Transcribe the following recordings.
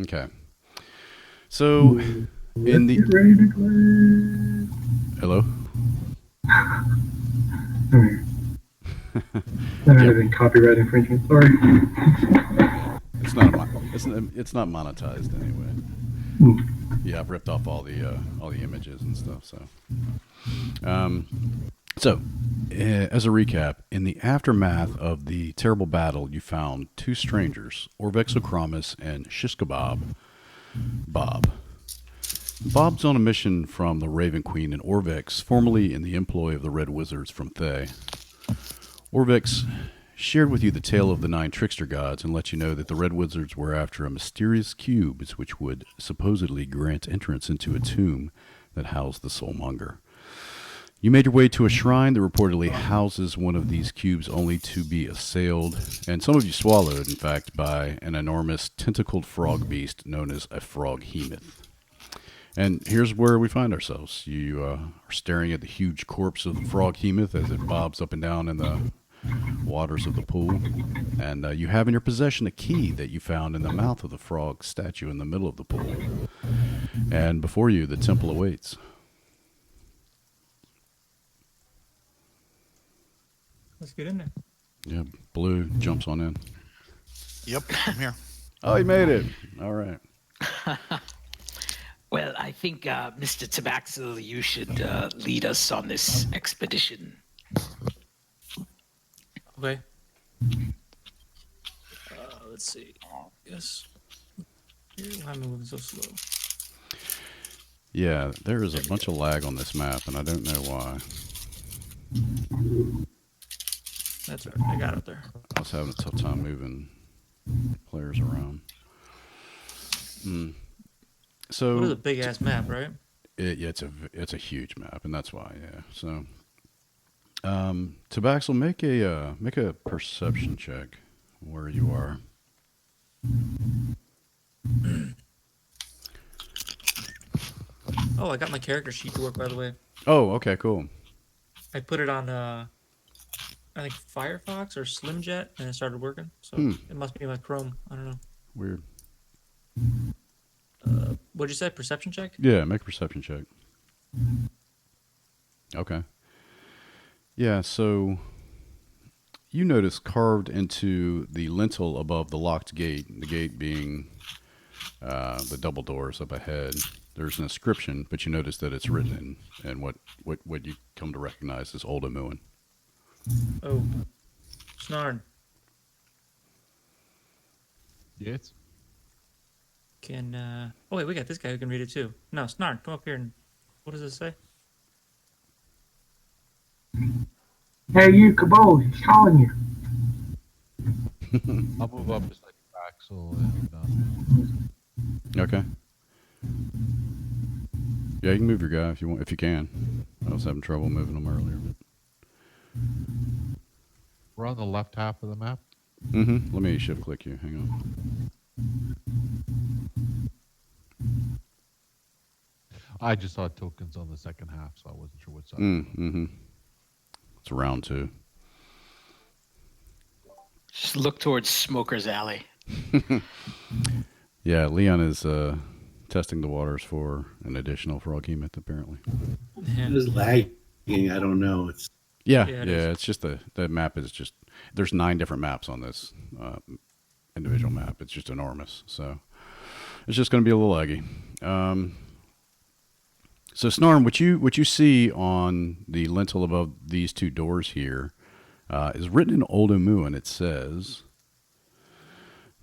Okay. So, in Let's the get ready to play. hello. Alright, that might Yep. have been copyright infringement. Sorry. It's not a it's not monetized anyway. Hmm. Yeah, I've ripped off all the images and stuff. Um, so as a recap, in the aftermath of the terrible battle, you found two strangers, Orvexochromis and Shishkabab. Bob. Bob's on a mission from the Raven Queen and Orvex, formerly in the employ of the Red Wizards from Thay. Orvex shared with you the tale of the nine trickster gods and let you know that the Red Wizards were after a mysterious cube which would supposedly grant entrance into a tomb that housed the Soulmonger. You made your way to a shrine that reportedly houses one of these cubes only to be assailed, and some of you swallowed, in fact, by an enormous tentacled frog beast known as a froghemoth. And here's where we find ourselves. You are staring at the huge corpse of the froghemoth as it bobs up and down in the waters of the pool. And you have in your possession a key that you found in the mouth of the frog statue in the middle of the pool. And before you, the temple awaits. Let's get in there. Yeah, Blue jumps on in. Yep, I'm here. Oh, he made it. All right. Well, I think, Mr. Tabaxil, you should lead us on this expedition. Okay. Let's see. Yes. Why am I moving so slow? Yeah, there is a bunch of lag on this map, and I don't know why. That's all right. I got it there. I was having a tough time moving players around. So What is a big ass map, right? yeah, it's a huge map, and that's why. Yeah. So, Tabaxel, make a perception check where you are. Oh, I got my character sheet to work, by the way. Oh, okay, cool. I put it on, I think Firefox or Slimjet, and it started working. So it must be my Chrome. I don't know. Weird. What'd you say? Perception check? Yeah, make a perception check. Okay. Yeah, so you notice carved into the lintel above the locked gate, the gate being the double doors up ahead, there's an inscription, but you notice that it's written in what you come to recognize as Old Amuan. Oh. Snarn. Yes. Can, oh wait, we got this guy who can read it too. No, Snarn, come up here and, what does it say? Hey, you, Cabal, he's calling you. I'll move up just like Axel and Okay. Yeah, you can move your guy if you want, if you can. I was having trouble moving them earlier, but. we're on the left half of the map. Let me shift click you. Hang on. I just saw tokens on the second half, so I wasn't sure what side. It's round 2. Just look towards Smoker's Alley. Yeah, Leon is testing the waters for an additional froghemoth, apparently. Yeah. It is lagging. I don't know. It's Yeah, Yeah, yeah. it is. It's just the map is just there's 9 different maps on this individual map. It's just enormous, so it's just going to be a little laggy. So Snarm, what you see on the lintel above these two doors here is written in Old Amuan. It says,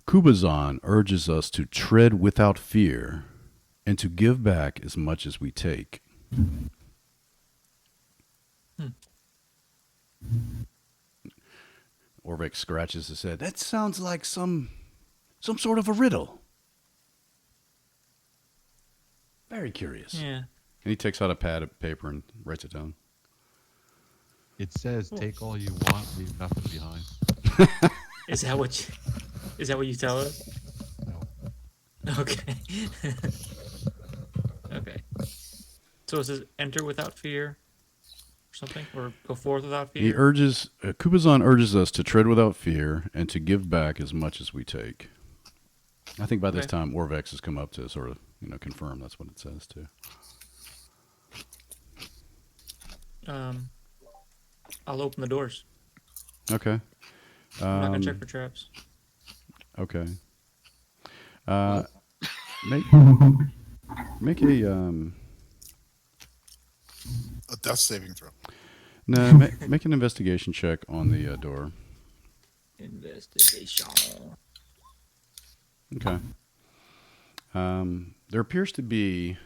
"Kubazan urges us to tread without fear, and to give back as much as we take." Orvik scratches his head. That sounds like some sort of a riddle. Very curious. Yeah. And he takes out a pad of paper and writes it down. It says, "Take all you want, leave nothing behind." Is that what you tell us? No. Okay. Okay. So it says enter without fear or something? Or go forth without fear? Kubazan urges us to tread without fear and to give back as much as we take. I think by this Okay. time Orvex has come up to sort of, confirm that's what it says too. I'll open the doors. Okay. I'm not gonna check for traps. Okay. Uh, make make A death saving throw. no make an investigation check on the door. Investigation. Okay. There appears to be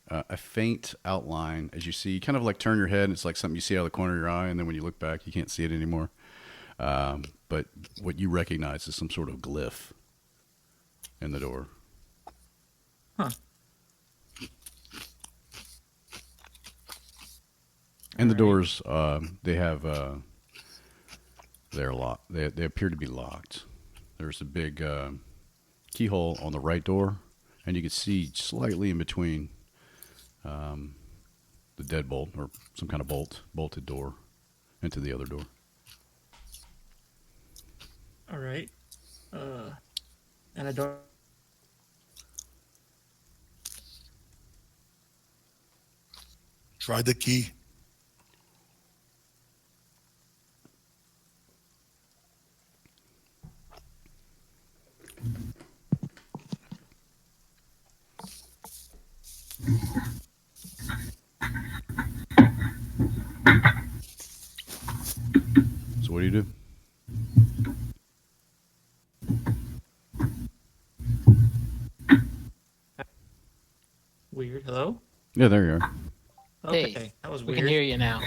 a faint outline as you see. You kind of like turn your head, and it's like something you see out of the corner of your eye, and then when you look back, you can't see it anymore. But what you recognize is some sort of glyph in the door. Huh. And the Alright. doors, they have they're locked. They appear to be locked. There's a big keyhole on the right door, and you can see slightly in between the deadbolt or some kind of bolted door into the other door. All right. And I don't. Try the key. So what do you do? Weird. Hello. Yeah, there you are. Okay, Hey, that was We weird. can hear you now.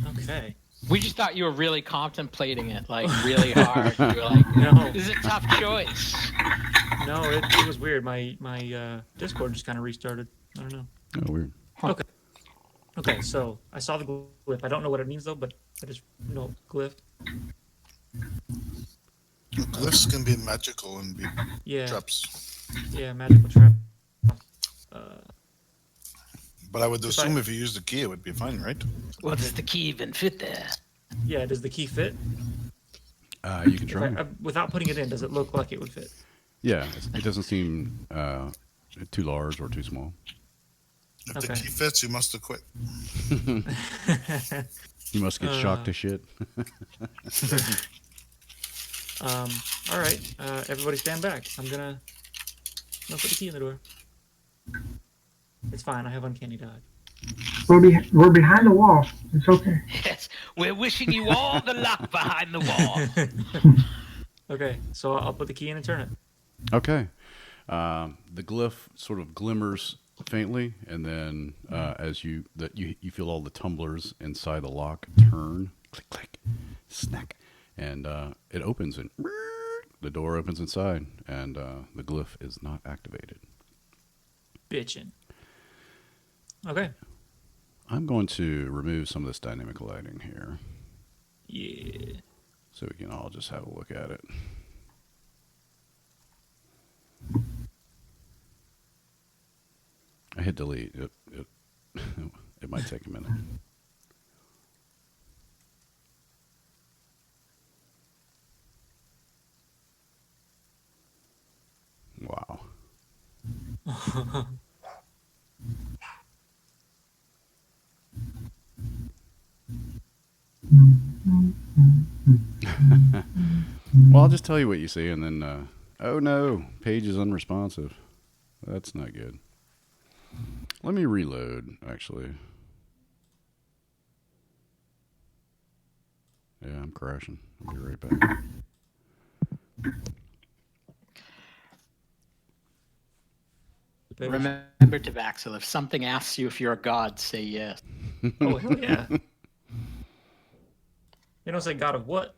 Okay. We just thought you were really contemplating it, like really hard. You were like, No, "This is a tough choice." no, it was weird. My Discord just kind of restarted. I don't know. Oh, weird. Okay. Okay, so I saw the glyph. I don't know what it means though, but I just know glyph. Glyphs can be magical and be Yeah. traps. Yeah, magical trap. But I would If assume I- if you use the key, it would be fine, right? Well, does the key even fit there? Yeah, does the key fit? You can If try. without putting it in, does it look like it would fit? Yeah, it doesn't seem too large or too small. If the Okay. key fits, you must have quit. You must get shocked to shit. All right. Everybody stand back. I'm gonna put the key in the door. It's fine. I have uncanny dodge. We're behind the wall. It's okay. Yes, we're wishing you all the luck behind the wall. Okay, so I'll put the key in and turn it. Okay. The glyph sort of glimmers faintly, and then as you feel all the tumblers inside the lock turn, click, click, snack, and it opens, and the door opens inside, and the glyph is not activated. Bitchin'. Okay. I'm going to remove some of this dynamic lighting here, Yeah. so we can all just have a look at it. I hit delete. It might take a minute. Wow. Well, I'll just tell you what you see, and then, oh no, page is unresponsive. That's not good. Let me reload, actually. Yeah, I'm crashing. I'll be right back. Remember, Tabaxil, if something asks you if you're a god, say yes. Oh, hell yeah. You don't say God of what?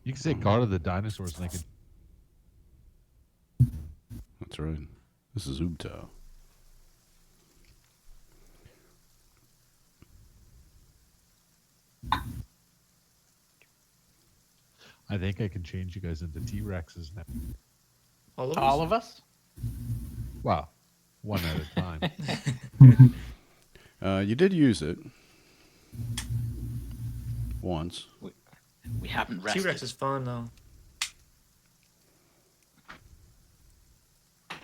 You can say God of the Dinosaurs, and I could. That's right. This is Ubtao. I think I can change you guys into T-Rexes now. All of us? All of us? Wow, one at a time. You did use it once. We haven't rested. T-Rex is fun though.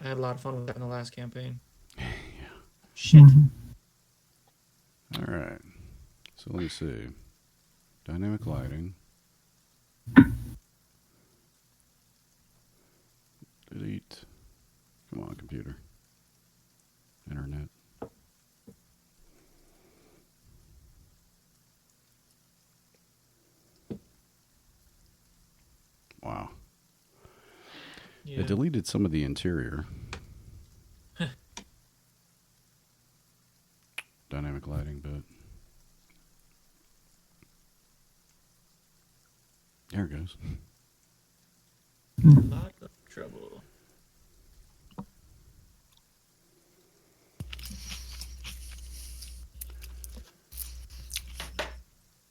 I had a lot of fun with that in the last campaign. Shit. All right. So let me see. Dynamic lighting. Delete. Come on, computer. Internet. Wow. Yeah. It deleted some of the interior. Dynamic lighting, but there it goes. A lot of trouble.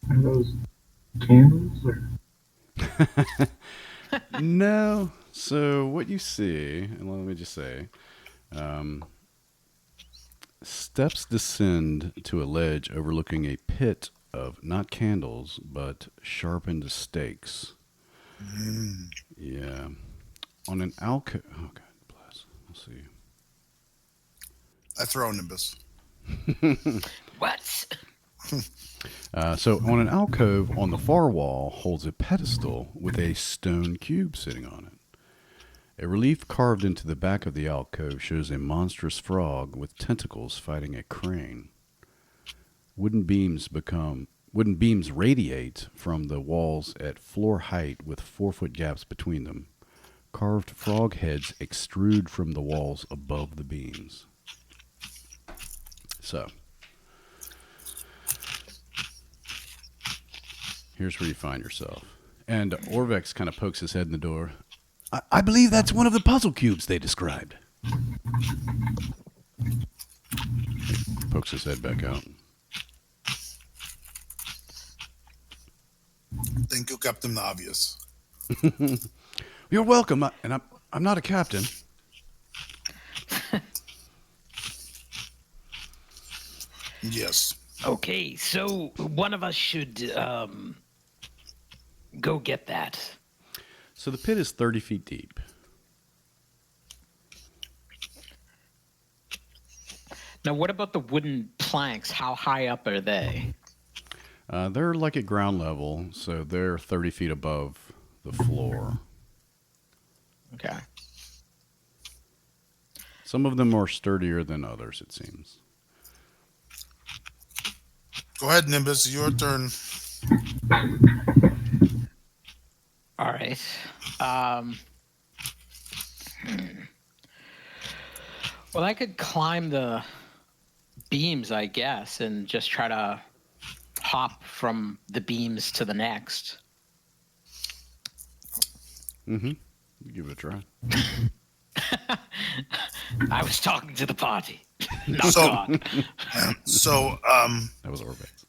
Are those candles or? No. So what you see, and let me just say, steps descend to a ledge overlooking a pit of not candles but sharpened stakes. Yeah. On an alcove. Oh God bless. Let's see. I throw Nimbus. What? So on an alcove on the far wall holds a pedestal with a stone cube sitting on it. A relief carved into the back of the alcove shows a monstrous frog with tentacles fighting a crane. Wooden beams radiate from the walls at floor height with 4-foot gaps between them. Carved frog heads extrude from the walls above the beams. So, here's where you find yourself. And Orvex kind of pokes his head in the door. I believe that's one of the puzzle cubes they described. He pokes his head back out. Thank you, Captain Obvious. You're welcome, and I'm not a captain. Yes. Okay, so one of us should go get that. So the pit is 30 feet deep. Now, what about the wooden planks? How high up are they? They're like at ground level, so they're 30 feet above the floor. Okay. Some of them are sturdier than others, it seems. Go ahead, Nimbus. Your turn. All right. Well, I could climb the beams, I guess, and just try to hop from the beams to the next. Mm-hmm. Give it a try. I was talking to the party, not So- God. So, That was Orvex.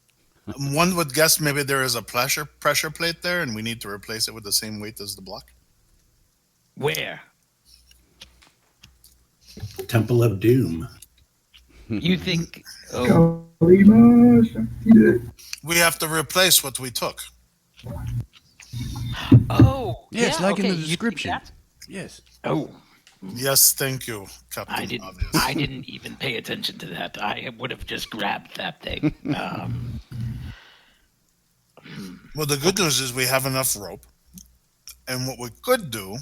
one would guess maybe there is a pressure plate there, and we need to replace it with the same weight as the block. Where? Temple of Doom. You think? Oh, We have to replace what we took. oh, Yes, yeah, like in okay, the you think description. that? Yes. Oh, Yes, thank you, Captain I didn't. Obvious. I didn't even pay attention to that. I would have just grabbed that thing. Well, the good news is we have enough rope, and what we could do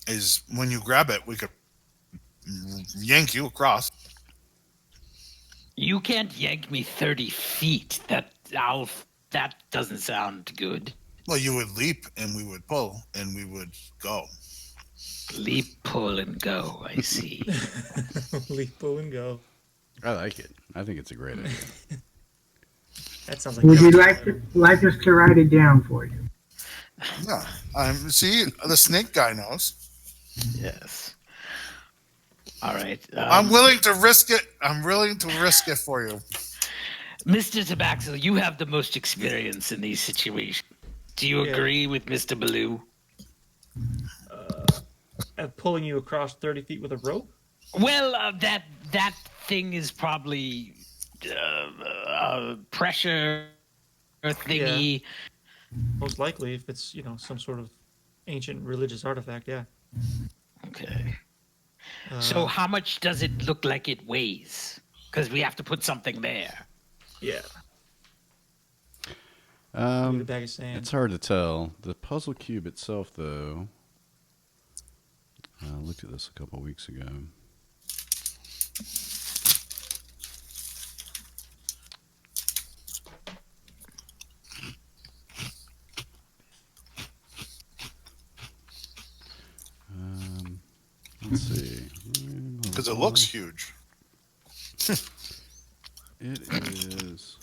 is when you grab it, we could yank you across. You can't yank me 30 feet. That doesn't sound good. Well, you would leap, and we would pull, and we would go. Leap, pull, and go. I see. Leap, pull, and go. I like it. I think it's a great idea. That sounds like. Would you like us to write it down for you? Yeah. See, the snake guy knows. Yes. All right. I'm willing to risk it. I'm willing to risk it for you. Mr. Tabaxi, you have the most experience in these situations. Do you Yeah. agree with Mr. Baloo? Pulling you across 30 feet with a rope? Well, that thing is probably pressure thingy. Most likely, if it's some sort of ancient religious artifact. Yeah. Okay. Uh, So how much does it look like it weighs? Because we have to put something there. yeah. Need a Um, bag of sand. it's hard to tell. The puzzle cube itself, though, I looked at this a couple weeks ago. Let's see. Because it looks huge. It is.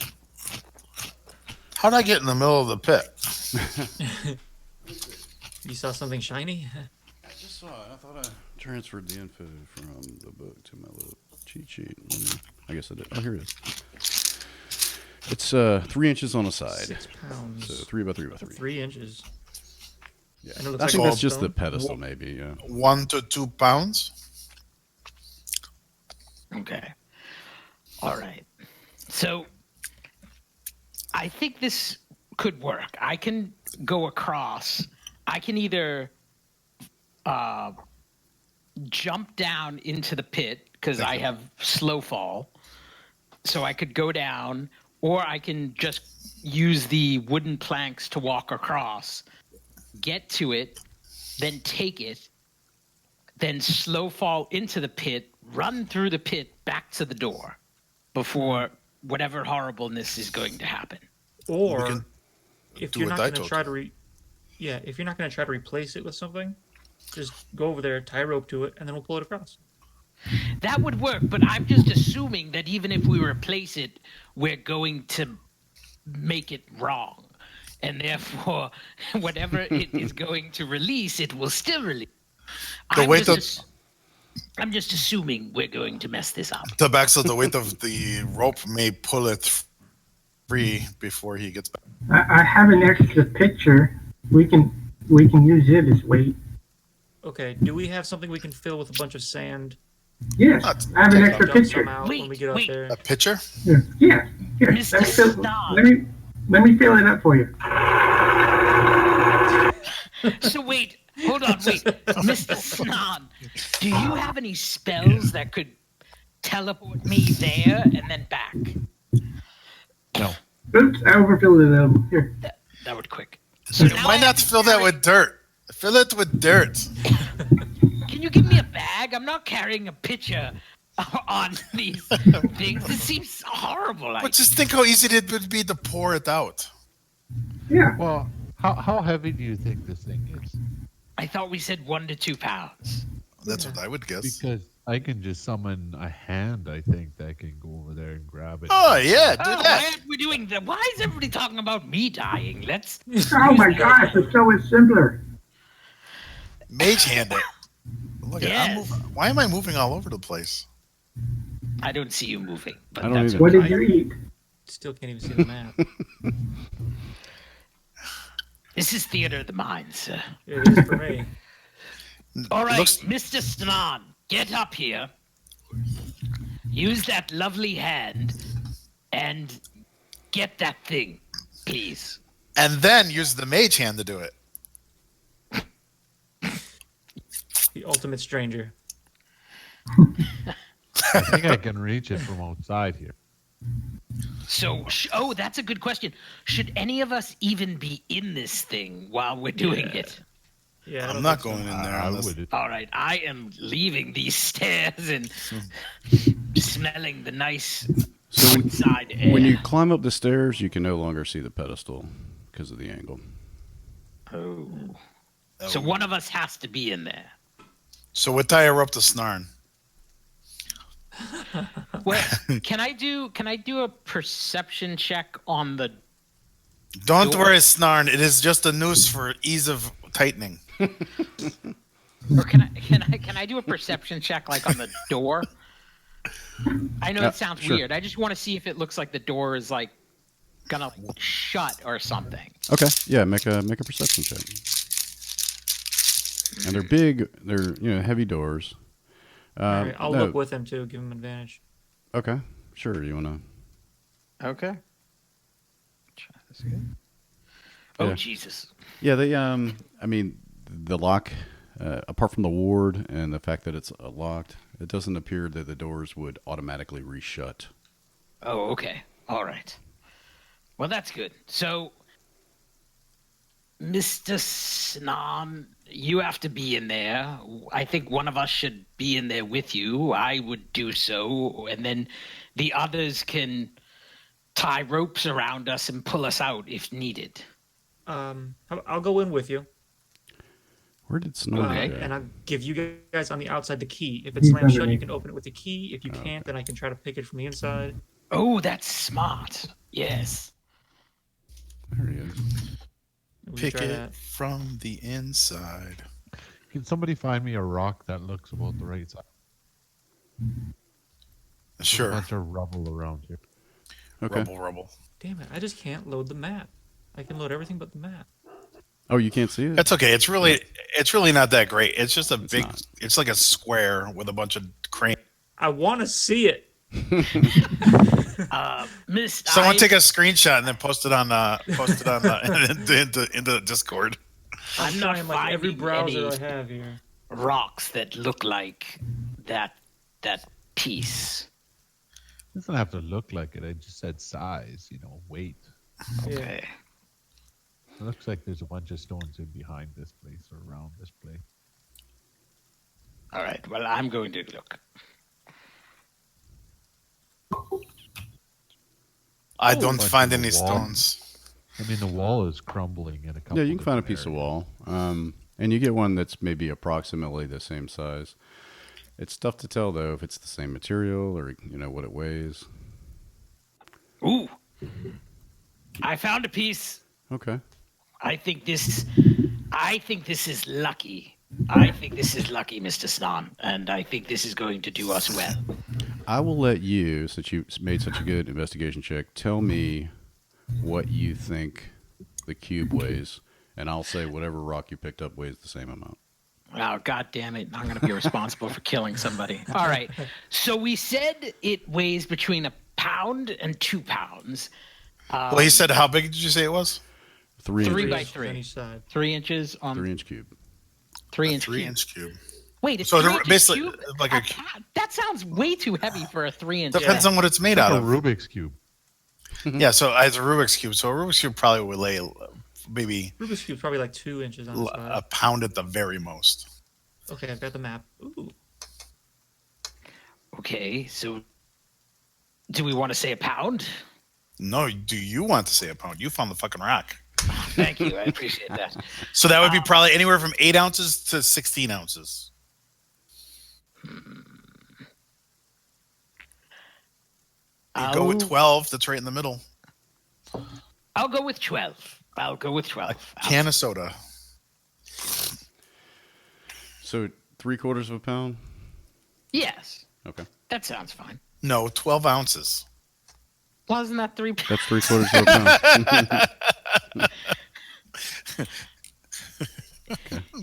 How'd I get in the middle of the pit? You saw something shiny? I just saw it. I thought I transferred the info from the book to my little cheat sheet. I guess I did. Oh, here it is. It's 3 inches on a side. 6 pounds. So 3 by 3 by 3. 3 inches. Yeah. And it looks I like think all that's just the stone. pedestal, maybe. Yeah. 1 to 2 pounds. Okay. All right. So I think this could work. I can go across. I can either jump down into the pit because I have slow fall. So I could go down, or I can just use the wooden planks to walk across, get to it, then take it, then slow fall into the pit, run through the pit back to the door before whatever horribleness is going to happen. Or can if do you're what not I going to told try you. to if you're not going to try to replace it with something, just go over there, tie a rope to it, and then we'll pull it across. That would work, but I'm just assuming that even if we replace it, we're going to make it wrong. And therefore, whatever it is going to release, it will still release. I'm just assuming we're going to mess this up. The back, so the weight of the rope may pull it free before he gets back. I have an extra picture. We can use it as weight. Okay, do we have something we can fill with a bunch of sand? Yes, I have an extra Dump some picture. out when we get up Wait. there. A pitcher? Here, here. Mr. Let me, fill, Snob. let me fill it up for you. So wait, hold on, wait. Mr. Snon, do you have any spells that could teleport me there and then back? No. Oops, I overfilled it. Here. That would quick. So now Why I not have to fill that carry- with dirt? Fill it with dirt. Can you give me a bag? I'm not carrying a pitcher on these things. This seems horrible. But just think how easy it would be to pour it out. Yeah. Well, how heavy do you think this thing is? I thought we said 1 to 2 pounds. That's what I would guess. Because I can just summon a hand, I think, that can go over there and grab it. Oh, yeah, do Oh, why that. aren't we doing that? Why is everybody talking about me dying? Let's. Oh my gosh, it's so much simpler. Mage hand it. Look at I'm Yes. moving. Why am I moving all over the place? I don't see you moving. But I don't that's either. What okay. did you eat? Still can't even see the map. This is theater of the mind, sir. It is for me. All right, Looks- Mr. Snan, get up here. Use that lovely hand and get that thing, please. And then use the mage hand to do it. The ultimate stranger. I think I can reach it from outside here. So, oh, that's a good question. Should any of us even be in this thing while we're doing it? Yeah, I I'm don't not think so. going in there I unless would. All right, I am leaving these stairs and smelling the nice So outside air. when you climb up the stairs, you can no longer see the pedestal because of the angle. Oh. So one of us has to be in there. So we tie her up to Snarn. Well, can I do a perception check on the? Don't Door. worry, Snarn. It is just a noose for ease of tightening. Or can I do a perception check like on the door? I know it sounds sure. weird. I just want to see if it looks like the door is like gonna shut or something. Okay, yeah, make a perception check. And they're big. They're heavy doors. All right, I'll no, look with him too. Give him advantage. Okay, sure. You wanna? Okay. Try Oh, Yeah. Jesus. Yeah, they I mean, the lock, apart from the ward and the fact that it's locked, it doesn't appear that the doors would automatically reshut. Oh, okay. All right. Well, that's good. So, Mr. Snan, you have to be in there. I think one of us should be in there with you. I would do so. And then the others can tie ropes around us and pull us out if needed. I'll go in with you. Where did Snow Okay. go? And I'll give you guys on the outside the key. If it He's slams shut, you underneath. can open it with the key. If you can't, then I can try to pick it from the inside. Oh, that's smart. Yes. There he is. We can Pick try it that. from the inside. Can somebody find me a rock that looks about the right size? There's a Sure. bunch of rubble around here. Okay. Rubble. Damn it! I just can't load the map. I can load everything but the map. Oh, you can't see it? That's okay. It's really not that great. It's just a big. not. It's like a square with a bunch of crane. I want to see it. Miss, Someone I- take a screenshot and then post it on into Discord. I'm I'm not trying like every finding browser any I have here. rocks that look like that piece. It doesn't have to look like it. I just said size, weight. Yeah. Okay. It looks like there's a bunch of stones in behind this place or around this place. All right. Well, I'm going to look. I Oh, don't bunch find of any wall. stones. I mean, the wall is crumbling in a couple. Yeah, you can find a different piece of areas. wall. And you get one that's maybe approximately the same size. It's tough to tell, though, if it's the same material or, what it weighs. Ooh. I found a piece. Okay. I think this is lucky. I think this is lucky, Mr. Snan, and I think this is going to do us well. I will let you, since you made such a good investigation check, tell me what you think the cube weighs, and I'll say whatever rock you picked up weighs the same amount. Oh, God damn it. I'm going to be responsible for killing somebody. All right. So we said it weighs between a pound and 2 pounds. Well, he said, how big did you say it was? 3 Three inches. by On three. each side. 3 inches on 3-inch cube. 3-inch Three cube. inch cube. Wait, it's So 3 it's inches basically cube? like a- That sounds way too heavy for a 3-inch. Depends on what it's made Like out a of. Rubik's cube. Yeah, so it's a Rubik's cube. So a Rubik's cube probably would weigh maybe Rubik's Cube's probably like 2 inches on the a side. pound at the very most. Okay, I've got the map. Ooh. Okay, so do we want to say a pound? No, do you want to say a pound? You found the fucking rock. Thank you. I appreciate that. So that would be probably anywhere from 8 ounces to 16 ounces. You go with I'll- 12. That's right in the middle. I'll go with 12. I'll go with 12. Can of soda. So 3/4 of a pound? Yes, Okay. that sounds fine. No, 12 ounces. Wasn't that 3 pounds? That's 3/4 of a pound.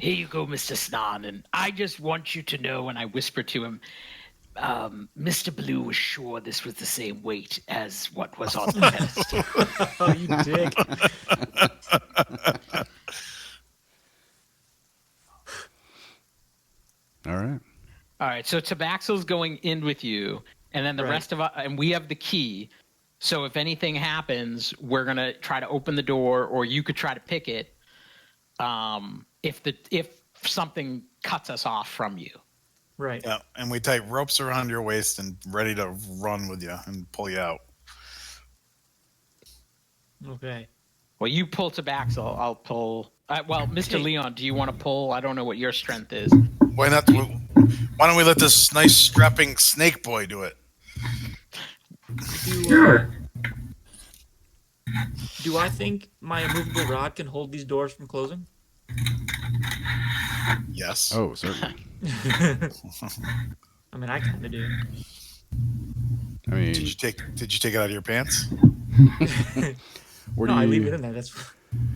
Here you go, Mr. Snan. And I just want you to know, and I whisper to him, Mr. Blue was sure this was the same weight as what was on the pedestal. Oh, you dick. All right. All right, so Tabaxel's going in with you, and then the Right. rest of us, and we have the key. So if anything happens, we're gonna try to open the door, or you could try to pick it. If something cuts us off from you. Right. Yeah, and we tie ropes around your waist and ready to run with you and pull you out. Okay. Well, you pull Tabaxel, I'll pull. Well, Mr. Hey. Leon, do you want to pull? I don't know what your strength is. Why not? Why don't we let this nice strapping snake boy do it? Sure. Do I think my immovable rod can hold these doors from closing? Yes. Oh, certainly. I mean, I kind of do. I mean, Did you take it out of your pants? where No, do I you? leave it in there. That's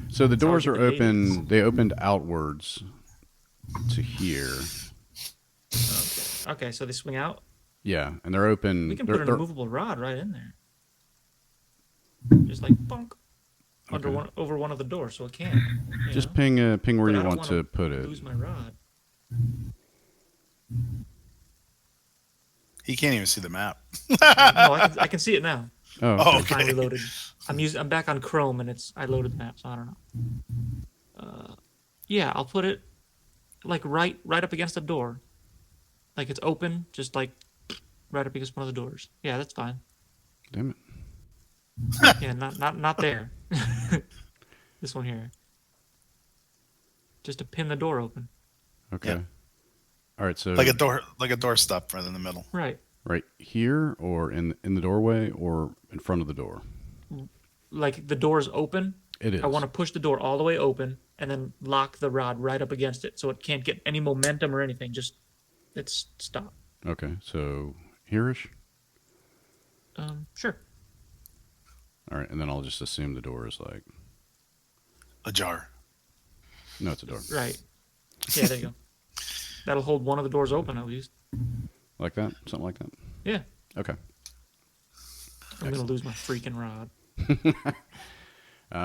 So the doors like are the 80s. open. They opened outwards to here. okay. So they swing out. Yeah, and they're open. We can they're, put an they're- immovable rod right in there. Just like bonk. Okay. over one of the doors, so it can. Just ping where But you I don't want wanna to put it. lose my rod. He can't even see the map. No, I can see it now. Oh, Oh, okay. I finally okay. loaded. I'm back on Chrome and I loaded the map, so I don't know. Yeah, I'll put it like right up against the door, like it's open, just like right up against one of the doors. Yeah, that's fine. Damn it. Yeah, not there. This one here. Just to pin the door open. Okay. Yeah. All right. So Like a door stop right in the middle. Right. right here, or in the doorway, or in front of the door. Like the door's open. It is. I want to push the door all the way open and then lock the rod right up against it so it can't get any momentum or anything. Just it's stop. Okay. So here-ish. Sure. All right, and then I'll just assume the door is like. Ajar. No, it's a door. Right. Yeah, there you go. That'll hold one of the doors open at least. Like that? Something like that? Yeah. Okay. I'm gonna lose my freaking rod.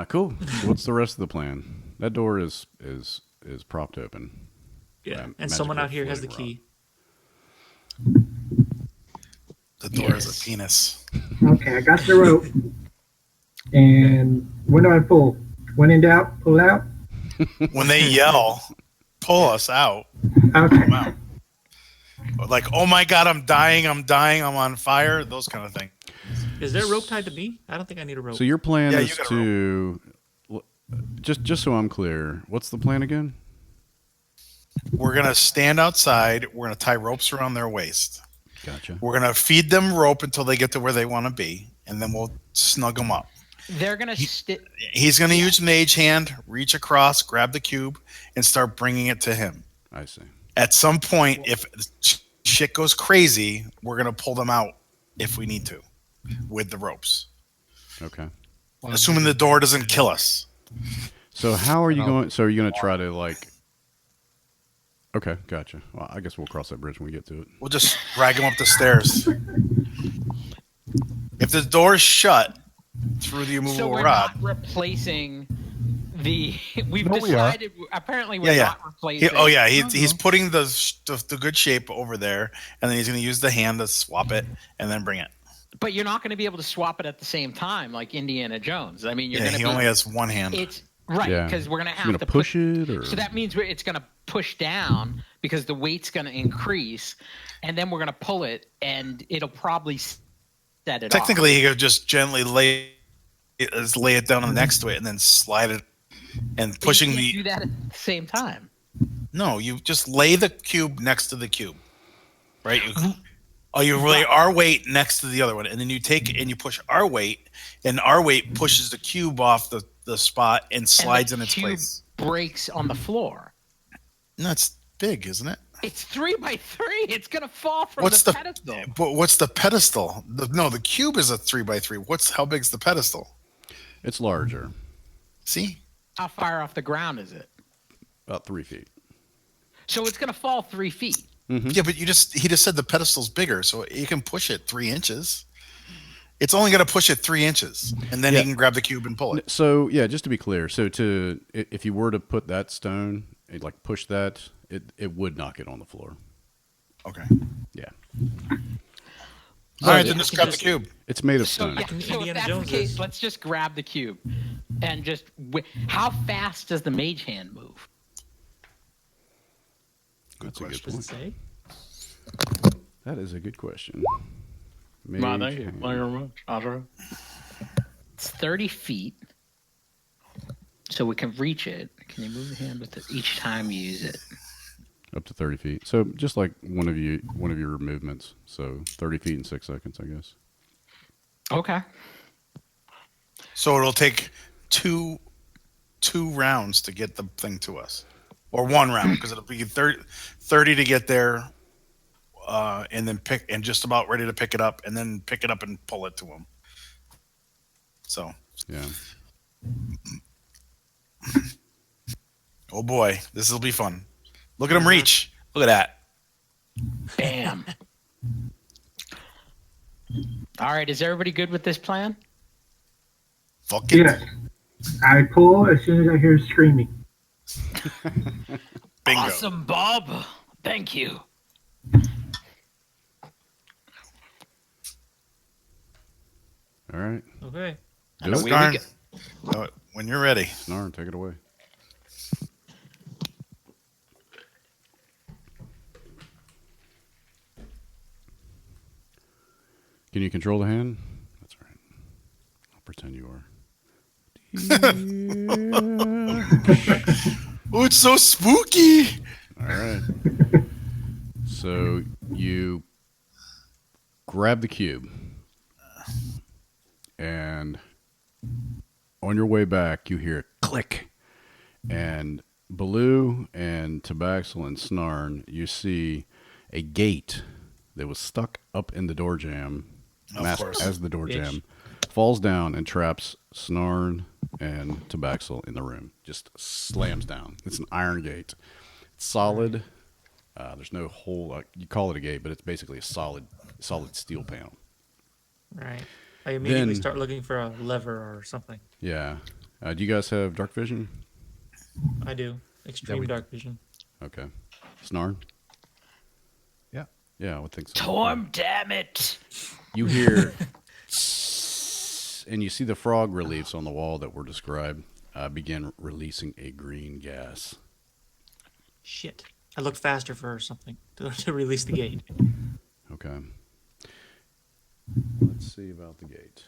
Cool. So what's the rest of the plan? That door is propped open. Yeah. Um, And someone magical out here has the floating key. The door is Yes. a penis. Okay, I got the rope. And when do I pull? When in doubt, pull out? When they yell, pull us out. Okay. Come out. Like, oh my god, I'm dying, I'm on fire. Those kind of things. Is there a rope tied to me? I don't think I need a rope. So your plan Yeah, you is got a to just so I'm clear. What's the plan again? We're gonna stand outside. We're gonna tie ropes around their waist. Gotcha. We're gonna feed them rope until they get to where they want to be, and then we'll snug them up. They're gonna He's gonna use Mage Hand, reach across, grab the cube, and start bringing it to him. I see. At some point, if shit goes crazy, we're gonna pull them out if we need to, with the ropes, Okay. assuming the door doesn't kill us. So how are you going? So are you going to try to like? Okay, gotcha. Well, I guess we'll cross that bridge when we get to it. We'll just drag them up the stairs. If the door's shut through the So immovable we're rod, not replacing the. We've No, we are. decided. Apparently, we're yeah. not replacing. He's putting the good shape over there, and then he's going to use the hand to swap it and then bring it. But you're not going to be able to swap it at the same time, like Indiana Jones. I mean, you're Yeah, going he to. only has one hand. It's right Yeah. because we're going to You have going to to push it, or So that means it's going to push down because the weight's going to increase, and then we're going to pull it, and it'll probably set it off. Technically, he could just gently lay it down next to it and then slide it, and But pushing you the. can't do that at the same time. No, you just lay the cube next to the cube, right? You lay our weight next to the other one, and then you take it and you push our weight, and our weight pushes the cube off the spot and slides and in the its cube place. breaks on the floor. No, it's big, isn't it? It's 3x3. It's going to fall from What's the the pedestal. But what's the pedestal? The cube is a 3x3. How big's the pedestal? it's larger, See, How far off the ground is it? about 3 feet. So it's going to fall 3 feet. yeah, but he just said the pedestal's bigger, so you can push it 3 inches. It's only going to push it 3 inches, and then Yeah. he can grab the cube and pull it. So yeah, just to be clear, so if you were to put that stone, like push that, it would knock it on the floor. Okay. Yeah, All right, yeah, then I just can grab just- the cube. it's made of So, stone. yeah, can so if Indiana that's Jones the case, this. let's just grab the cube and just. How fast does the mage hand move? That's a good Does it point. say? That is a good question. Thank you. Mage hand. very much. It's 30 feet, so we can reach it. Can you move the hand with it each time you use it? Up to 30 feet. So just like one of your movements. So 30 feet in 6 seconds, I guess. Okay. So it'll take two rounds to get the thing to us, or one round because it'll be 30 to get there, and then just about ready to pick it up, and then pick it up and pull it to him. So, Yeah. oh boy, this will be fun. Look at him reach. Look at that. Bam. All right. Is everybody good with this plan? Fuck it. Yes. I pull as soon as I hear screaming. Bingo. Awesome, Bob. Thank you. All right. Okay. Do And it. away we Snarn. go. When you're ready. Snarn, take it away. Can you control the hand? That's all right. I'll pretend you are. Oh, it's so spooky. All right. So you grab the cube, and on your way back, you hear click, and Baloo and Tabaxel and Snarn, you see a gate that was stuck up in the door jamb, Of masked course. as the door Bitch. jamb, falls down and traps Snarn and Tabaxel in the room. Just slams down. It's an iron gate. It's solid. There's no hole. You call it a gate, but it's basically a solid steel panel. Right. I immediately Then- start looking for a lever or something. Yeah. Do you guys have dark vision? I do. Extreme dark vision. Okay. Snarn? Yeah. Yeah, I would think so. Torm, damn it. You hear, and you see the frog reliefs on the wall that were described begin releasing a green gas. Shit. I looked faster for something to release the gate. Okay. Let's see about the gate.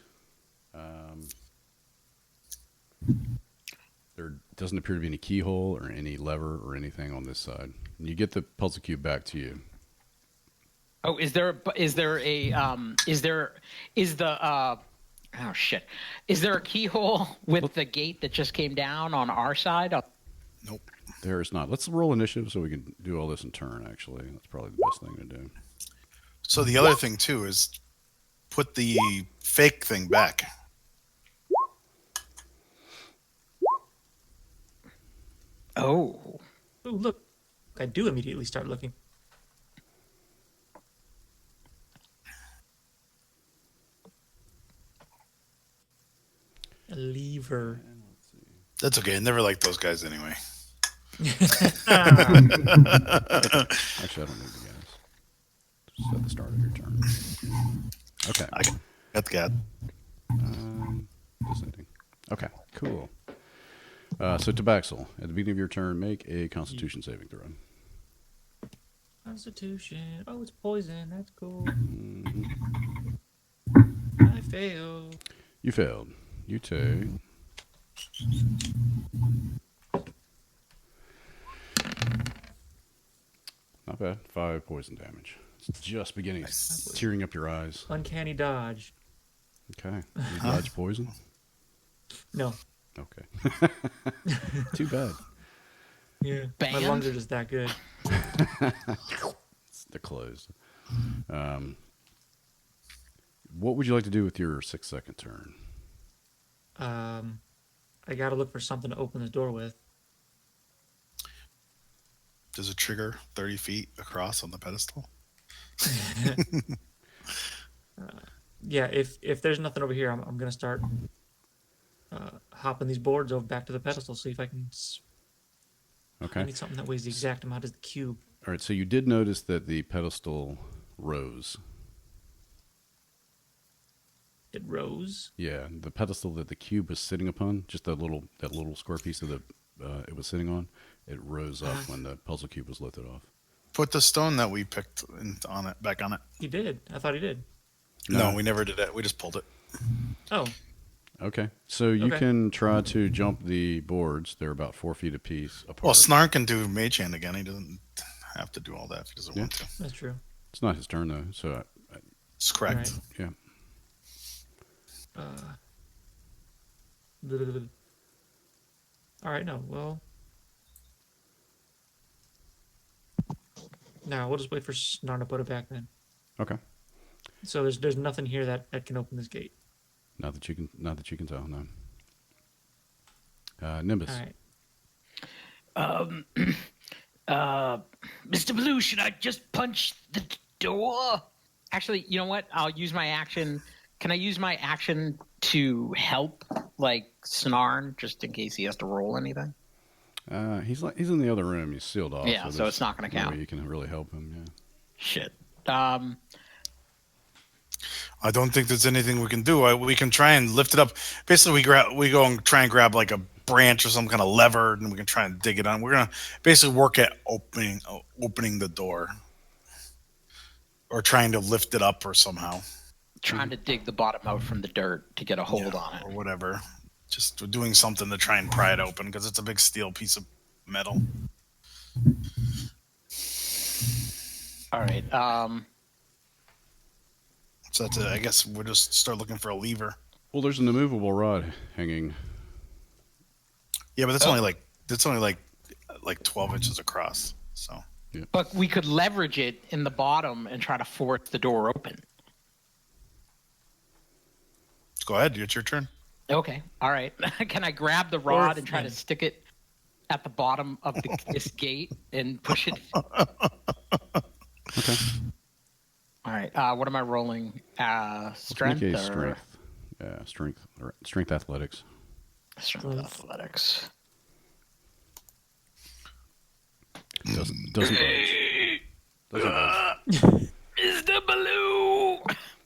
There doesn't appear to be any keyhole or any lever or anything on this side. And you get the puzzle cube back to you. Oh, is there a keyhole with the gate that just came down on our side? Nope. There is not. Let's roll initiative so we can do all this in turn, actually. That's probably the best thing to do. So the other thing too is put the fake thing back. Oh. Oh, look. I do immediately start looking. A lever. That's okay. I never liked those guys anyway. Actually, I don't need the gas. Just at the start of your turn. Okay. I got the cat. Descending. Okay, cool. So, Tabaxel, at the beginning of your turn, make a Constitution saving throw. Constitution. Oh, it's poison. That's cool. Mhm. I fail. You failed. You take. Not bad. 5 poison damage. It's just beginning. It's tearing up your eyes. Uncanny dodge. Okay. You dodge poison? No. Okay. Too bad. Yeah. My Banned? lungs are just that good. They're closed. What would you like to do with your 6-second turn? I gotta look for something to open the door with. Does it trigger 30 feet across on the pedestal? Yeah, if there's nothing over here, I'm gonna start hopping these boards over back to the pedestal, see if I can. I Okay. need something that weighs the exact amount as the cube. All right. So you did notice that the pedestal rose. It rose. Yeah, the pedestal that the cube was sitting upon, just that little square piece of the it was sitting on, it rose up when the puzzle cube was lifted off. Put the stone that we picked on it back on it. He did. I thought he did. No, we never did that. We just pulled it. Oh, Okay, so you Okay. can try to jump the boards. They're about 4 feet apiece apart. Well, Snark can do Mage Hand again. He doesn't have to do all that if he doesn't Yeah. want to. that's true. It's not his turn though, so It's correct. Right. yeah. All right, no, well. No, we'll just wait for Snar to put it back then. Okay. So there's nothing here that can open this gate. Not that you can tell. No. Nimbus. All right. Mr. Blue, should I just punch the door? Actually, you know what? I'll use my action. Can I use my action to help like Snarn, just in case he has to roll anything? He's in the other room. He's sealed off. Yeah, so there's it's not gonna no way count. you can really help him. Yeah. Shit. I don't think there's anything we can do. We can try and lift it up. Basically, we go and try and grab like a branch or some kind of lever, and we can try and dig it on. We're gonna basically work at opening the door, or trying to lift it up, or somehow Trying to dig the bottom out from the dirt to get a hold on it. or whatever. Just doing something to try and pry it open because it's a big steel piece of metal. All right. So that's it. I guess we'll just start looking for a lever. Well, there's an immovable rod hanging. Yeah, but that's only like 12 inches across. So But we could leverage it in the bottom and try to force the door open. go ahead. It's your turn. Okay. All right. Can I grab the rod and try to stick it at the bottom of this gate and push it? Okay. All right. What am I rolling? Strength Make or a strength. Yeah, strength athletics. strength athletics? Doesn't budge. Doesn't budge. Mr. Baloo.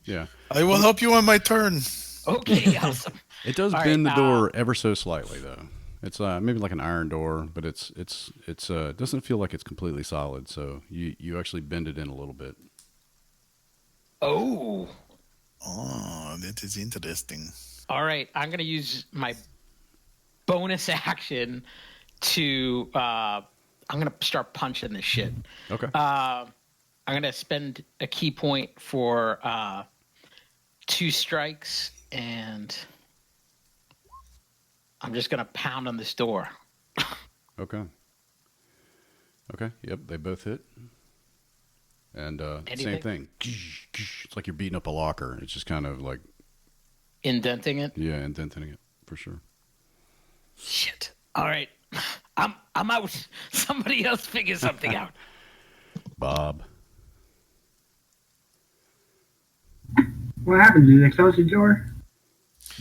Yeah. I will help you on my turn. Okay. Awesome. It does All bend right, the door ever so slightly though. It's maybe like an iron door, but it doesn't feel like it's completely solid. So you actually bend it in a little bit. Oh. Oh, that is interesting. All right. I'm going to use my bonus action to. I'm going to start punching this shit. Okay. I'm going to spend a key point for 2 strikes, and I'm just going to pound on this door. Okay. Okay. Yep. They both hit. And same Anything? thing. It's like you're beating up a locker. It's just kind of like, Indenting it. yeah, indenting it for sure. Shit. All right. I'm out. Somebody else figure something out. Bob. What happened? Did they close the door?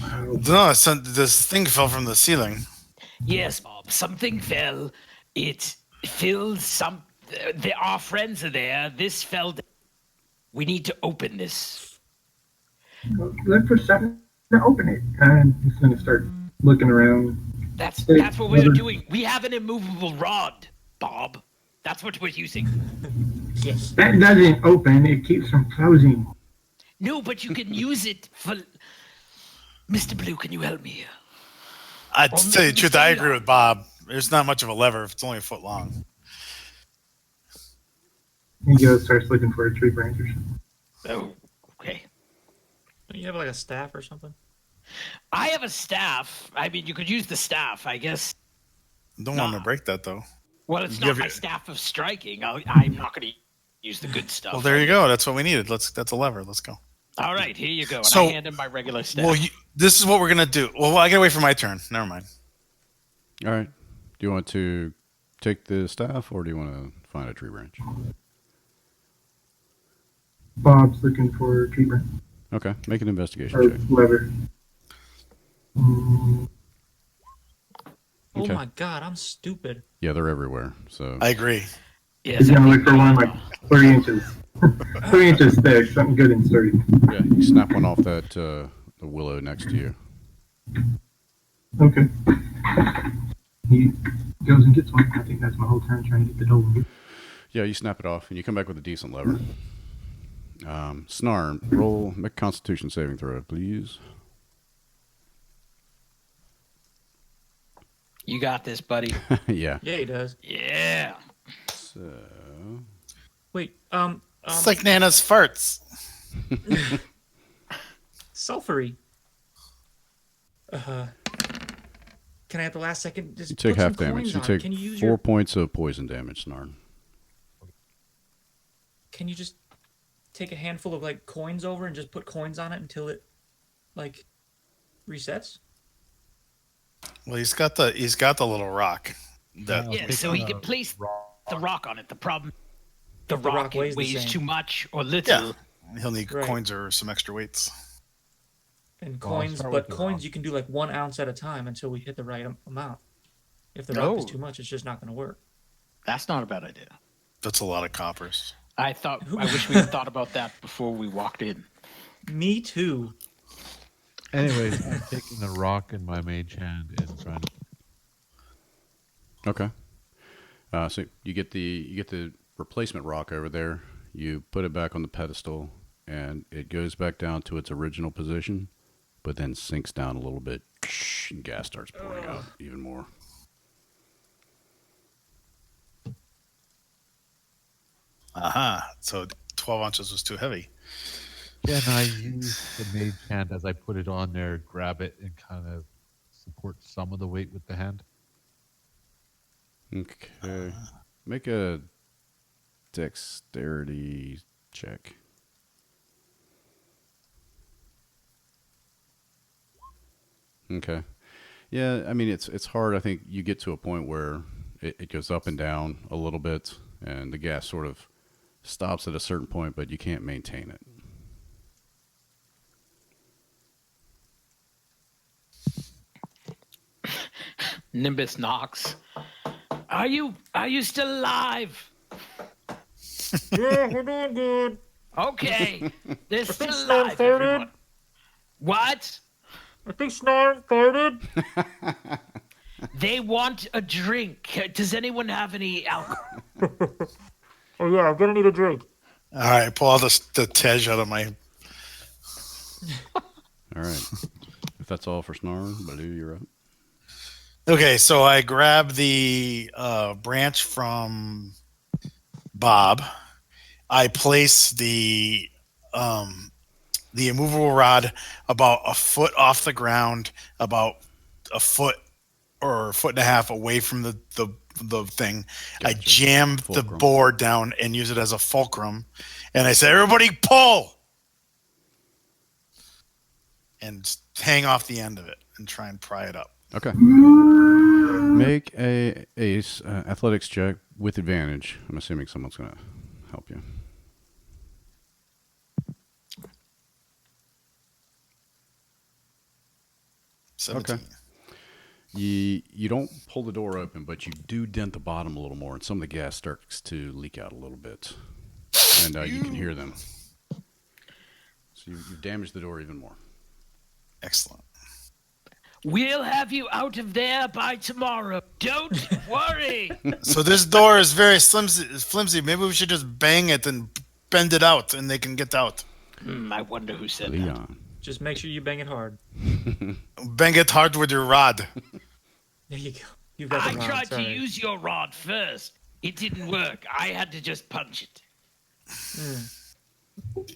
Wow. No, this thing fell from the ceiling. Yes, Bob. Something fell. It filled some. Our friends are there. This fell. We need to open this. Well, look for something to open it. And he's going to start looking around. That's what we're doing. We have an immovable rod, Bob. That's what we're using. Yes. That doesn't open. It keeps from closing. No, but you can use it for. Mr. Blue, can you help me here? I'd Or tell you the maybe truth, I say agree with Bob. There's not much of a lever if it's only a foot long. He goes, starts looking for a tree branch or something. Oh, okay. Don't you have like a staff or something? I have a staff. I mean, you could use the staff, I guess. Don't want to break that though. Well, it's You not have my your- staff of striking. I'm not going to use the good stuff. Well, there you go. That's what we needed. That's a lever. Let's go. All right, here you go. And So- I hand him my regular staff. Well, this is what we're gonna do. Well, I gotta wait for my turn. Never mind. All right. Do you want to take the staff or do you want to find a tree branch? Bob's looking for a tree branch Okay. Make an investigation or check. lever. Mm, Oh Okay. my god, I'm stupid. Yeah, they're everywhere. So I agree. Yes, he's going to look for one like 3 inches. 3 inches thick, something good and sturdy. yeah, you snap one off that the willow next to you. Okay. He goes and gets one. I think that's my whole turn trying to get the door. Yeah, you snap it off and you come back with a decent lever. Snarn, roll, make a Constitution saving throw, please. You got this, buddy. Yeah. Yeah, he does. Yeah. So Wait, It's like Nana's farts. sulfury. Can I at the last second just you take put half some damage. coins You on? take Can you use 4 points of poison damage, Snarn. Can you just take a handful of like coins over and just put coins on it until it like resets? Well, he's got the little rock. That Yeah, so he can place the rock on it. The problem, the rock weighs the weighs same. too much or little. yeah, he'll need Right. coins or some extra weights. And Well, I'll coins, start but with the coins rock. you can do like 1 ounce at a time until we hit the right amount. If the rock is Oh. too much, it's just not going to work. That's not a bad idea. That's a lot of coppers. I wish we had thought about that before we walked in. Me too. Anyways, I'm taking the rock in my mage hand and trying to. Okay. So you get the replacement rock over there. You put it back on the pedestal, and it goes back down to its original position, but then sinks down a little bit, and gas starts pouring out even more. Aha. So 12 ounces was too heavy. Can I use the mage hand as I put it on there, grab it, and kind of support some of the weight with the hand? Okay. Make a dexterity check. Okay. Yeah, I mean it's hard. I think you get to a point where it goes up and down a little bit, and the gas sort of stops at a certain point, but you can't maintain it. Nimbus knocks. Are you still alive? Yeah, we're doing good. Okay. They're still Snarl alive, farted. everyone. What? I think Snarl farted. They want a drink. Does anyone have any alcohol? Oh yeah, I'm gonna need a drink. All right, pull all the Tej out of my. All right. If that's all for Snarl, Baloo, you're up. Okay, so I grab the branch from Bob. I place the immovable rod about a foot off the ground, about a foot or a foot and a half away from the thing. I Gotcha. jam the Fulcrum. board down and use it as a fulcrum, and I say, "Everybody, pull!" and hang off the end of it and try and pry it up. Okay. Make a athletics check with advantage. I'm assuming someone's gonna help you. Okay. 17. You don't pull the door open, but you do dent the bottom a little more, and some of the gas starts to leak out a little bit, and you can hear them. So you've damaged the door even more. Excellent. We'll have you out of there by tomorrow. Don't worry. So this door is very flimsy. Maybe we should just bang it and bend it out, and they can get out. I wonder who said that. Leon. Just make sure you bang it hard. Bang it hard with your rod. There you go. You've got I the rod, tried to sorry. use your rod first. It didn't work. I had to just punch it.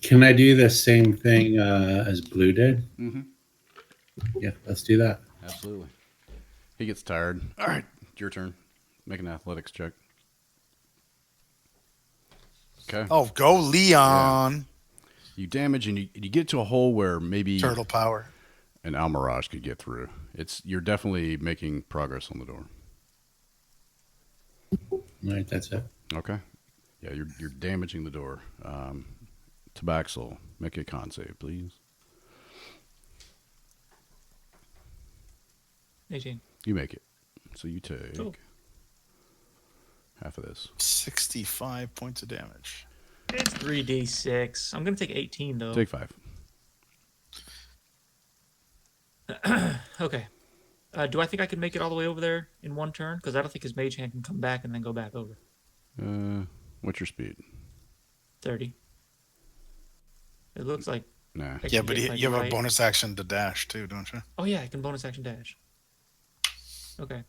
Can I do the same thing as Blue did? Mm-hmm. Yeah, let's do that. Absolutely. He gets tired. All right, it's your turn. Make an athletics check. Okay. Oh, go Leon. You damage, and you get to a hole where maybe Turtle power. an Almirage could get through. You're definitely making progress on the door. All right, that's it. Okay. Yeah, you're damaging the door. Tabaxel, make a con save, please. 18. You make it. So you take Cool. half of this. 65 points of damage. It's 3d6. I'm gonna take 18 though. Take 5. Okay. Do I think I can make it all the way over there in one turn? Because I don't think his mage hand can come back and then go back over. What's your speed? 30. It looks like. Nah. I Yeah, can but get, like, you have a right- bonus action to dash too, don't you? Oh yeah, I can bonus action dash. Okay.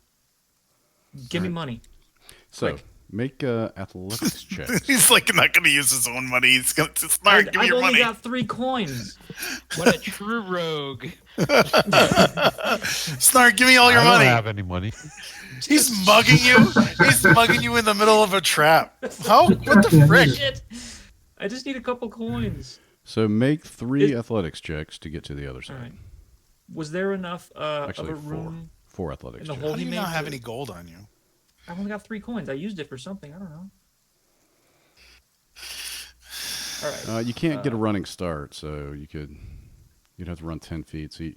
Give me Alright. money. So Quick. make athletics checks. He's like not going to use his own money. He's going to smart. Give me I've your only money. got 3 coins. What a true rogue. Snark, give me all your I don't money. have any money. He's mugging you. He's mugging you in the middle of a trap. How? What the frick? Shit. I just need a couple coins. So make 3 Is- athletics checks to get to the other All side. right. Was there enough Actually, of a 4. room 4 athletics in the checks. hole How do he you made? not have to- any gold on you? I've only got 3 coins. I used it for something. I don't know. All right. You can't get a running start, so you could You'd have to run 10 feet, so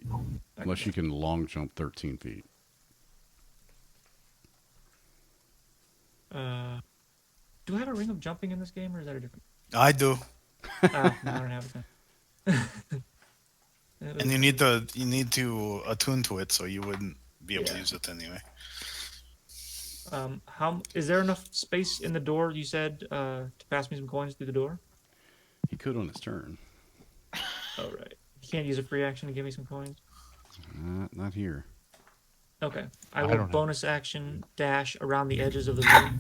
unless you can long jump 13 feet. Do I have a ring of jumping in this game, or is that a different? I do. Oh, no, I don't have it then. And you need to attune to it, so you wouldn't be able to use it anyway. How is there enough space in the door? You said to pass me some coins through the door. He could on his turn. Oh right. You can't use a free action to give me some coins. Not here. Okay. I I will don't have bonus action dash around the edges of the room.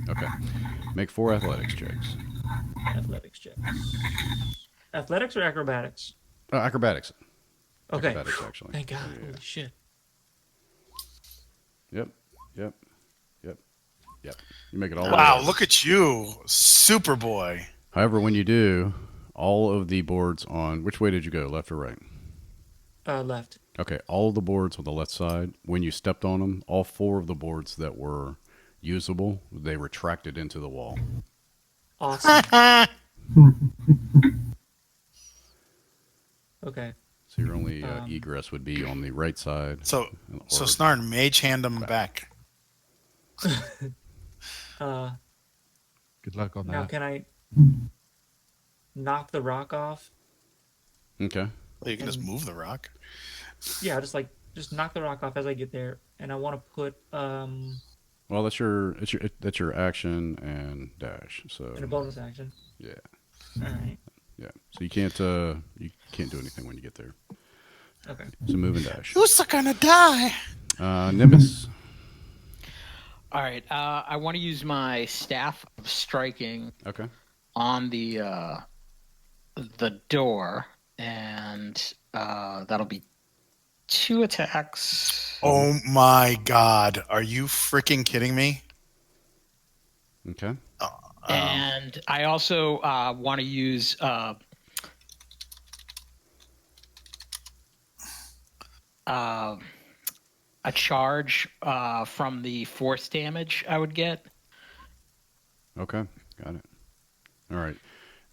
Okay. Make 4 athletics checks. Athletics checks. Athletics or acrobatics? Acrobatics. Okay. Acrobatics, actually. Thank God. Yeah. Holy shit. Yep. You make it all the way Wow, up. look at you, Superboy. However, when you do, all of the boards on which way did you go, left or right? Left. Okay, all of the boards on the left side, when you stepped on them, all 4 of the boards that were usable, they retracted into the wall. Awesome. Okay. So your only egress would be on the right side. So or- Snarn, mage hand him back. Good luck on Now that. can I knock the rock off? Okay. Well, you can just move the rock. Yeah, just knock the rock off as I get there, and I want to put Well, that's your action and dash. So in a bonus action. yeah, All right. yeah. So you can't do anything when you get there. Okay. So move and dash. Who's gonna die? Nimbus. All right. I want to use my staff of striking Okay. on the door, and that'll be 2 attacks. Oh my God! Are you freaking kidding me? Okay. And I also want to use a charge from the force damage I would get. Okay. Got it. All right.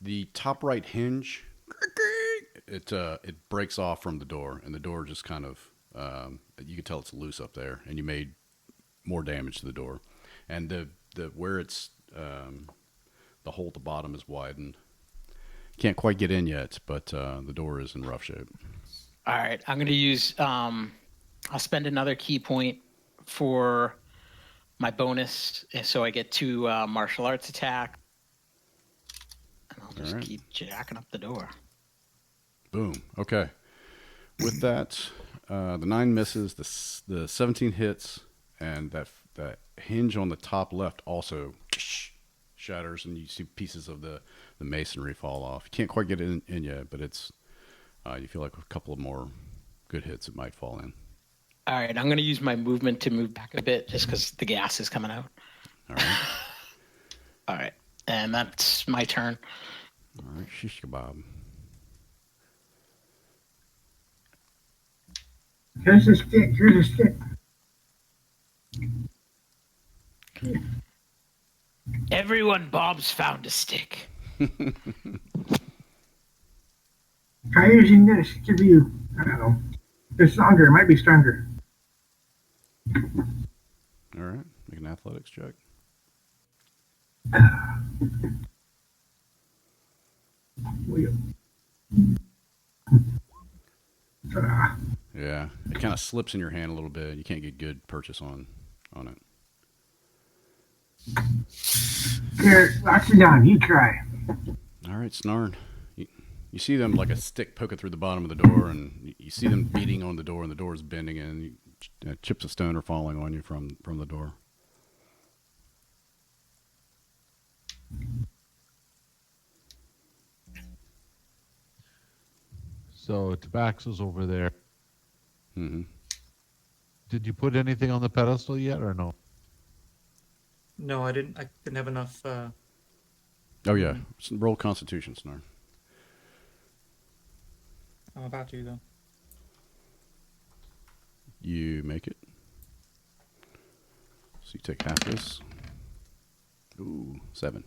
The top right hinge, it breaks off from the door, and the door just kind of you can tell it's loose up there, and you made more damage to the door, and the where it's the hole at the bottom is widened. Can't quite get in yet, but the door is in rough shape. All right, I'm going to use. I'll spend another key point for my bonus, and so I get 2 martial arts attack. And I'll just All right. keep jacking up the door. Boom. Okay. With that, the 9 misses, the 17 hits, and that hinge on the top left also shatters, and you see pieces of the masonry fall off. You can't quite get it in yet, but it's you feel like a couple of more good hits it might fall in. All right, I'm going to use my movement to move back a bit just because the gas is coming out. All right. All right, and that's my turn. All right. Shish kebab. Here's a stick. Here's a stick. Everyone, Bob's found a stick. Try using this. Give you, I don't know. It's stronger. It might be stronger. All right. Make an athletics check. Yeah. It kind of slips in your hand a little bit. You can't get good purchase on it. Here, lock me down. You try. All right, Snarn. You see them like a stick poking through the bottom of the door, and you see them beating on the door, and the door is bending, and chips of stone are falling on you from the door. So Tabaxo's over there. Mm-hmm. Did you put anything on the pedestal yet, or no? No, I didn't have enough. Oh yeah, roll Constitution, Snarn. I'm about to though. You make it. So you take half this. Ooh, 7.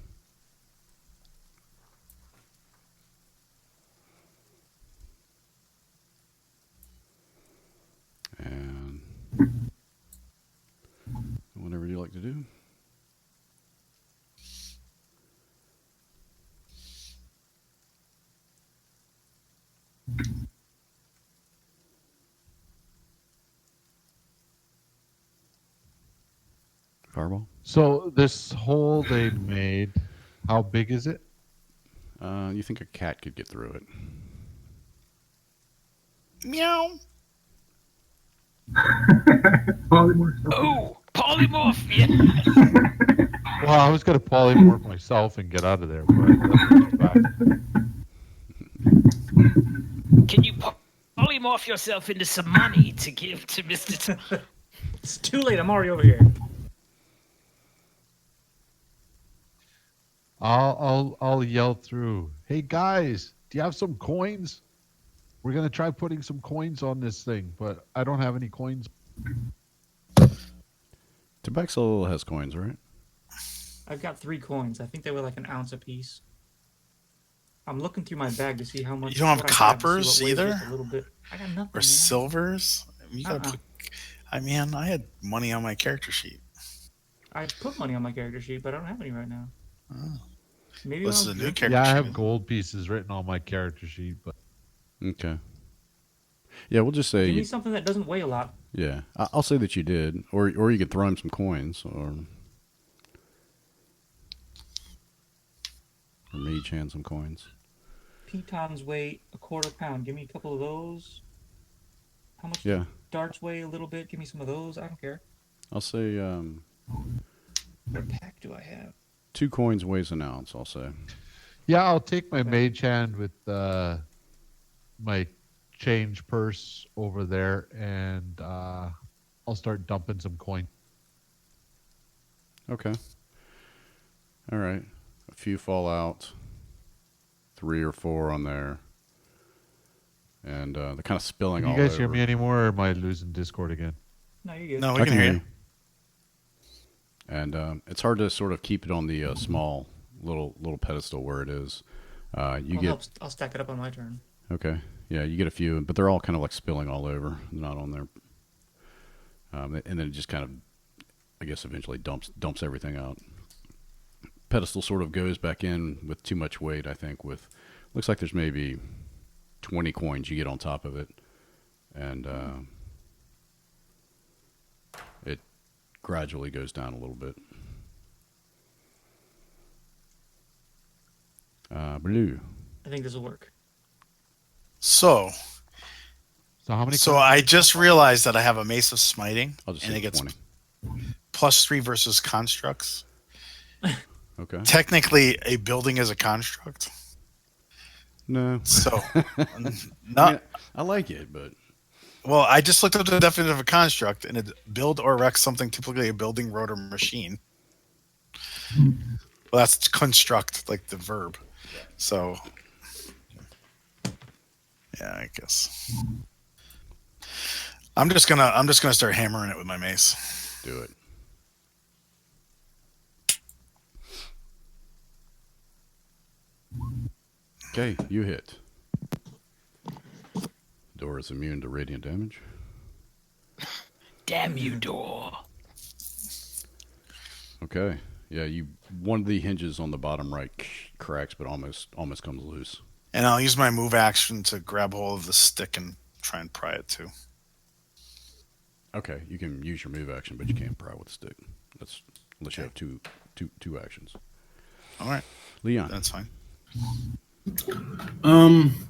Fireball. So this hole they made, how big is it? You think a cat could get through it? Meow. Polymorph stuff. Oh, polymorph! Yeah. Well, I was gonna polymorph myself and get out of there, but that's back. Can you polymorph yourself into some money to give to Mr. It's too late. I'm already over here. I'll yell through. Hey guys, do you have some coins? We're gonna try putting some coins on this thing, but I don't have any coins. Tabaxo has coins, right? I've got 3 coins. I think they were like an ounce apiece. I'm looking through my bag to see how much. You don't have what I to see coppers what weighs either? just a little bit. I got nothing. Or man. silvers? You gotta Uh-uh. put. I mean, I had money on my character sheet. I put money on my character sheet, but I don't have any right now. Oh. Maybe This I'll is a new drink- character Yeah, I sheet. have gold pieces written on my character sheet, but Okay. Yeah, we'll just say Give me you, something that doesn't weigh a lot. yeah. I'll say that you did, or you could throw him some coins, or mage hand some coins. Pitons weigh a quarter pound. Give me a couple of those. How much Yeah, do darts weigh a little bit? Give me some of those. I don't care. I'll say What pack do I have? 2 coins weighs an ounce. I'll say. yeah, I'll take my mage hand with my change purse over there, and I'll start dumping some coin. Okay. All right. A few fall out. 3 or 4 on there, and they're kind of spilling Can all you guys over. hear me anymore, or am I losing Discord again? No, you're good. No, we I can hear you. And it's hard to sort of keep it on the small little pedestal where it is. You get I'll stack it up on my turn. okay, yeah, you get a few, but they're all kind of like spilling all over, not on there. And then it just kind of, I guess, eventually dumps everything out. Pedestal sort of goes back in with too much weight. I think with looks like there's maybe 20 coins you get on top of it, and it gradually goes down a little bit. Blue. I think this will work. So, So how many? so I just realized that I have a Mace of Smiting, I'll just and say it gets 20. +3 versus constructs. Okay. Technically, a building is a construct. No. So, I, mean, I like it, but well, I just looked up the definition of a construct, and it build or erect something, typically a building, road, or machine. Well, that's construct, like the verb. So, yeah, I guess I'm just gonna start hammering it with my mace. do it. Okay, you hit. Door is immune to radiant damage. Damn you, door. Okay. Yeah, you one of the hinges on the bottom right cracks, but almost comes loose. And I'll use my move action to grab hold of the stick and try and pry it too. Okay, you can use your move action, but you can't pry with the stick. That's unless you have two actions. All right, Leon. that's fine.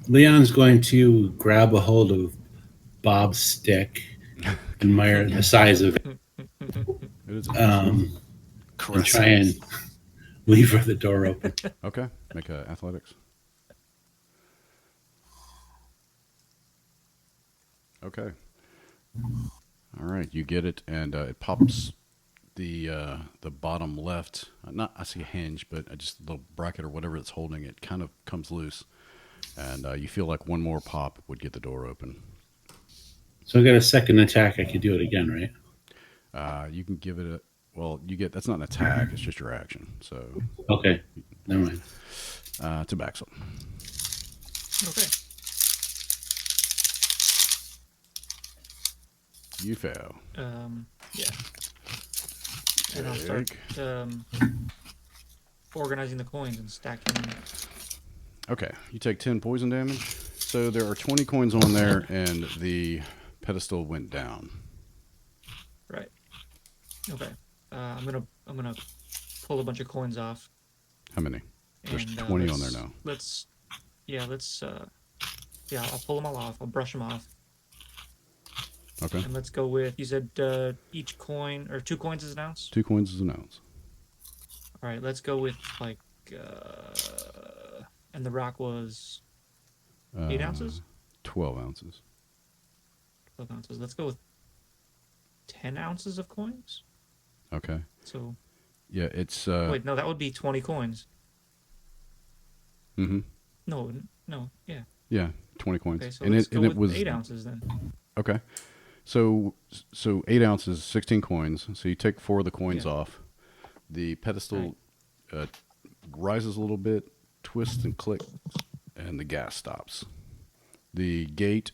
Leon's going to grab a hold of Bob's stick, admire the size of it, It is and Caress try it. and lever the door open. okay. Make athletics. Okay. All right, you get it, and it pops the bottom left. Not I see a hinge, but just a little bracket or whatever that's holding it kind of comes loose, and you feel like one more pop would get the door open. So I got a second attack. I could do it again, right? You can give it a well. You get that's not an attack; it's just your action. So Okay, never mind. to Baxel. Okay. You fail. Yeah. And I'll start organizing the coins and stacking them. Okay, you take 10 poison damage. So there are 20 coins on there, and the pedestal went down. Right. Okay. I'm gonna pull a bunch of coins off. How many? There's And, 20 on there now. Let's I'll pull them all off. I'll brush them off. Okay. And let's go with, you said each coin, or 2 coins is an ounce? 2 coins is an ounce. All right, let's go with, like, and the rock was 8 ounces? 12 ounces. 12 ounces. Let's go with 10 ounces of coins? Okay. So, Yeah, it's wait, no, that would be 20 coins. Mm-hmm. No, no, yeah. Yeah, 20 coins. Okay, so and let's it go and with it was 8 ounces then. Okay. So 8 ounces, 16 coins. So you take 4 of the coins Yeah. off. The pedestal rises a little bit, twists and clicks, and the gas stops. The gate,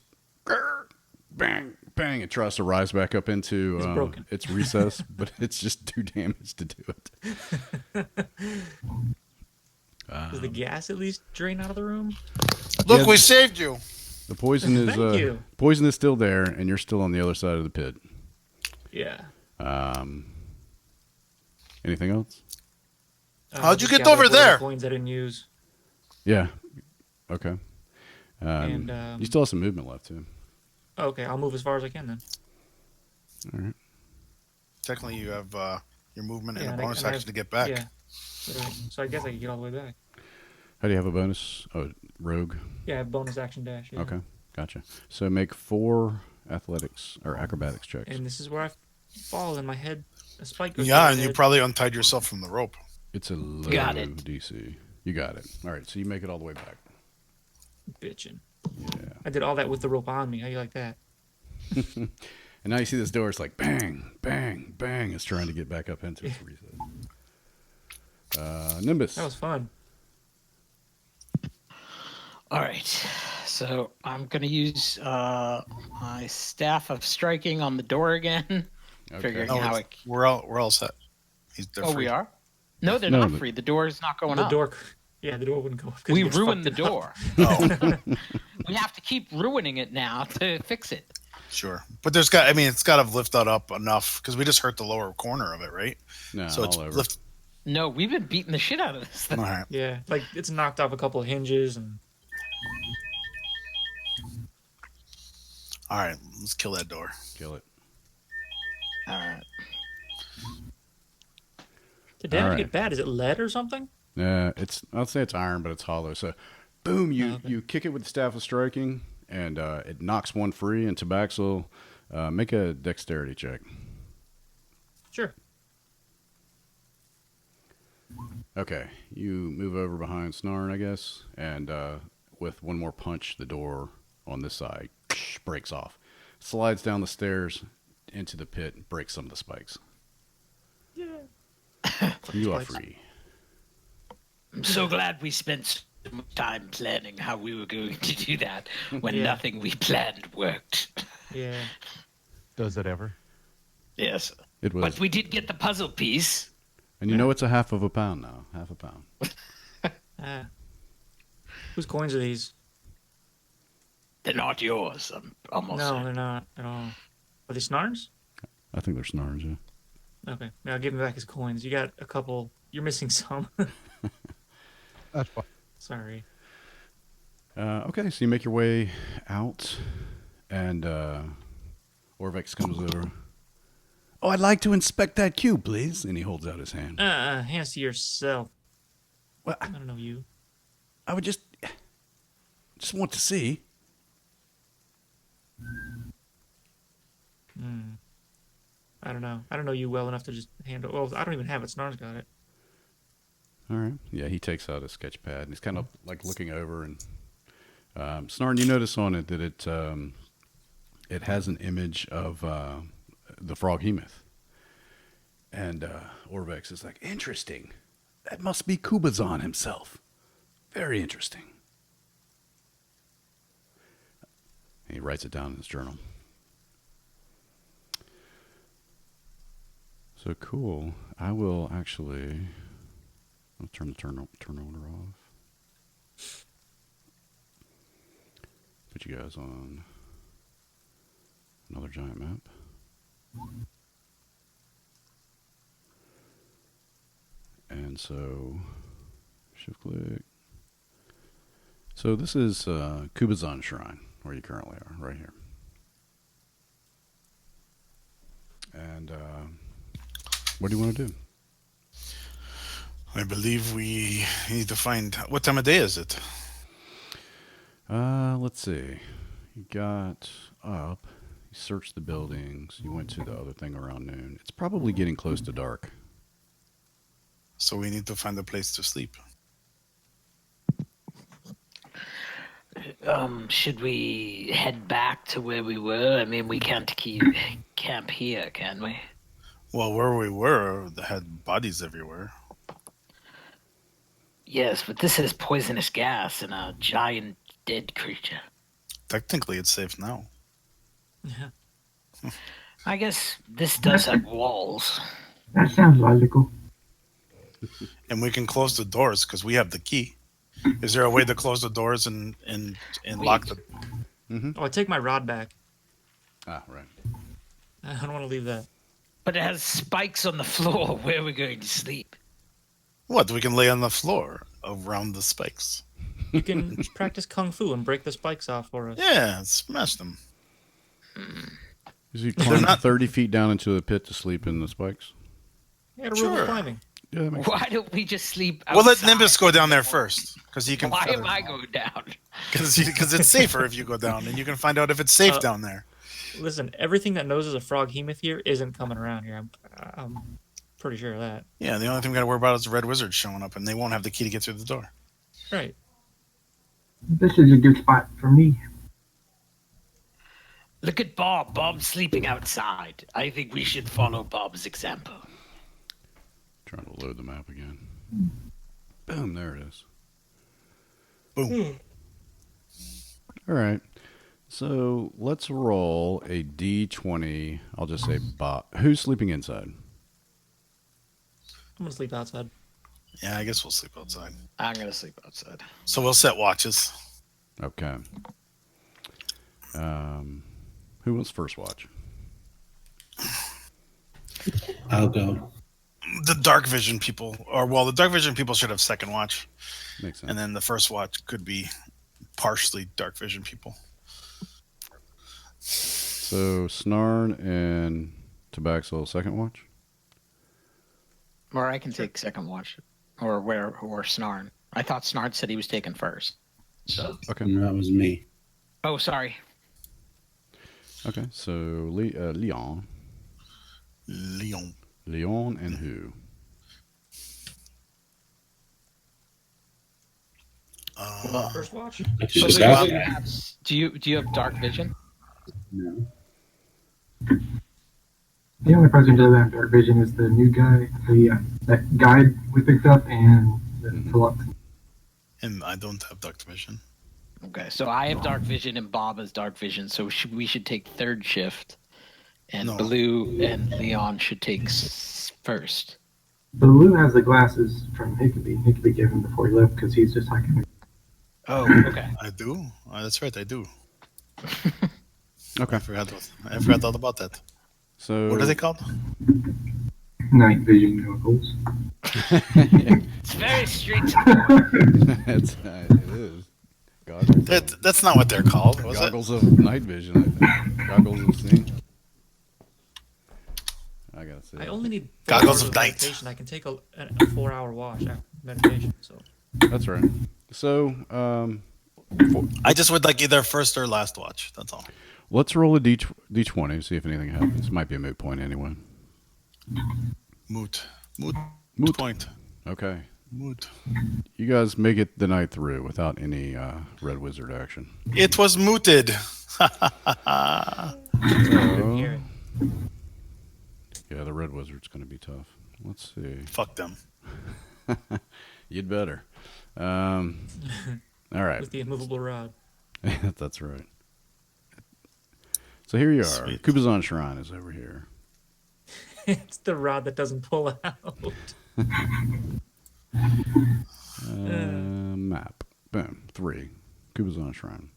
bang, bang. It tries to rise back up into It's broken. its recess, but it's just too damaged to do it. Does the gas at least drain out of the room? Look, Yeah. we saved you. The poison is Thank you. poison is still there, and you're still on the other side of the pit. Yeah. Anything else? How'd you just get gather over up all the there? Coins I didn't use. Yeah. Okay. And, you still have some movement left too. Okay, I'll move as far as I can then. All right. Technically, you have your movement Yeah, and a and I- bonus and I action have- to get back. Yeah. Right. So I guess I could get all the way back. How do you have a bonus? Oh, rogue. Yeah, I have bonus action dash. Yeah. Okay, gotcha. So make 4 athletics or acrobatics checks. And this is where I fall in my head. A spike goes Yeah, through and my you head. probably untied yourself from the rope. It's a low Got it. DC. You got it. All right, so you make it all the way back. Bitchin'. Yeah. I did all that with the rope on me. How you like that? And now you see this door. It's like bang, bang, bang. It's trying to get back up into its recess. Nimbus. That was fun. All right. So I'm going to use my staff of striking on the door again. Okay. Figuring No, how it's- it. we're all set. They're Oh, free. we are? No, they're No, not the- free. The door is not going The up. door. Yeah, the door wouldn't go up. 'cause We you guys ruined the fucked it up. door. Oh, We have to keep ruining it now to fix it. sure. But it's got to lift that up enough because we just hurt the lower corner of it, right? No, So it's all over. lift. No, we've been beating the shit out of this thing. All right. Yeah, like it's knocked off a couple of hinges and All right. Let's kill that door. Kill it. All right. the damage Alright. get bad. Is it lead or something? It's. I'll say it's iron, but it's hollow. So, boom! You Okay. you kick it with the staff of striking, and it knocks one free. And Tabaxel, make a dexterity check. Sure. Okay, you move over behind Snarn, I guess, and with one more punch, the door on this side breaks off, slides down the stairs into the pit, and breaks some of the spikes. Yeah. You are Spikes. free. I'm so glad we spent so much time planning how we were going to do that when Yeah. nothing we planned worked. Yeah. Does it ever? Yes. It was, But we did get the puzzle piece. and you know it's a half of a pound now. Half a pound. Ah. Whose coins are these? They're not yours. I'm almost No, certain. they're not at all. Are they Snarns? I think they're Snarns. Yeah. Okay. Now give him back his coins. You got a couple. You're missing some. That's fine. Sorry. Okay, so you make your way out, and Orvex comes over. Oh, I'd like to inspect that cube, please. And he holds out his hand. Hands to yourself. Well, I don't know you. I would just want to see. I don't know. I don't know you well enough to just handle. Well, I don't even have it. Snar's got it. All right. Yeah, he takes out a sketch pad and he's kind of like looking over and Snarn, you notice on it that it has an image of the frog Hemoth. And Orvex is like, interesting. That must be Kubazan himself. Very interesting. And he writes it down in his journal. So cool. I will actually. I'll turn the turn order off. Put you guys on another giant map. And so, shift click. So this is Kubazan Shrine, where you currently are, right here. And what do you want to do? I believe we need to find what time of day is it? Let's see. You got up, you searched the buildings, you went to the other thing around noon. It's probably getting close to dark. So we need to find a place to sleep. Should we head back to where we were? I mean, we can't keep camp here, can we? Well, where we were, they had bodies everywhere. Yes, but this is poisonous gas and a giant dead creature. Technically, it's safe now. Yeah. I guess this does have walls. That sounds logical. And we can close the doors because we have the key. Is there a way to close the doors and lock the... Oh, I take my rod back. Ah, right. I don't want to leave that. But it has spikes on the floor. Where are we going to sleep? What? We can lay on the floor around the spikes. You can practice kung fu and break the spikes off for us. Yeah, smash them. You climb 30 feet down into the pit to sleep in the spikes? Yeah, a rule Sure. of climbing. Yeah, that makes Why don't we just sleep outside? We'll let Nimbus go down there first because he can. Why am I going down? Because it's safer if you go down, and you can find out if it's safe down there. Listen, everything that knows is a frog hemoth here isn't coming around here. I'm pretty sure of that. Yeah, the only thing we got to worry about is the red wizard showing up, and they won't have the key to get through the door. Right. This is a good spot for me. Look at Bob. Bob's sleeping outside. I think we should follow Bob's example. Trying to load the map again. Boom, there it is. Boom. All right. So let's roll a d20. I'll just say Bob. Who's sleeping inside? I'm gonna sleep outside. Yeah, I guess we'll sleep outside. I'm going to sleep outside. So we'll set watches. Okay. Who wants first watch? I'll go. The dark vision people, the dark vision people should have second watch, Makes sense. and then the first watch could be partially dark vision people. So Snarn and Tabaxel second watch? Or I can take second watch. Or Snarn. I thought Snarn said he was taking first. So. Okay. And that was me. Oh, sorry. Okay. So Leon. Leon. Leon and who? First watch. I So just Leon, got do you have dark vision? no. The only person who doesn't have dark vision is the new guy, that guide we picked up, and the Deluxe. And I don't have dark vision. Okay, so I have dark vision and Bob has dark vision, so we should take third shift, and No. Blue and Leon should take first. Blue has the glasses from Hickabee. Hickabee gave him before he left because he's just like him. Oh, okay. I do. That's right, I do. Okay. I forgot all about that. So What are they called? Night vision goggles. It's very straight to the point. it is. Goggles, That's not what they're called, was it? goggles of night vision, I think. Goggles of seeing. I gotta say. I only need 4 Goggles hours of night. meditation. I can take a 4-hour watch after meditation. So That's right. So I just would like either first or last watch. That's all. let's roll a d20, see if anything happens. Might be a moot point anyway. Moot Moot. point. Okay. Moot. You guys make it the night through without any red wizard action. It was mooted. couldn't hear it. Yeah, the red wizard's going to be tough. Let's see. Fuck them. You'd better. All right. With the immovable rod. That's right. So here you are. Sweet. Kubazan Shrine is over here. It's the rod that doesn't pull out. Map. Boom. 3. Kubazan Shrine.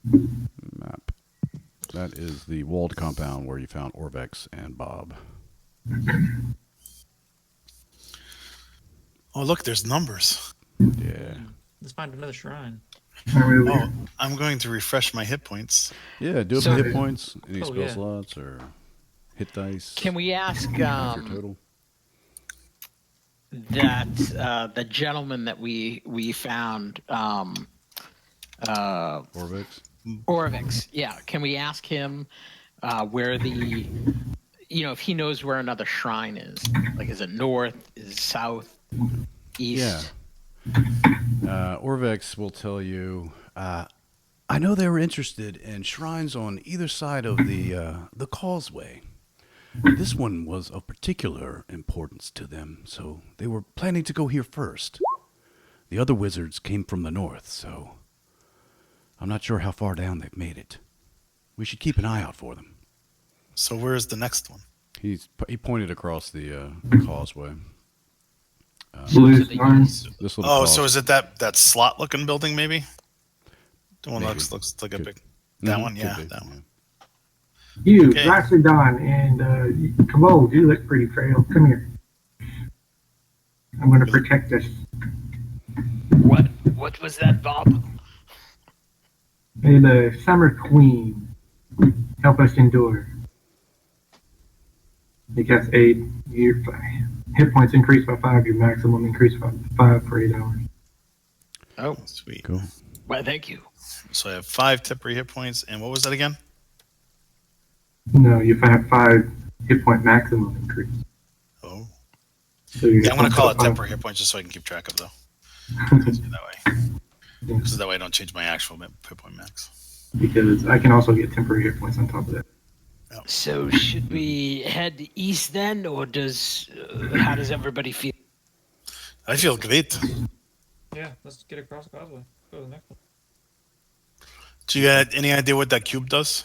Map. That is the walled compound where you found Orvex and Bob. Oh, look, there's numbers. Yeah. Let's find another shrine. Not really. Oh, I'm going to refresh my hit points. Yeah, do up So- hit points, any Oh, spell yeah. slots, or hit dice. Can we ask What's your total? that the gentleman that we found, Orvix? Orvix? Yeah, can we ask him where the, if he knows where another shrine is? Like, is it north? Is it south? East? Orvex will tell you. I know they were interested in shrines on either side of the causeway. This one was of particular importance to them, so they were planning to go here first. The other wizards came from the north, so I'm not sure how far down they've made it. We should keep an eye out for them. So where's the next one? He pointed across the causeway. Blue to the Star. east. This little Oh, so is it that slot looking building maybe? The one Maybe. looks like a Could- big. That Mhm, one, could yeah, be, that one. You, Okay. Raxodon, and Commode, you look pretty frail. Come here. I'm going to protect us. What was that, Bob? May the Summer Queen help us endure. You cast 8. Your hit points increase by 5. Your maximum increase by 5 for 8 hours. Oh, Sweet. Cool. well, thank you. So I have 5 temporary hit points, and what was that again? No, you have 5 hit point maximum increase. Oh, So your yeah, I'm gonna hit call points it go temporary hit points just so I can keep track of though. Easier that way, because that way I don't change my actual hit point max. because I can also get temporary hit points on top of that. So should we head east then, or how does everybody feel? I feel great. Yeah, let's get across the causeway. Go to the next one. Do you got any idea what that cube does?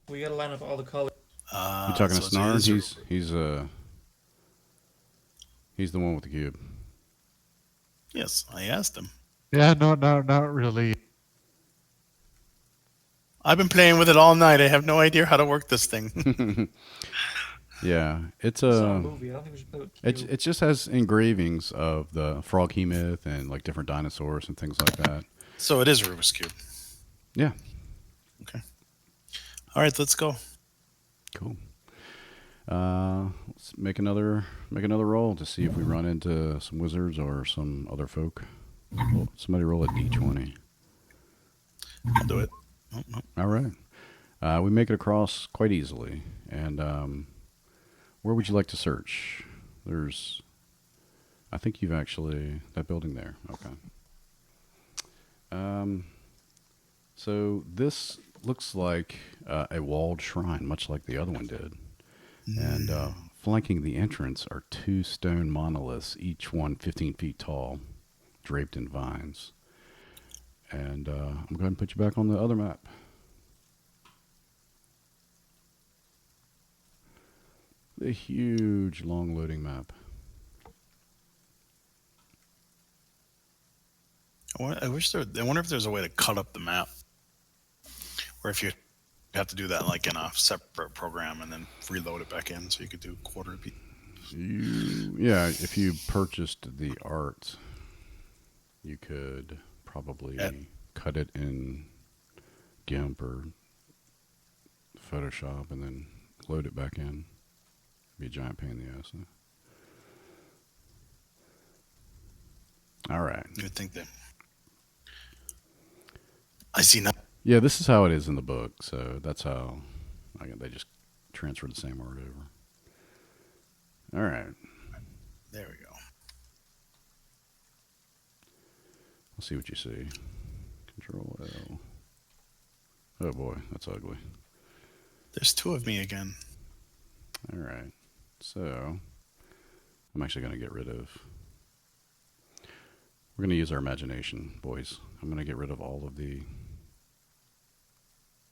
We gotta line up all the colors. You talking to so Snarn? it's- He's the one with the cube. Yes, I asked him. Yeah, no, not really. I've been playing with it all night. I have no idea how to work this thing. Yeah, it's It's not a a. movie. I don't think we should play with It just has engravings of the frog he myth and like different dinosaurs and things like that. So it is Rubik's cube. Yeah. Okay. All right, let's go. Cool. Let's make another roll to see if we run into some wizards or some other folk. Well, somebody roll a d20. I'll do it. Oh, no. All right. We make it across quite easily. And where would you like to search? I think you've actually that building there. Okay. So this looks like a walled shrine, much like the other one did. And flanking the entrance are 2 stone monoliths, each one 15 feet tall, draped in vines. And I'm going to go ahead and put you back on the other map. The huge, long loading map. I wonder if there's a way to cut up the map, or if you have to do that like in a separate program and then reload it back in, so you could do quarter repeat. If you purchased the art, you could probably cut it in GIMP or Photoshop and then load it back in. Be a giant pain in the ass. All right. You would think that. I see nothing. Yeah, this is how it is in the book, so that's how they just transferred the same art over. All right. There we go. Let's see what you see. Control L. Oh boy, that's ugly. There's 2 of me again. All right. So, I'm actually going to get rid of... We're going to use our imagination, boys. I'm going to get rid of all of the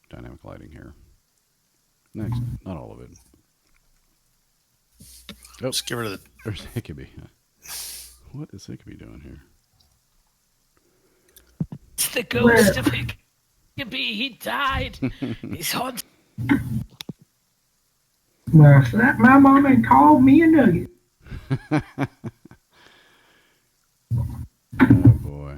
dynamic lighting here. Next, not all of it. Oh, Just get rid of the. there's Hickeby. What is Hickeby doing here? It's the ghost of Hickeby. He died. He's haunted. Well, slap my mom and called me a nugget. Oh boy.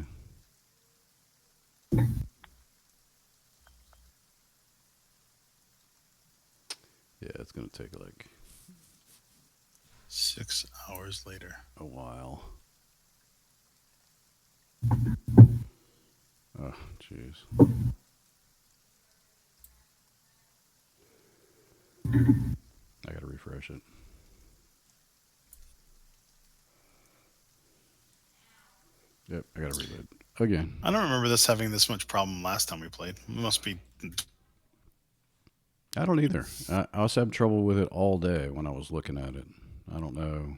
Yeah, it's gonna take like 6 hours later. a while. Oh, jeez. I gotta refresh it. Yep, I gotta reload again. I don't remember this having this much problem last time we played. It must be. I don't either. I was having trouble with it all day when I was looking at it. I don't know.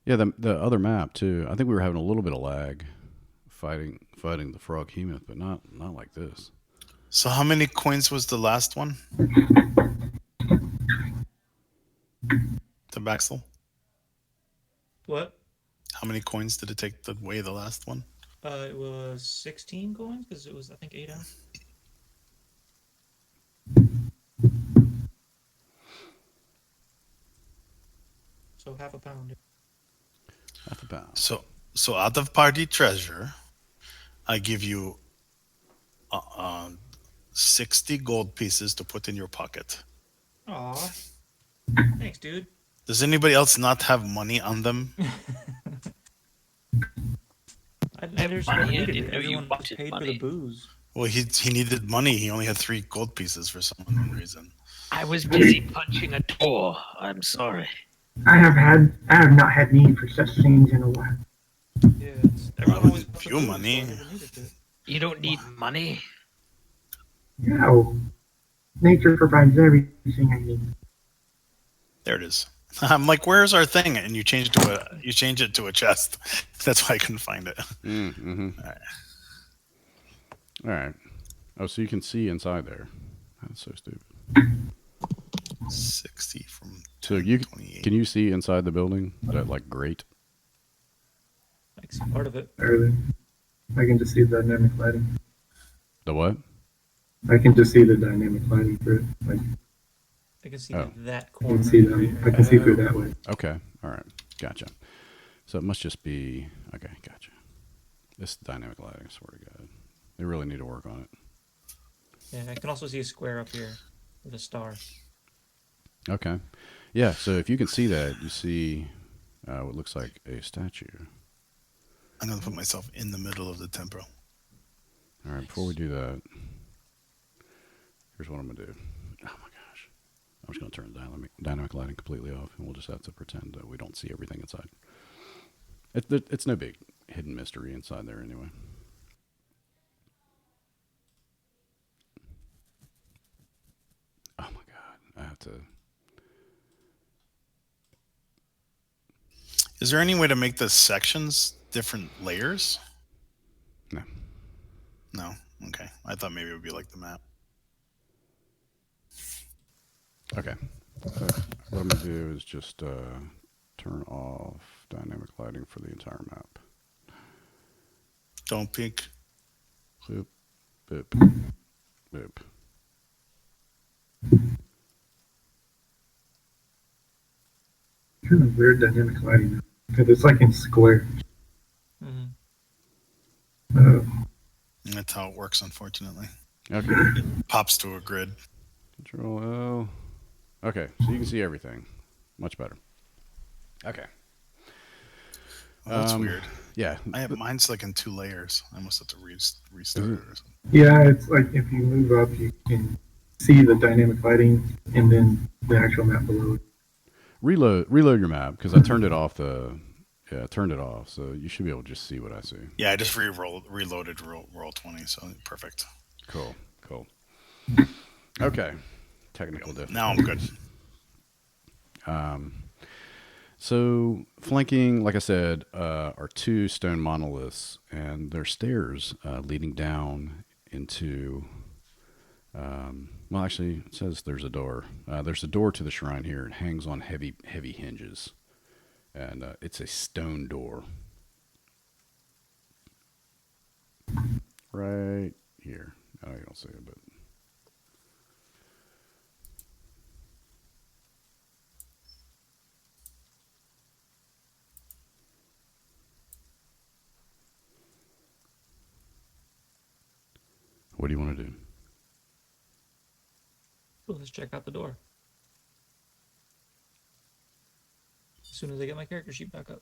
Yeah, the other map too. I think we were having a little bit of lag fighting the frog hemoth, but not like this. So how many coins was the last one? The Baxel? What? How many coins did it take to weigh the last one? It was 16 coins because it was, I think, 8 ounce. So half a pound. Half a pound. So out of party treasure, I give you uh, uh, 60 gold pieces to put in your pocket. Aw. Thanks, dude. Does anybody else not have money on them? I never just never money, I needed didn't it. know you Everyone just wanted paid for money. the booze. Well, he needed money. He only had 3 gold pieces for some unknown reason. I was busy punching a door. I'm sorry. I have not had need for such things in a while. Yeah, everyone always give wants the you booze, money. So I never needed it. You don't need money. No, nature provides everything I need. There it is. I'm like, where's our thing? And you change it to a chest. That's why I couldn't find it. Mm-hmm. All right. Oh, so you can see inside there. That's so stupid. 60 from 10, So you 28. can you see inside the building? That like grate. Like some part of it. Early. I can just see the dynamic lighting. The what? I can just see the dynamic lighting for it. Like, I can see Oh. like that I corner. can see of the them. grate, I can see through that way. Okay. All right. Gotcha. So it must just be okay. Gotcha. This dynamic lighting. I swear to God, they really need to work on it. Yeah, I can also see a square up here with a star. Okay. Yeah. So if you can see that, you see what looks like a statue. I'm going to put myself in the middle of the temple. All right. Before we do that, here's what I'm gonna do. Oh my gosh. I'm just gonna turn the dynamic lighting completely off, and we'll just have to pretend that we don't see everything inside. It's no big hidden mystery inside there anyway. Oh my god. I have to. Is there any way to make the sections different layers? No. No. Okay. I thought maybe it would be like the map. Okay. So what I'm gonna do is just turn off dynamic lighting for the entire map. Don't peek. Boop, boop, boop. Kind of weird dynamic lighting because it's like in square. Mm-hmm. That's how it works, unfortunately. Okay. Pops to a grid. Control L. Okay, so you can see everything. Much better. Okay. Well, that's weird. Yeah. Mine's like in 2 layers. I must have to restart it or something. Yeah, it's like if you move up, you can see the dynamic lighting and then the actual map below it. Reload your map because I turned it off. I turned it off, so you should be able to just see what I see. Yeah, I just reloaded roll 20, so perfect. Cool. Okay. Technical difficulty. Now I'm good. So flanking, like I said, are 2 stone monoliths, and they're stairs leading down into. Well, actually, it says there's a door. There's a door to the shrine here. It hangs on heavy hinges, and it's a stone door. Right here. I know you don't see it, but. What do you want to do? Cool, let's check out the door. As soon as I get my character sheet back up.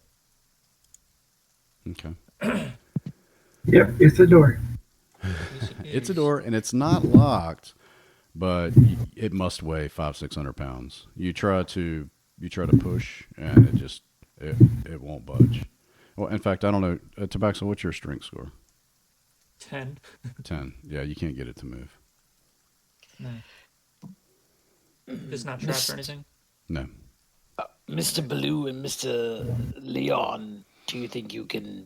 Okay. Yep, it's a door. Yes, it It's a is. door, and it's not locked, but it must weigh 500-600 pounds. You try to push, and it won't budge. Well, in fact, I don't know, Tabaxo, what's your strength score? 10. 10. Yeah, you can't get it to move. No. It's not trapped or anything? No. Mr. Baloo and Mr. Leon, do you think you can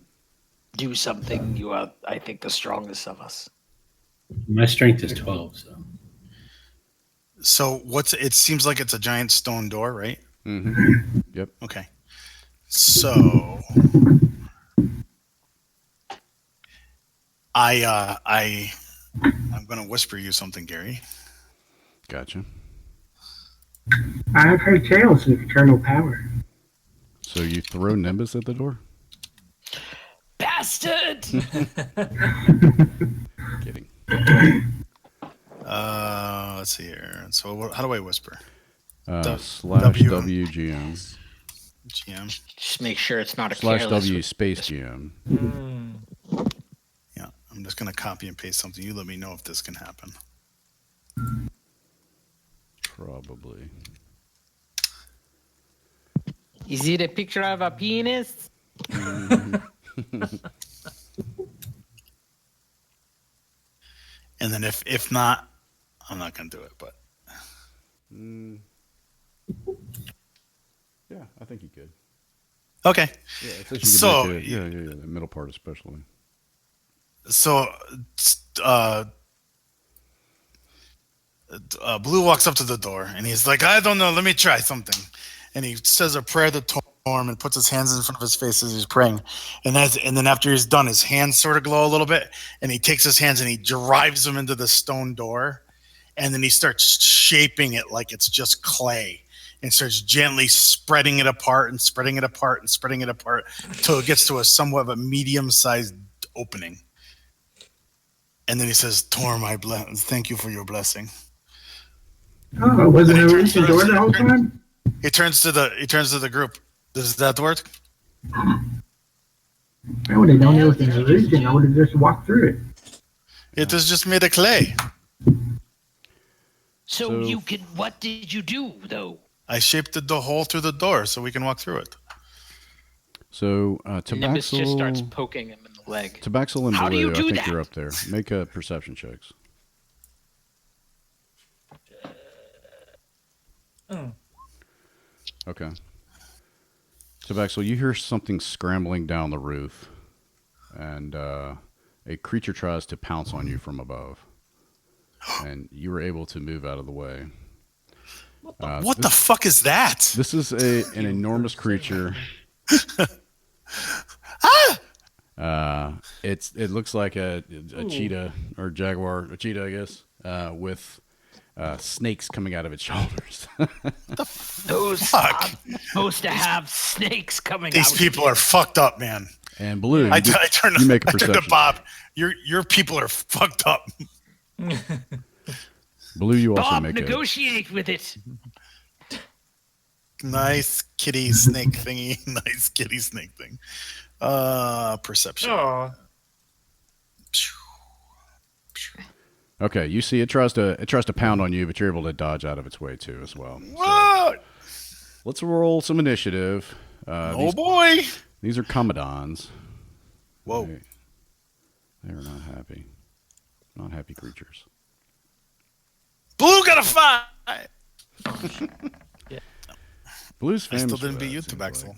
do something? You are, I think, the strongest of us. My strength is 12, so. So it seems like it's a giant stone door, right? Mm-hmm. Yep. Okay. So I'm gonna whisper you something, Gary. Gotcha. I have heard tales of eternal power. So you throw Nimbus at the door? Bastard! Kidding. Let's see here. So how do I whisper? Slash W. WGM. GM. Just make sure it's not a Slash careless. W space GM. Yeah, I'm just gonna copy and paste something. You let me know if this can happen. Probably. Is it a picture of a penis? And then if not, I'm not gonna do it. But Yeah, I think you could. okay. Yeah, especially you So- could make it, yeah, the middle part especially. So Blue walks up to the door and he's like, I don't know, let me try something. And he says a prayer to Torm and puts his hands in front of his face as he's praying. And then after he's done, his hands sort of glow a little bit. And he takes his hands and he drives them into the stone door. And then he starts shaping it like it's just clay. And starts gently spreading it apart and spreading it apart and spreading it apart until it gets to a somewhat of a medium-sized opening. And then he says, Torm, thank you for your blessing. Oh, was it And a he recent door the whole time? He turns to the group. Does that work? I would have known it was an illusion. I would have just walked through it. It is just made of clay. So So- you can. What did you do, though? I shaped the hole through the door so we can walk through it. So Nimbus just starts Tabaxel, poking him in the leg. Tabaxel and How do you Blue, I do think that? you're up there. Make perception checks. Oh. Okay. Tabaxel, you hear something scrambling down the roof, and a creature tries to pounce on you from above, and you were able to move out of the way. What the fuck is that? This is an enormous creature. It looks like a cheetah or jaguar, a cheetah, I guess, with snakes coming out of its shoulders. Those Fuck. are supposed to have snakes coming These out. people are fucked up, man. And Blue, I you turn you make a to perception. Bob. Your people are fucked up. Blue, you also Bob, make negotiate with it. Nice kitty snake thingy. Nice kitty snake thing. Perception. Oh. Okay, you see it tries to pound on you, but you're able to dodge out of its way too as well. So What? let's roll some initiative. Oh boy. These are Commodons. Whoa. They are not happy. Not happy creatures. Blue got a 5. Blue's I famous. still for didn't beat that, you, it seems Tabaxel. like.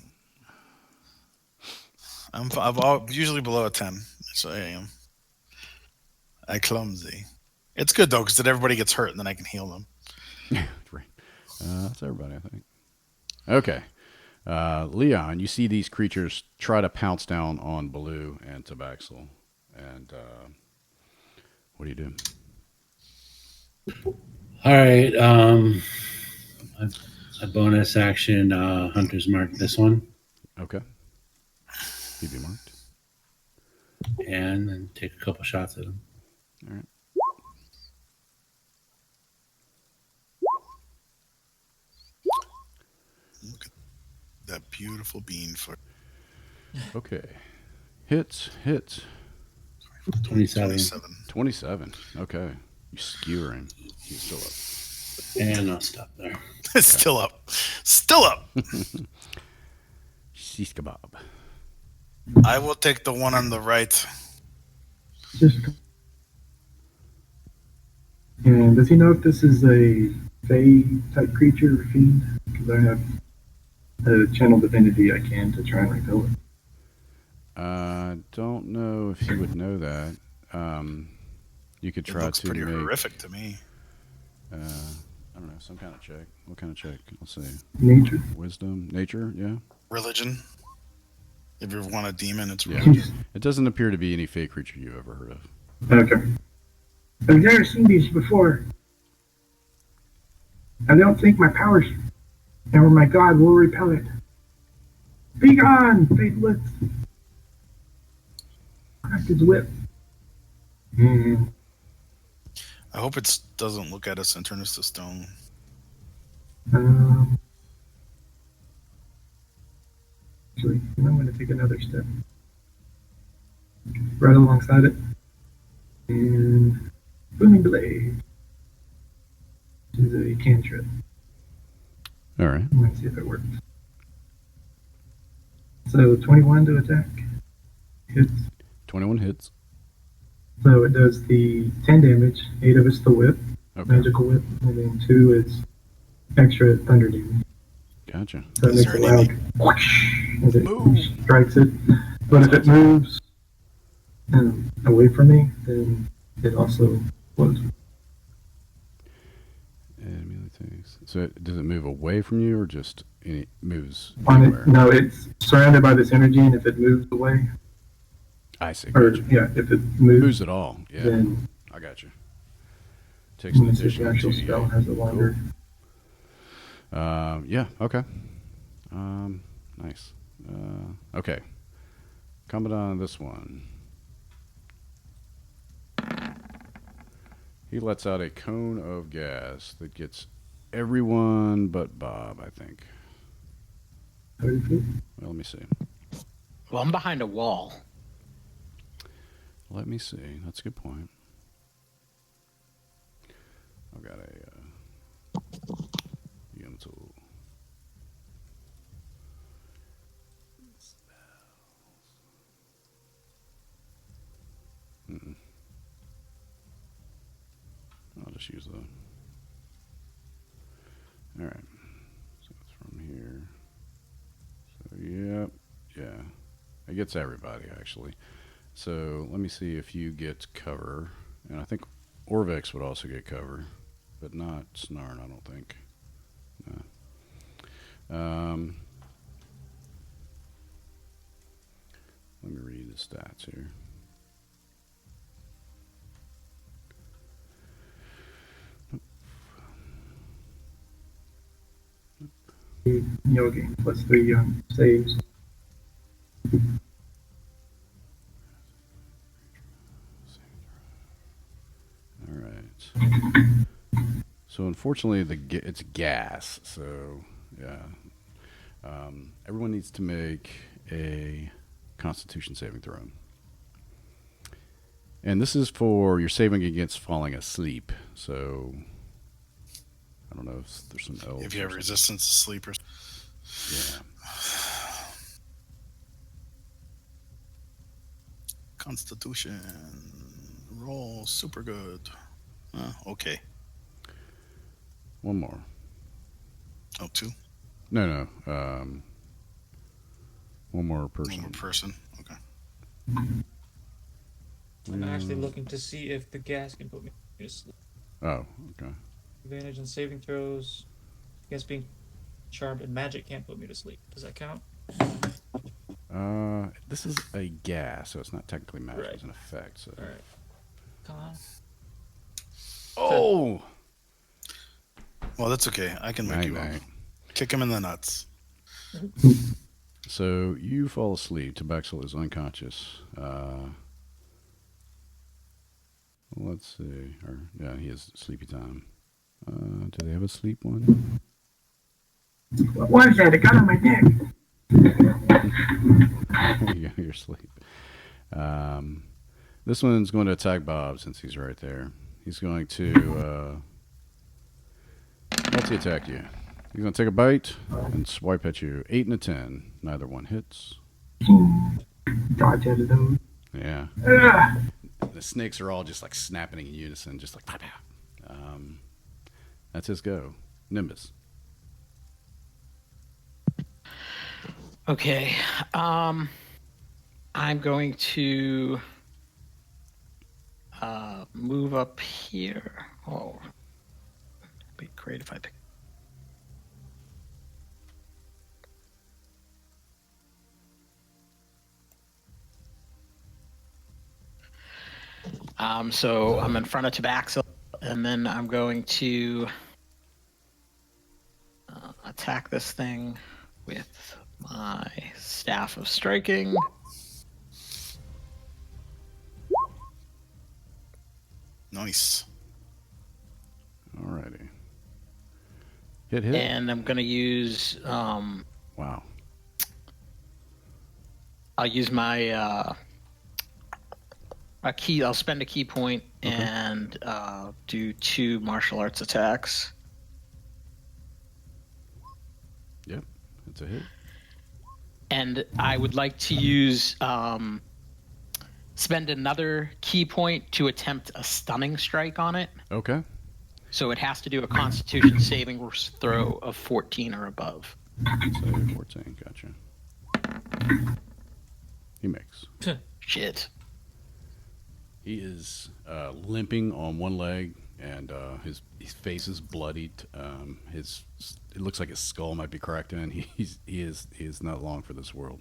I'm usually below a 10. So I am. I clumsy. It's good though, because then everybody gets hurt and then I can heal them. Right. That's everybody, I think. Okay. Leon, you see these creatures try to pounce down on Baloo and Tabaxel. And what do you do? All right. A bonus action, Hunter's Mark this one, Okay. PB marked. and then take a couple shots at him. All right. Look at that beautiful bean for Okay. Hits. 27. 27. 27. Okay. You skewer him. He's still up. And I'll stop there. It's still up. Still up. Sheesh kebab. I will take the one on the right. Just. And does he know if this is a Fey type creature or fiend? Because I have a channel divinity I can to try and repel it. I don't know if he would know that. You could It try looks to pretty make, horrific to me. I don't know, some kind of check. What kind of check? Let's see. Nature. Wisdom, nature, yeah. Religion. If you want a demon, it's Yeah. religion. It doesn't appear to be any fake creature you've ever heard of. Okay. I've never seen these before. I don't think my powers or my god will repel it. Be gone, faithless! Crack his whip. And I hope it doesn't look at us and turn us to stone. Actually, I'm going to take another step. Right alongside it. And booming blade. This is a cantrip. All right. Let's see if it works. So 21 to attack. Hits. 21 hits. So it does the 10 damage. 8 of it's the whip, Okay. magical whip, and then 2 is extra thunder damage. Gotcha. So it Is makes there a any- loud whoosh as it strikes it. But if it moves away from me, then it also blows. And melee attacks. So does it move away from you or just moves On anywhere? it, no, it's surrounded by this energy, and if it moves away, I see. or Gotcha. yeah, if it moves, Moves at all. Yeah. then I got you. Takes an this additional actual 2d8. spell has a longer. Yeah. Okay. Nice. Okay. Comment on this one. He lets out a cone of gas that gets everyone but Bob, I think. 30 feet. Well, let me see. Well, I'm behind a wall. Let me see. That's a good point. I've got a tool. Mm-mm. I'll just use the. All right. So it's from here. So yep, yeah, it gets everybody actually. So let me see if you get cover, and I think Orvex would also get cover, but not Snarn. I don't think. No. Let me read the stats here. Yogi plus 3 saves. All right. So unfortunately, it's gas. So yeah, everyone needs to make a Constitution saving throw. And this is for you're saving against falling asleep. So I don't know if there's some elves. If you have or something. resistance to sleepers. Yeah. Constitution. Roll super good. Okay. One more. Oh, 2. No. One more person. One more person. Okay. I'm actually looking to see if the gas can put me to sleep. Oh, okay. Advantage on saving throws. Against being charmed and magic can't put me to sleep. Does that count? This is a gas, so it's not technically magic. Right. It's an effect. So. All right. Come on. Oh. Well, that's okay. I can make you up. Night. Kick him in the nuts. So you fall asleep. Tabaxel is unconscious. Let's see. Or yeah, he has sleepy time. Do they have a sleep one? What was that? It got on my neck. You go, you're asleep. This one's going to attack Bob since he's right there. He's going to multi-attack you. He's going to take a bite and swipe at you. 8 and a 10. Neither one hits. Dodge out of those. Yeah. Ugh. The snakes are all just like snapping in unison, just like pow, pow. That's his go. Nimbus. Okay. I'm going to move up here. Oh, it'd be great if I pick. So I'm in front of Tabaxi, and then I'm going to attack this thing with my Staff of Striking. Nice. Alrighty. Hit. And I'm going to use Wow. I'll use my a key. I'll spend a key point and do 2 martial arts attacks. Yep. That's a hit. And I would like to use spend another key point to attempt a stunning strike on it. Okay. So it has to do a Constitution saving throw of 14 or above. Say 14. Gotcha. He makes. Shit. He is limping on one leg, and his face is bloodied. It looks like his skull might be cracked in. He is not long for this world.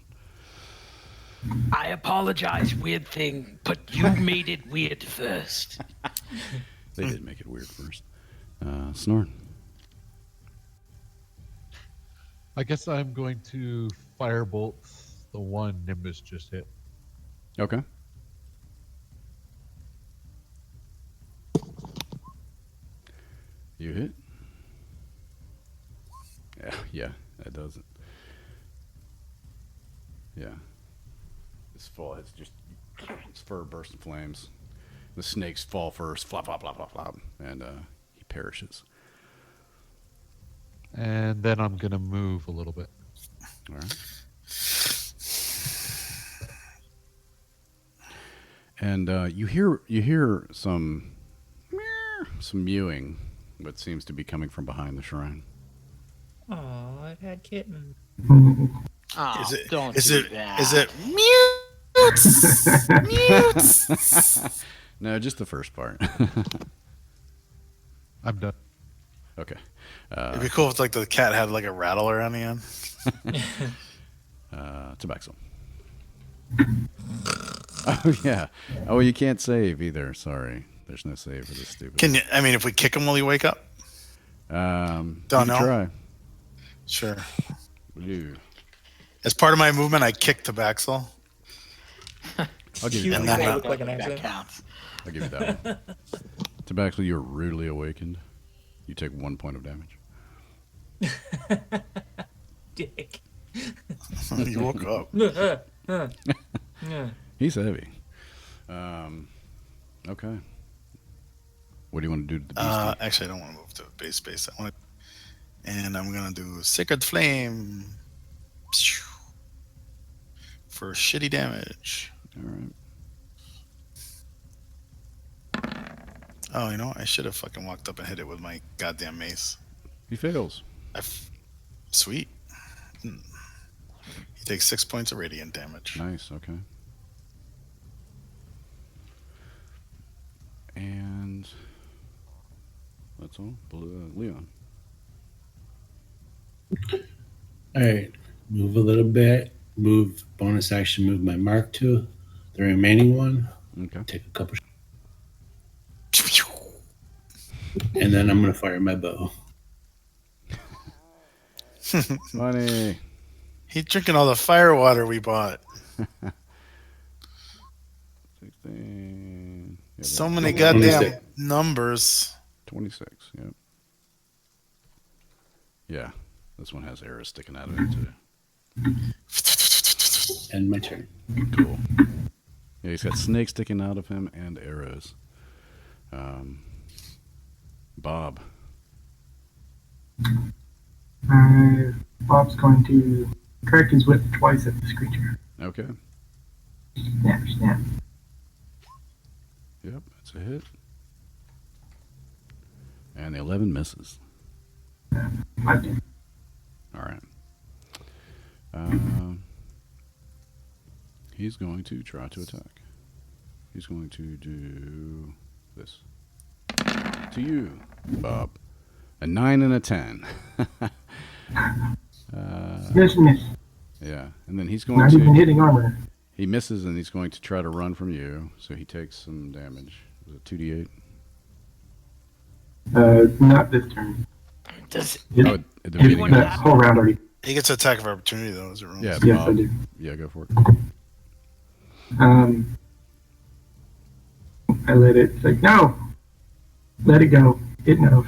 I apologize, weird thing, but you made it weird first. They did make it weird first. Snorn. I guess I'm going to firebolt the one Nimbus just hit. Okay. You hit. Yeah, that does it. Yeah. His fall is just his fur bursts in flames. The snakes fall first, flop, flop, flop, flop, flop, and he perishes. And then I'm going to move a little bit. All right. And you hear some mewing, what seems to be coming from behind the shrine. Oh, I've had kitten. Oh, Is it? don't Is do it? that. Is it? Mute. No, just the first part. I'm done. Okay. It'd be cool if like the cat had like a rattler on the end. Tabaxi. Oh yeah. Oh, you can't save either. Sorry, there's no save for this stupid. Can you? I mean, if we kick him, will he wake up? Don't Don't know. Try. Sure. Ew. As part of my movement, I kicked Tabaxi. I'll give you Cute that little one. look like an That accident. counts. I'll give you that one. Tabaxi, you're rudely awakened. You take 1 point of damage. Dick. You woke up. Yeah. He's heavy. Okay. What do you want to do to the beastie? Actually, I don't want to move to base space. I want to, and I'm gonna do Sacred Flame for shitty damage. All right. Oh, you know, I should have fucking walked up and hit it with my goddamn mace. He fails. Sweet. He takes 6 points of radiant damage. Nice. Okay. And that's all. Leon. All right, move a little bit. Move bonus action. Move my mark to the remaining one. Okay. Take a couple, and then I'm gonna fire my bow. Funny. He's drinking all the fire water we bought. 16. Yeah, So that- many 26. goddamn numbers. 26. Yep. Yeah. This one has arrows sticking out of it too. And my turn. Cool. Yeah, he's got snakes sticking out of him and arrows. Bob. Bob's going to crack his whip twice at this creature. Okay. Snap, snap. Yep, that's a hit. And the 11 misses. My turn. All right. He's going to try to attack. He's going to do this. To you, Bob. A 9 and a 10. Miss, miss. Yeah, and then he's going Not even to... hitting armor. He misses and he's going to try to run from you, so he takes some damage. Is it 2d8? Not this turn. Does Oh, at the His, beginning. that whole round already. He gets attack of opportunity though, as it rolls. Yeah, Yes, Bob. I do. Yeah, go for it. I let it say, no! Let it go. It knows.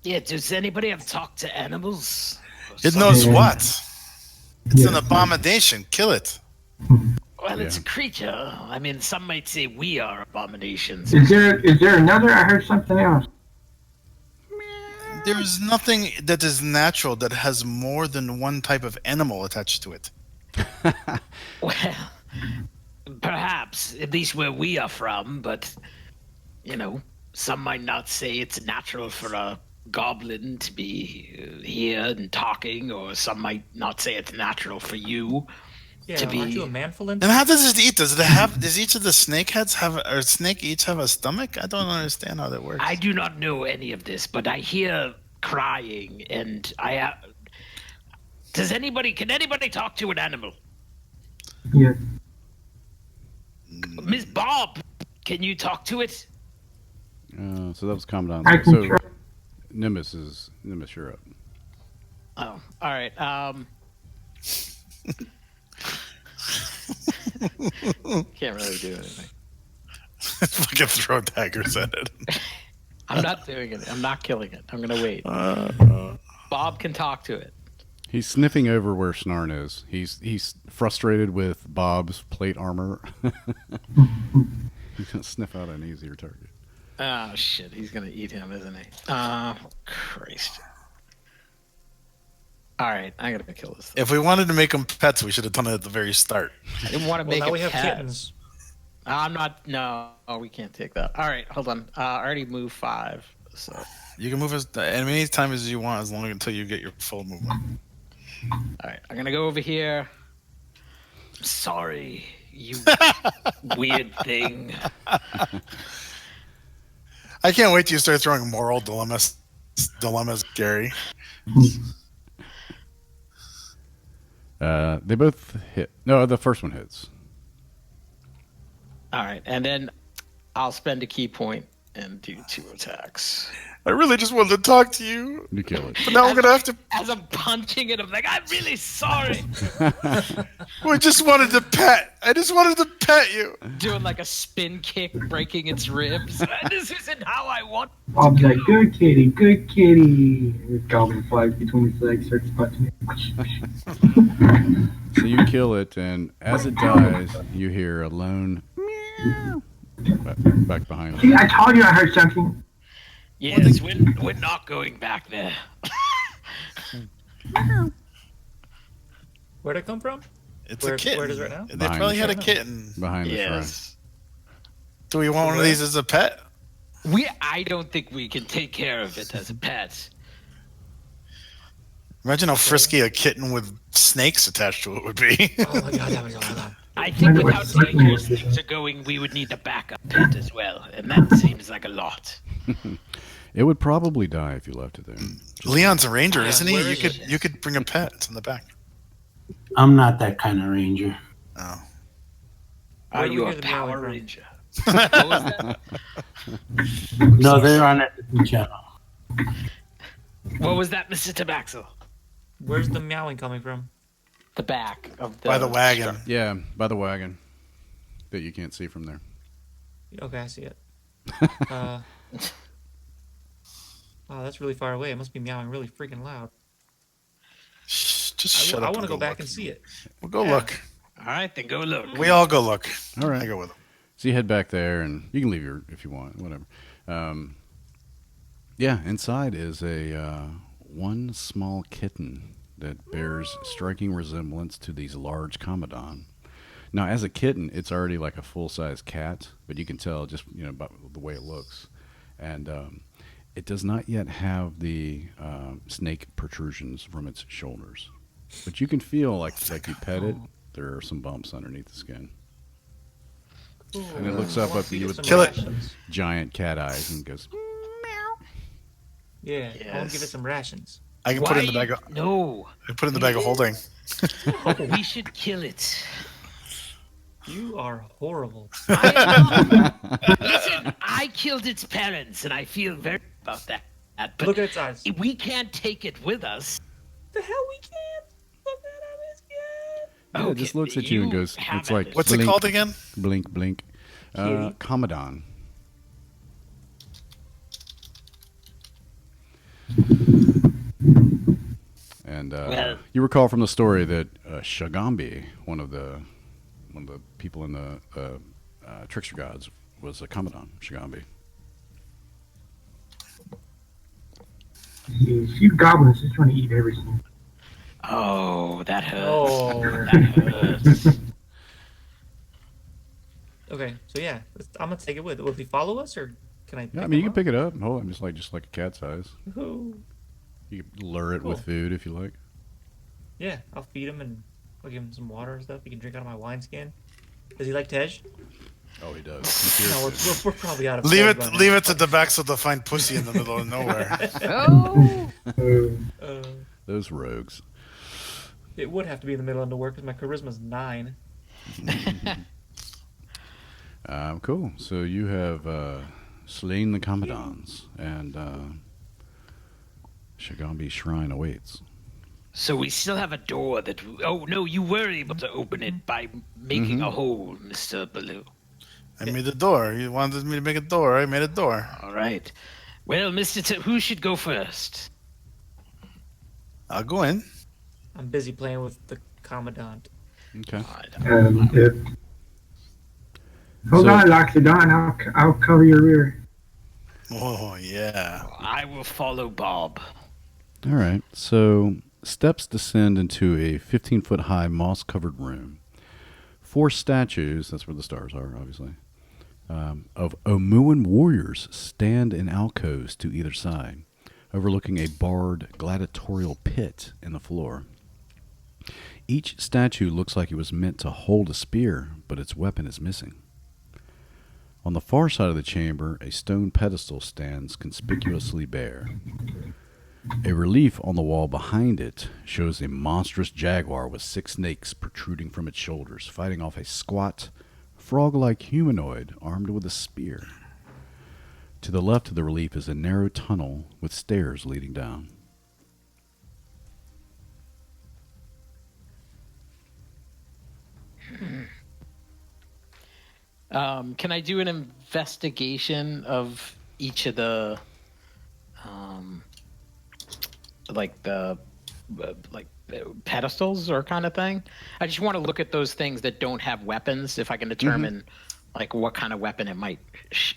yeah? Does anybody have talked to animals? It knows Yeah. what? It's Yeah. an abomination. Kill it. Well, it's Yeah. a creature. I mean, some might say we are abominations. Is there another? I heard something else. There's nothing that is natural that has more than one type of animal attached to it. Well, perhaps, at least where we are from, but, you know, some might not say it's natural for a goblin to be here and talking, or some might not say it's natural for you. Yeah, To aren't be- you a manfulin? And how does it eat? Does each of the snake heads have, or snake each have a stomach? I don't understand how that works. I do not know any of this, but I hear crying, and can anybody talk to an animal? Yes. Miss Bob, can you talk to it? So that was Commandant. I can So try. Nimbus, you're up. Oh, all right. Can't really do anything. Fucking throw daggers at it. I'm not doing it. I'm not killing it. I'm gonna wait. Bob can talk to it. He's sniffing over where Snarn is. He's frustrated with Bob's plate armor. He's gonna sniff out an easier target. Oh shit, he's gonna eat him, isn't he? Christ. All right, I gotta kill this thing. If we wanted to make them pets, we should have done it at the very start. I didn't want to Well, make now it we have pet. kittens. I'm not. No, we can't take that. All right, hold on. I already moved 5. So You can move as many times as you want, as long until you get your full movement. all right, I'm gonna go over here. Sorry, you weird thing. I can't wait till you start throwing moral dilemmas, Gary. They both hit. No, the first one hits. All right, and then I'll spend a key point and do 2 attacks. I really just wanted to talk to you, You kill it. but now I'm gonna have to. As I'm punching it, I'm like, I'm really sorry. We just wanted to pet. I just wanted to pet you. Doing like a spin kick, breaking its ribs. This isn't how I want. Bob's like, good kitty, good kitty. And this goblin flies between his legs, starts punching it. So you kill it, and as it dies, you hear a lone meow back behind See, it. I told you I heard something. Yes, we're not going back there. Where'd it come from? It's Where- a kitten. where it is right now? They Behind probably the had a shrine. kitten. Behind the shrine. Yes. Do we want one of these as a pet? I don't think we can take care of it as a pet. Imagine how frisky a kitten with snakes attached to it would be. Oh my god, that was a lot of... I think Wonder with what how cycling dangerous is this things are going, we would need a backup pet as well, and that seems like a lot. It would probably die if you left it there. Leon's a ranger, isn't he? where You is could it? you could bring a pet. It's in the back. I'm not that kind of ranger. Oh. Where Are do you we a hear the meowing Power from? Ranger? What was that? No, they're on a different channel. What was that, Mr. Tabaxel? Where's the meowing coming from? The back of the By the wagon. Yeah, by the wagon that you can't see from there. Okay, I see it. Wow, that's really far away. It must be meowing really freaking loud. Just I shut up. want to and go back look. and see it. We'll go Yeah. look. All right, then go look. We all go look. All right. I go with him. So you head back there, and you can leave your if you want, whatever. Yeah, inside is a one small kitten that bears striking resemblance to these large Commodon. Now, as a kitten, it's already like a full-size cat, but you can tell just by the way it looks, and it does not yet have the snake protrusions from its shoulders, but you can feel like you pet it. There are some bumps underneath the skin. Cool. And it looks I up wanna at feed you it with some Kill it. rations. giant cat eyes and goes, Yeah, I want to give it Yes. some rations. I can put it in the bag. Of, No, I put it in the bag of holding. we should kill it. You are horrible. Listen, I killed its parents, and I feel very about that. But Look at its eyes. we can't take it with us. The hell we can't. Look at how it's good. yeah, it just looks at you and goes, have it's like, it. What's it blink, called again? blink, blink. Kitty. Commodon. And Well- you recall from the story that Shagambi, one of the people in the trickster gods, was a Commodon. Shagambi. You goblins just trying to eat everything. Oh, that hurts. Oh. That hurts. Okay, so yeah, I'm gonna take it with. Will he follow us, or can I? Yeah, I mean, you can pick it up and hold it just like a cat size. Ooh. You can lure it with Cool. food if you like. Yeah, I'll feed him and I'll give him some water and stuff. He can drink out of my wineskin. Does he like Tej? Oh, he does. He No, hears we're probably out of. Leave Tej it. by now. Leave it to the back so they'll find pussy in the middle of nowhere. Oh, those rogues. It would have to be in the middle of nowhere because my charisma's 9. Cool. So you have slain the Commodons, and Shagambi's shrine awaits. so we still have a door that. Oh no, you were able to open it by making a hole, Mister Baloo. I made a door. You wanted me to make a door. I made a door. All right. Well, who should go first? I'll go in. I'm busy playing with the commandant. Okay. If, hold So- on, Loxodon. I'll cover your rear. Oh yeah. I will follow Bob. All right. So steps descend into a 15-foot high moss-covered room. 4 statues, that's where the stars are, obviously, of Omuan warriors stand in alcoves to either side, overlooking a barred gladiatorial pit in the floor. Each statue looks like it was meant to hold a spear, but its weapon is missing. On the far side of the chamber, a stone pedestal stands conspicuously bare. A relief on the wall behind it shows a monstrous jaguar with 6 snakes protruding from its shoulders, fighting off a squat, frog-like humanoid armed with a spear. To the left of the relief is a narrow tunnel with stairs leading down. Can I do an investigation of each of the, like the, pedestals or kind of thing? I just want to look at those things that don't have weapons, if I can determine, like, what kind of weapon it might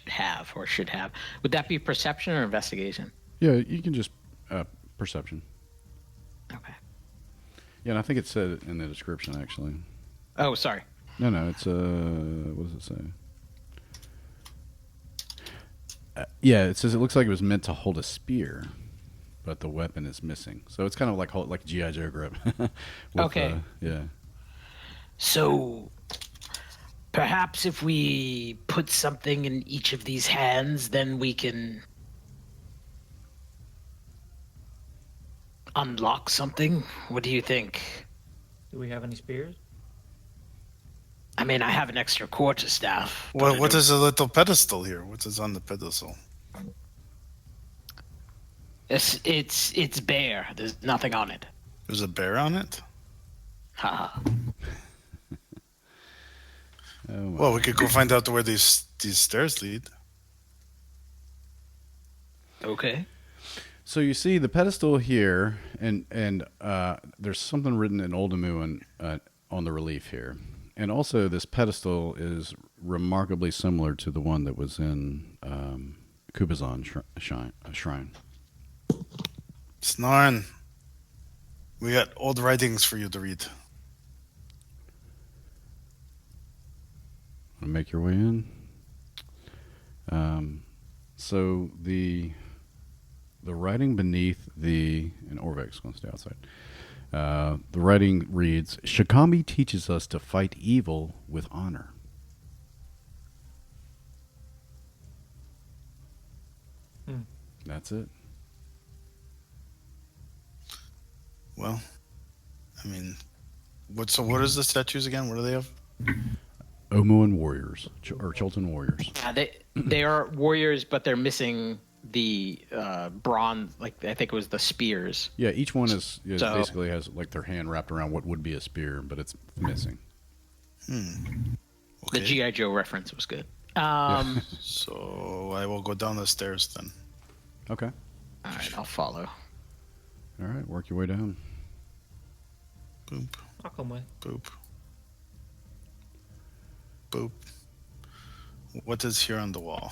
have or should have. Would that be perception or investigation? Yeah, you can just perception. Okay. Yeah, and I think it said it in the description, actually. Oh, sorry. No, it's what does it say? Yeah, it says it looks like it was meant to hold a spear, but the weapon is missing. So it's kind of like GI Joe grip. With, Okay. Yeah. So, perhaps if we put something in each of these hands, then we can unlock something. What do you think? Do we have any spears? I mean, I have an extra quarterstaff. but I What don't- is a little pedestal here? What is on the pedestal? It's bare. There's nothing on it. There's a bear on it. Haha. Oh, my. Well, we could go find out where these stairs lead. Okay. So you see the pedestal here, and there's something written in Old Amuan on the relief here, and also this pedestal is remarkably similar to the one that was in Kubazan shrine. Snarn. We got old writings for you to read. Want to make your way in? So the writing beneath and Orvek's going to stay outside. The writing reads, Shikami teaches us to fight evil with honor. That's it. Well, I mean, what is the statues again? What do they have? Omuan warriors, or Chultan warriors. Yeah, they are warriors, but they're missing the bronze. Like I think it was the spears. Yeah, each one is So- basically has like their hand wrapped around what would be a spear, but it's missing. The Okay. GI Joe reference was good. So I will go down the stairs then. Okay. All right, I'll follow. All right, work your way down. Boop, I'll come with. boop, boop. What is here on the wall?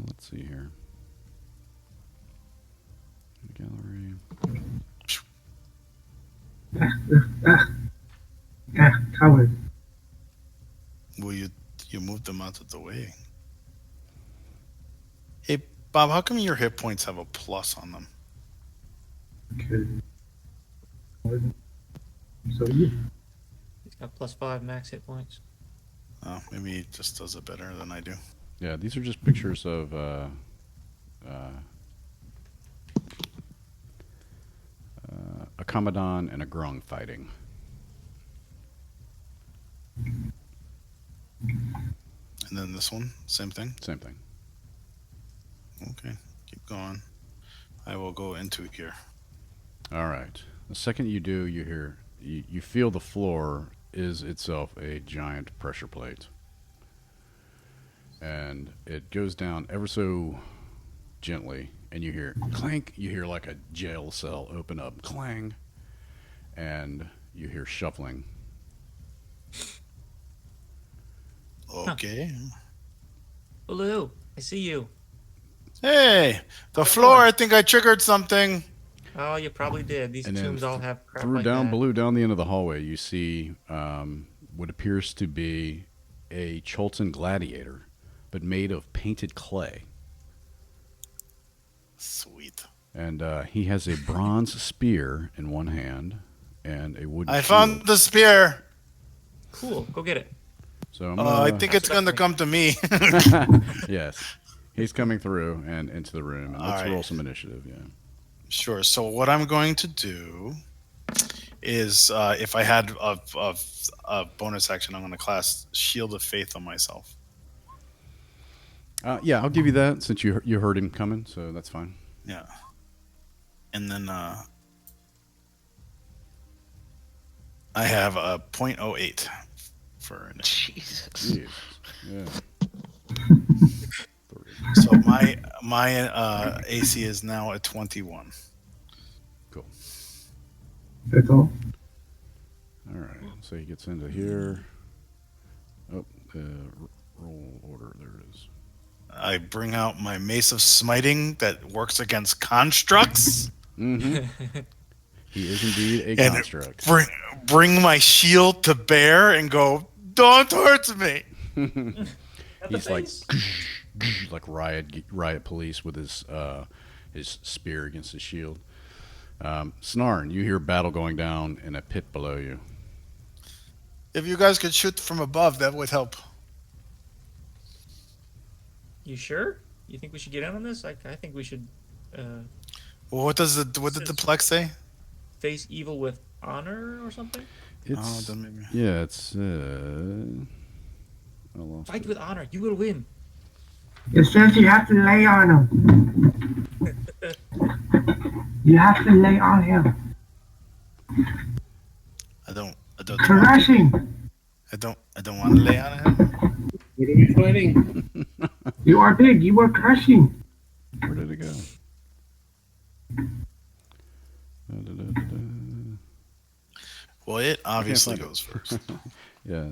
Let's see here. Gallery. Coward. Will you move them out of the way? Hey, Bob, how come your hit points have a plus on them? Okay. So yeah. He's got +5 max hit points. Oh, maybe he just does it better than I do. Yeah, these are just pictures of a Commandant and a Grung fighting. And then this one, same thing. Same thing. Okay, keep going. I will go into here. All right. The second you do, you feel the floor is itself a giant pressure plate. And it goes down ever so gently, and you hear clank. You hear like a jail cell open up, clang, and you hear shuffling. Okay. Ulu, I see you. Hey, the floor. I think I triggered something. Oh, you probably did. These And then tombs all have crap Through like down that. below, down the end of the hallway, you see what appears to be a Cholton gladiator, but made of painted clay. Sweet. And he has a bronze spear in one hand and a wooden I shield. found the spear. Cool. Go get it. So I'm I gonna- think it's going to come to me. yes, he's coming through and into the room. And let's All right. roll some initiative. Yeah. Sure. So what I'm going to do is, if I had a bonus action, I'm going to cast Shield of Faith on myself. Yeah, I'll give you that since you heard him coming, so that's fine. Yeah. And then I have a 0.08 for an. Jesus. Jeez. Yeah. So my AC is now at 21. Cool. That's all. All right. So he gets into here. Oh, roll order. There it is. I bring out my Mace of Smiting that works against constructs. Mm-hmm. He is indeed a And construct. bring my shield to bear and go, don't hurt me. He's like riot police with his spear against his shield. Snarn, you hear battle going down in a pit below you. If you guys could shoot from above, that would help. You sure? You think we should get in on this? I think we should Well, what did the Plex say? face evil with honor or something. It's then maybe. yeah, it's I lost Fight it. with honor. You will win. It says you have to lay on him. You have to lay on him. I don't Crushing. want to lay on him. What are we fighting? You are big. You are crushing. Where did it go? Da, da, da, da, da. Well, it obviously find it. goes first, Yeah,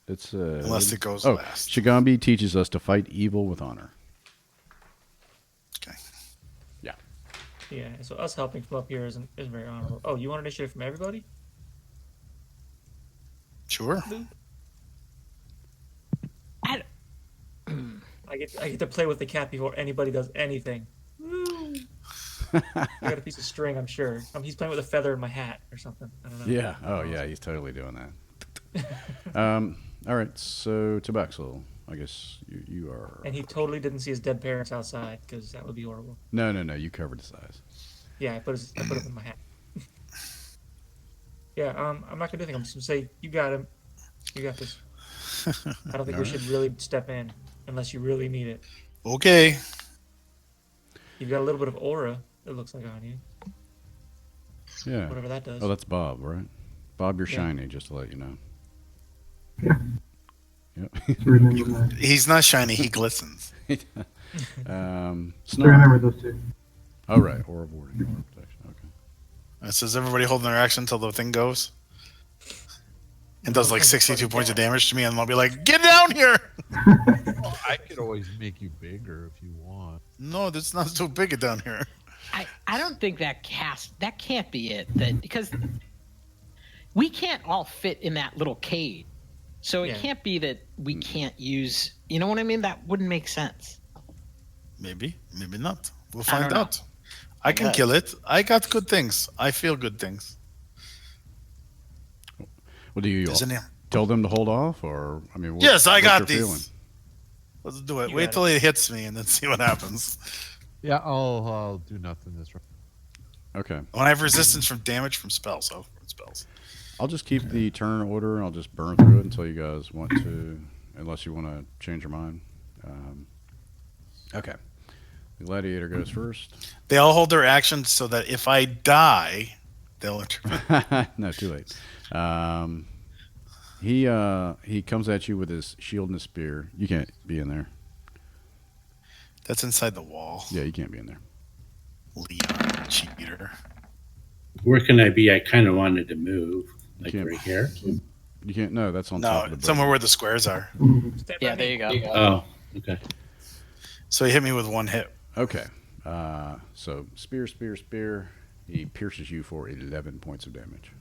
it's unless it goes oh, last. Shigambi teaches us to fight evil with honor. Okay. Yeah. Yeah, so us helping from up here isn't very honorable. Oh, you want initiative from everybody? Sure. I, I get to play with the cat before anybody does anything. Woo! I got a piece of string, I'm sure. He's playing with a feather in my hat or something. I don't know. Yeah. Oh, yeah. He's totally doing that. All right. So, Tabaxel, I guess you are. And he totally didn't see his dead parents outside because that would be horrible. No. You covered his eyes. Yeah, I put him in my hat. Yeah, I'm not gonna do anything. I'm just gonna say you got him. You got this. I don't think we All should really step in unless you really need it. Okay. You've got a little bit of aura. It looks like on you, Yeah. whatever that does. Oh, that's Bob, right? Bob, you're Yeah. shiny, just to let you know. Yeah. Yep. Remember that. He's not shiny. He glistens. Snot. Remember those two. Oh, right. Aura of warding. Aura of protection. Okay. It says everybody holding their action until the thing goes. And does like 62 points of damage to me, and I'll be like, "Get down here!" Well, I could always make you bigger if you want. No, that's not so big down here. I don't think that can't be it. That because we can't all fit in that little cage. So it Yeah. can't be that we can't use, you know what I mean? That wouldn't make sense. Maybe, maybe not. We'll I find don't know. out. I can guess. kill it. I got good things. I feel good things. Well, do you Isn't it? tell them to hold off, or I mean, Yes, I what's got your these. feeling? Let's do it. You Wait got till it hits me and then see what happens. Yeah, I'll do nothing this round. Okay. When I have resistance from damage from spells, so from spells. I'll just keep the turn order, and I'll just burn through it until you guys want to, unless you want to change your mind. Okay. The gladiator goes first. They all hold their actions so that if I die, they'll intervene. No, too late. He comes at you with his shield and his spear. You can't be in there. That's inside the wall. Yeah, you can't be in there. Leon, cheater. Where can I be? I kind of wanted to move, like Can't- right here. You can't. No, that's on top No, of the somewhere building. where the squares are. Stand by Yeah, me. there you go. Oh, okay. So he hit me with one hit. Okay. So spear. He pierces you for 11 points of damage.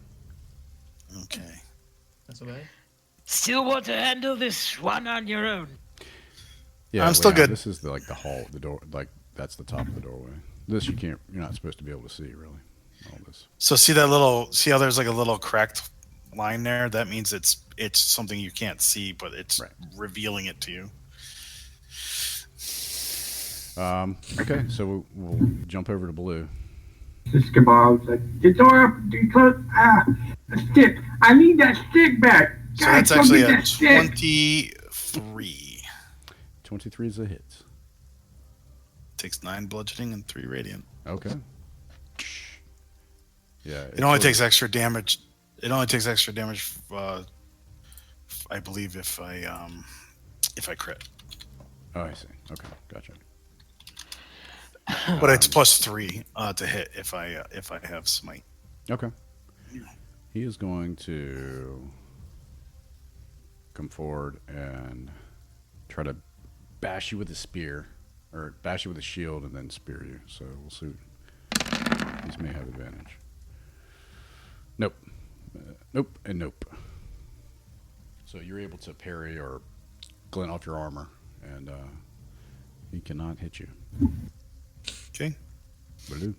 Okay. That's okay. Still want to handle this one on your own? Yeah, I'm still yeah, good. This is like the hall, the door. Like that's the top of the doorway. This you can't. You're not supposed to be able to see really. All this. So see how there's like a little cracked line there? That means it's something you can't see, but it's Right. revealing it to you. Okay, so we'll jump over to Blue. This kebab's like, the door up, the close, a stick. I need that stick back. So Guys, that's go actually get a that stick. 23. 23 is a hit. Takes 9 bludgeoning and 3 radiant. Okay. Yeah. It only takes extra damage. It only takes extra damage. I believe if I crit, Oh, I see. Okay, gotcha. but it's +3 to hit if I have smite. Okay. He is going to come forward and try to bash you with a spear, or bash you with a shield, and then spear you. So we'll see. These may have advantage. Nope. Nope, and nope. So you're able to parry or glint off your armor, and he cannot hit you. Okay. Blue.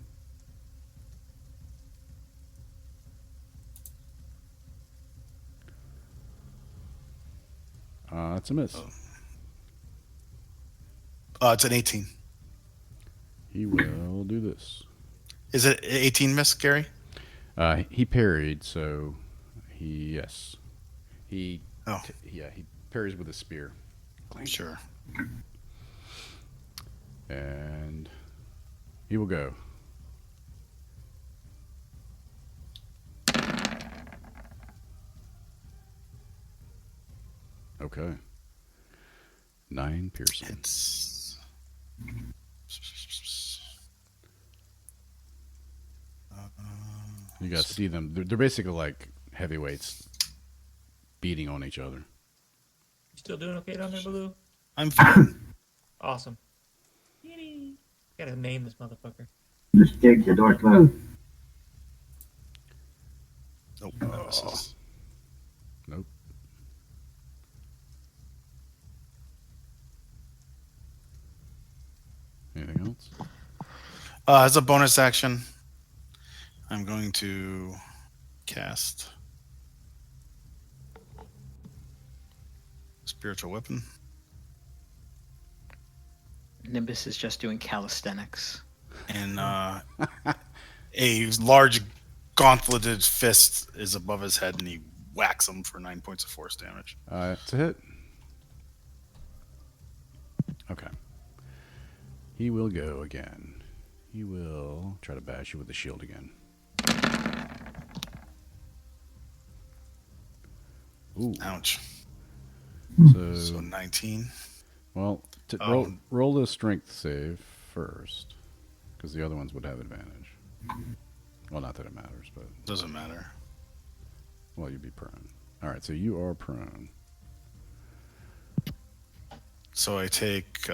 It's a miss. It's an 18. He will do this. Is it 18 miss, Gary? He parried, so yes. He Oh. he parries with a spear. Clank. Sure. And he will go. Okay. 9 piercing. It's You guys see them. They're basically like heavyweights beating on each other. You still doing okay down there, Baloo? I'm fine. Awesome. Gotta name this motherfucker. The stick, the door closed. Nope. That misses. Nope. Anything else? As a bonus action, I'm going to cast Spiritual Weapon. Nimbus is just doing calisthenics. And a large gauntleted fist is above his head, and he whacks him for 9 points of force damage. It's a hit. Okay. He will go again. He will try to bash you with the shield again. Ooh. Ouch. So, So 19. well, roll the strength save first, because the other ones would have advantage. Well, not that it matters, but Doesn't matter. well, you'd be prone. All right, so you are prone. So I take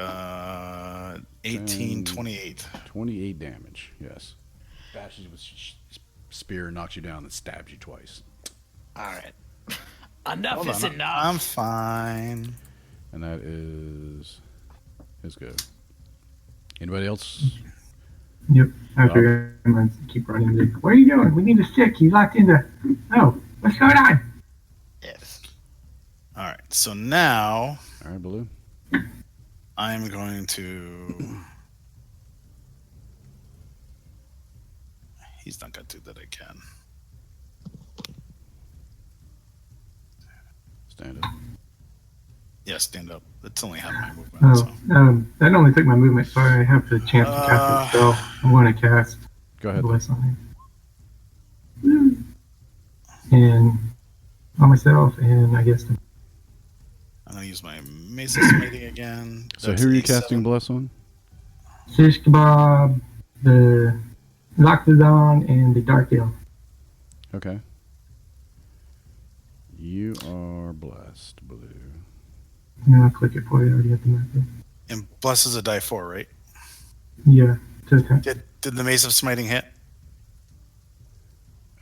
18, 28. 28 damage. Yes. Bashes you with spear, knocks you down, and stabs you twice. All right. Enough Hold is on, enough. I'm fine. And that is his go. Anybody else? Yep. After I'm gonna keep running. Like, where are you going? We need a stick. He's locked in the. Oh, what's going on? Yes. All right. So now All right, Baloo. I'm going to. He's not going to do that again. Stand up. Yeah, stand up. That's only half my movement. Oh, So. that only took my movement, so I have the chance to cast a spell. I'm going to cast Go ahead. Bless on him. And on myself, and I guess I'm going to use my Mace of Smiting again. So That's who are you a casting 7. bless on? Shish Kebab, the Lockdown, and the Dark Ale. Okay. You are blessed, Baloo. And I'll click it for you. I already have the method. And Bless is a die 4, right? Yeah, to attack. Did the Mace of Smiting hit?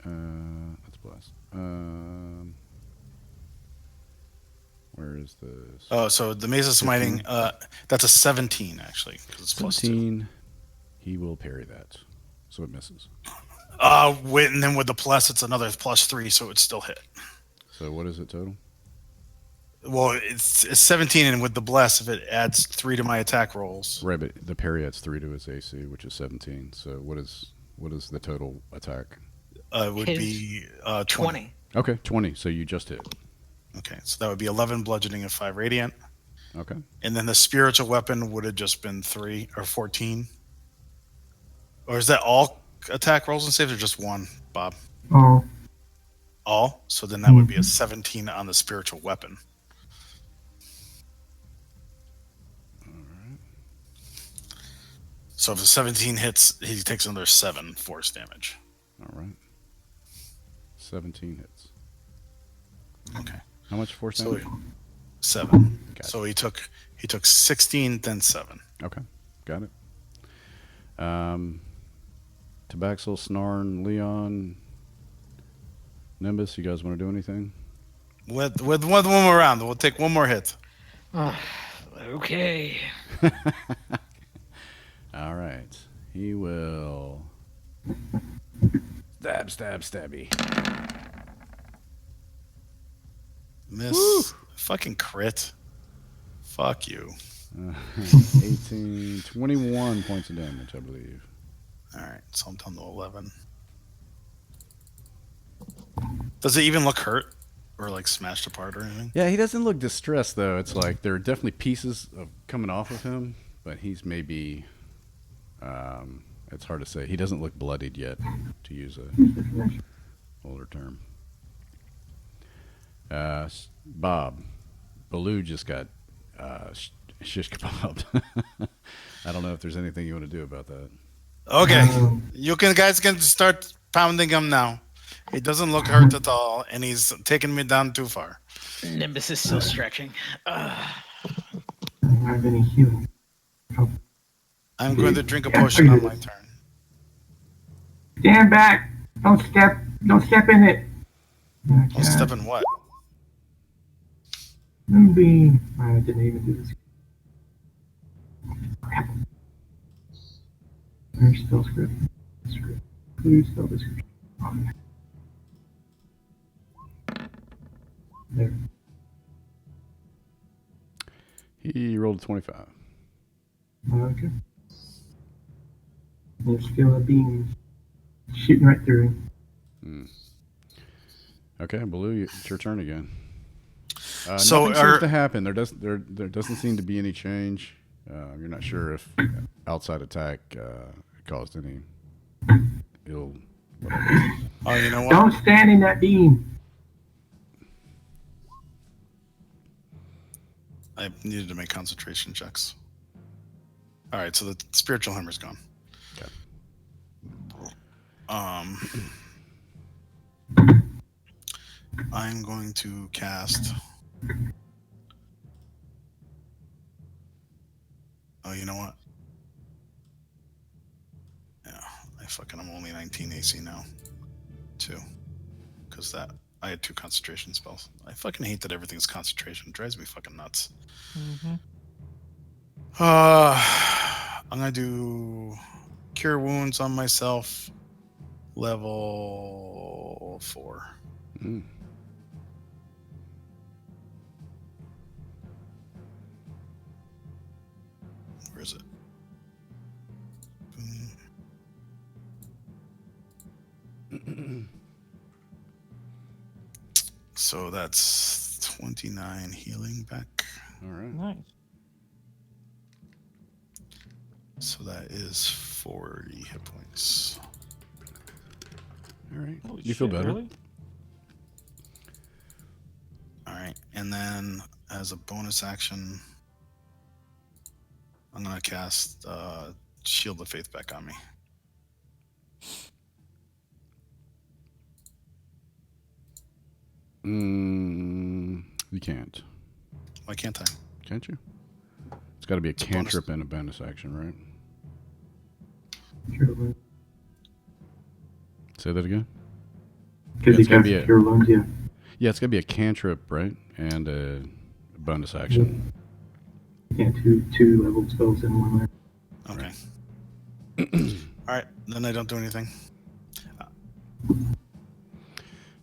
That's blessed. Where is this? Oh, so the Mace of Smiting, that's a 17, actually, because it's plus 2. 17. He will parry that. So it misses. And then with the plus, it's another plus 3, so it would still hit. So what is it total? Well, it's 17, and with the bless, if it adds 3 to my attack rolls, Right, but the parry adds 3 to his AC, which is 17. So what is the total attack? would His be 20. 20. Okay, 20. So you just hit. Okay, so that would be 11 bludgeoning and 5 radiant, Okay. and then the spiritual weapon would have just been 3 or 14. Or is that all attack rolls and saves, or just one, Bob? Oh, All. So then that would be a 17 on the spiritual weapon. So if the 17 hits, he takes another 7 force damage. All right. 17 hits. Okay. How much force So damage? 7. Got So he took 16, then 7. Okay, got it. Tabaxel, Snarn, Leon, Nimbus, you guys want to do anything? With one more round, we'll take one more hit. Okay. All right. He will stabby. Miss. Woo. Fucking crit. Fuck you. 18, 21 points of damage, I believe. All right, so I'm down to 11. Does it even look hurt or like smashed apart or anything? Yeah, he doesn't look distressed though. It's like there are definitely pieces of coming off of him, but he's maybe. It's hard to say. He doesn't look bloodied yet, to use a older term. Bob, Baloo just got shish kebabbed. I don't know if there's anything you want to do about that. Okay, you guys can start pounding him now. He doesn't look hurt at all, and he's taking me down too far. Nimbus is still stretching. I don't have any healing. I'm going to drink a potion on my turn. Stand back! Don't step in it! I'll step in what? Moonbeam. I didn't even do this. Crap. There's spell script. Include spell description. Oh, yeah. There. He rolled a 25. Okay. There's still a beam shooting right through him. Okay, Blue, it's your turn again. So nothing seems to happen. There doesn't seem to be any change. You're not sure if outside attack caused any ill. Oh, you know what? Don't stand in that beam. I needed to make concentration checks. All right, so the spiritual hammer's gone. Okay. I'm going to cast. Oh, you know what? Yeah, I'm only 19 AC now. 2. Because I had 2 concentration spells. I fucking hate that everything's concentration. It drives me fucking nuts. Mm-hmm. I'm gonna do cure wounds on myself. Level 4. Mm. Where is it? So that's 29 healing back. All right. Nice. So that is 40 hit points. All right. Holy You feel shit, better? Really? All right, and then as a bonus action, I'm gonna cast Shield of Faith back on me. You can't. Why can't I? Can't you? It's got to be a a bonus. cantrip and a bonus action, right? Cure wounds. Say that again. Because he It's gonna cast be a- cure wounds, yeah. Yeah, it's got to be a cantrip, right? And a bonus action. Yeah, two leveled spells in one round. Okay. All right, then I don't do anything.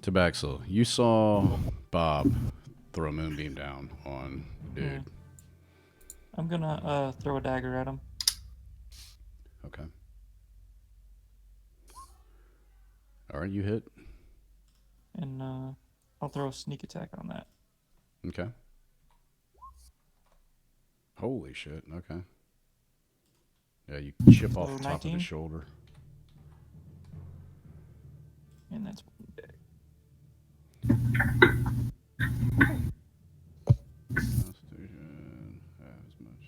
Tabaxel, you saw Bob throw a moonbeam down on dude. Yeah. I'm gonna throw a dagger at him. Okay. All right, you hit. And I'll throw a sneak attack on that. Okay. Holy shit. Okay. Yeah, you chip off So the top of 19? his shoulder. And that's Constitution, as much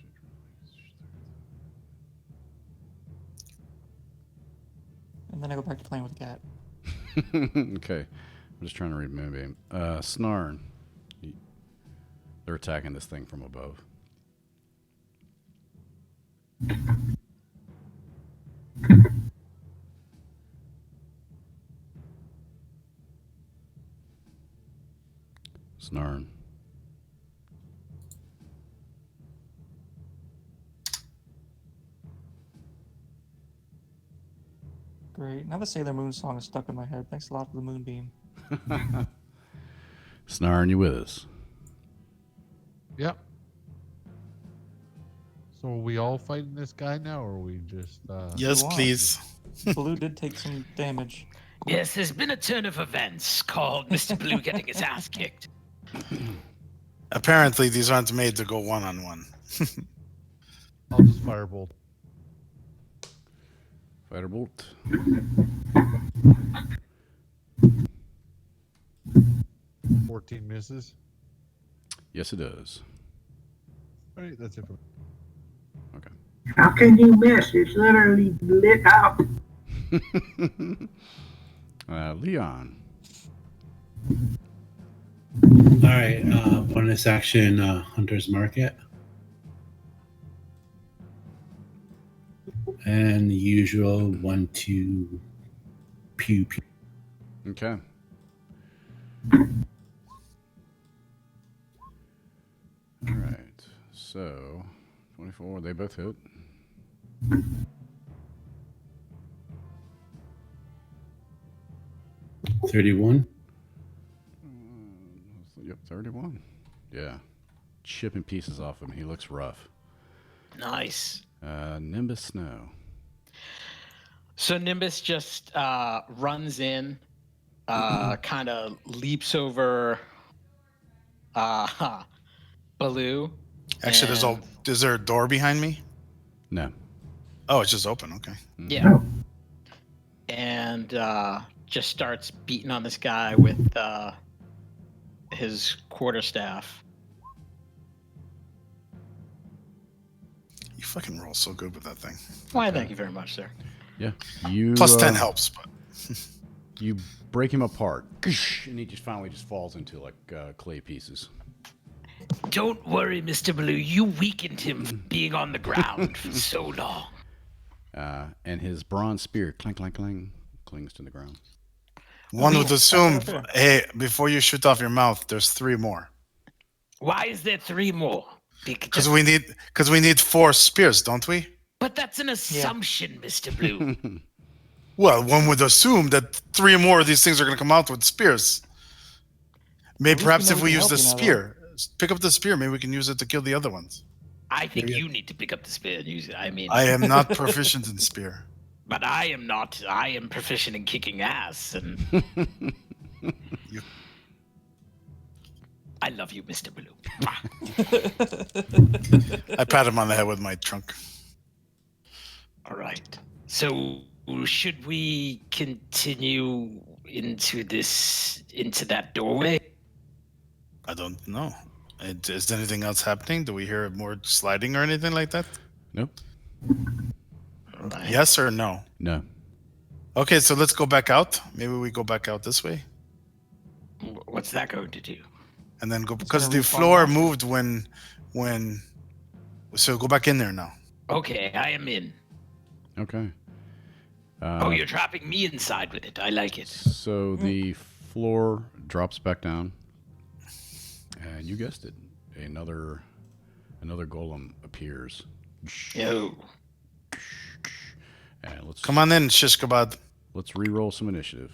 and then I go back to playing with the cat. Okay. I'm just trying to read Moonbeam. Snarn. They're attacking this thing from above. Snarn. Great. Now the Sailor Moon song is stuck in my head. Thanks a lot for the moonbeam. Snarn, you with us? Yep. So are we all fighting this guy now, or are we just? Yes, Go on. please. Blue did take some damage. Yes, there's been a turn of events called Mr. Blue getting his ass kicked. Apparently, these aren't made to go one-on-one. I'll just firebolt. Fighter bolt. 14 misses. Yes, it does. All right, that's it for me. Okay. How can you miss? It's literally lit up. Leon. All right. Bonus action, Hunter's Market. And the usual 1, 2, pew, pew. Okay. All right. So 24. They both hit. 31. Yep, 31. Yeah. Chipping pieces off him. He looks rough. Nice. Nimbus Snow. So Nimbus just runs in, kind of leaps over Baloo. Actually, and- is there a door behind me? No. Oh, it's just open. Okay. Yeah. Oh. And just starts beating on this guy with his quarterstaff. You fucking roll so good with that thing. Why, thank you very much, sir. Yeah. You Plus 10 helps, but You break him apart, and he just finally just falls into like clay pieces. Don't worry, Mr. Blue. You weakened him for being on the ground for so long. And his bronze spear, clang, clang, clang, clings to the ground. one would assume, right there. hey, before you shoot off your mouth, there's 3 more. Why is there 3 more? Because we need 4 spears, don't we? But that's an assumption, Mr. Blue. Well, one would assume that 3 more of these things are going to come out with spears. Maybe least we perhaps know if we we can use the help you now, though. spear, pick up the spear, maybe we can use it to kill the other ones. I think you need to pick up the spear and use it. I mean, I am not proficient in spear. but I am not. I am proficient in kicking ass, and I love you, Mr. Blue. I pat him on the head with my trunk. All right. So should we continue into that doorway? I don't know. Is anything else happening? Do we hear more sliding or anything like that? Nope. All right. Yes or no? No. Okay, so let's go back out. Maybe we go back out this way. What's that going to do? And then go, because gonna the respawn floor back. moved when so go back in there now. Okay, I am in. Okay. Oh, you're trapping me inside with it. I like it. So the floor drops back down, and you guessed it, another golem appears. Oh. And let's Come on in, shish kebab. Let's re-roll some initiative.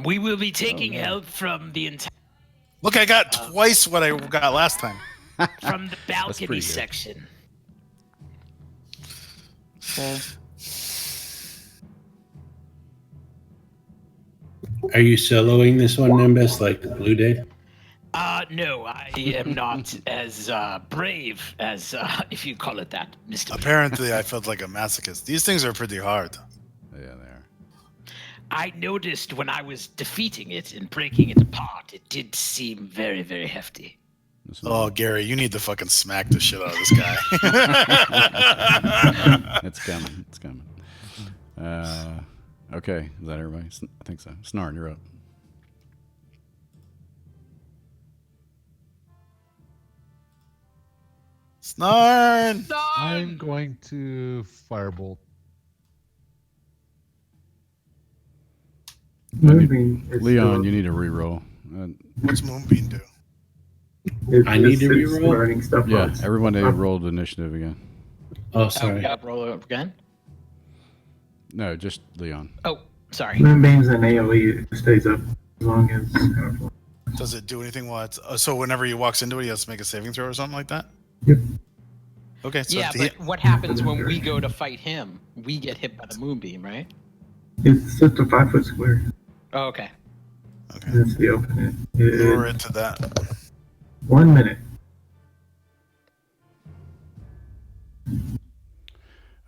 We will be taking no. help from the Look, I got twice what I got last time. from the balcony pretty good. section. Okay. Are you soloing this one, Nimbus, like Blue did? No, I am not as brave as, if you call it that, Mr. Blue. Apparently, I felt like a masochist. These things are pretty hard. Yeah, they are. I noticed when I was defeating it and breaking it apart, it did seem very, very hefty. This is- Oh, Gary, you need to fucking smack the shit out of this guy. It's coming. It's coming. Okay. Is that everybody? I think so. Snarn, you're up. Snarn! I'm going to firebolt. Moving. is Leon, still- you need to re-roll. What's Moonbeam do? I need to it's reroll? learning stuff Yeah, on- everybody rolled initiative again. Oh, sorry. Yep, roll it again. No, just Leon. Oh, sorry. Moonbeams and AoE stays up as long as. Does it do anything while it's... so whenever he walks into it, he has to make a saving throw or something like that? Yep. Okay, so Yeah, he- but what happens when we go to fight him? We get hit by the moonbeam, right? It's just a 5-foot square. Oh, okay. okay. That's the open. Lure it to that. 1 minute.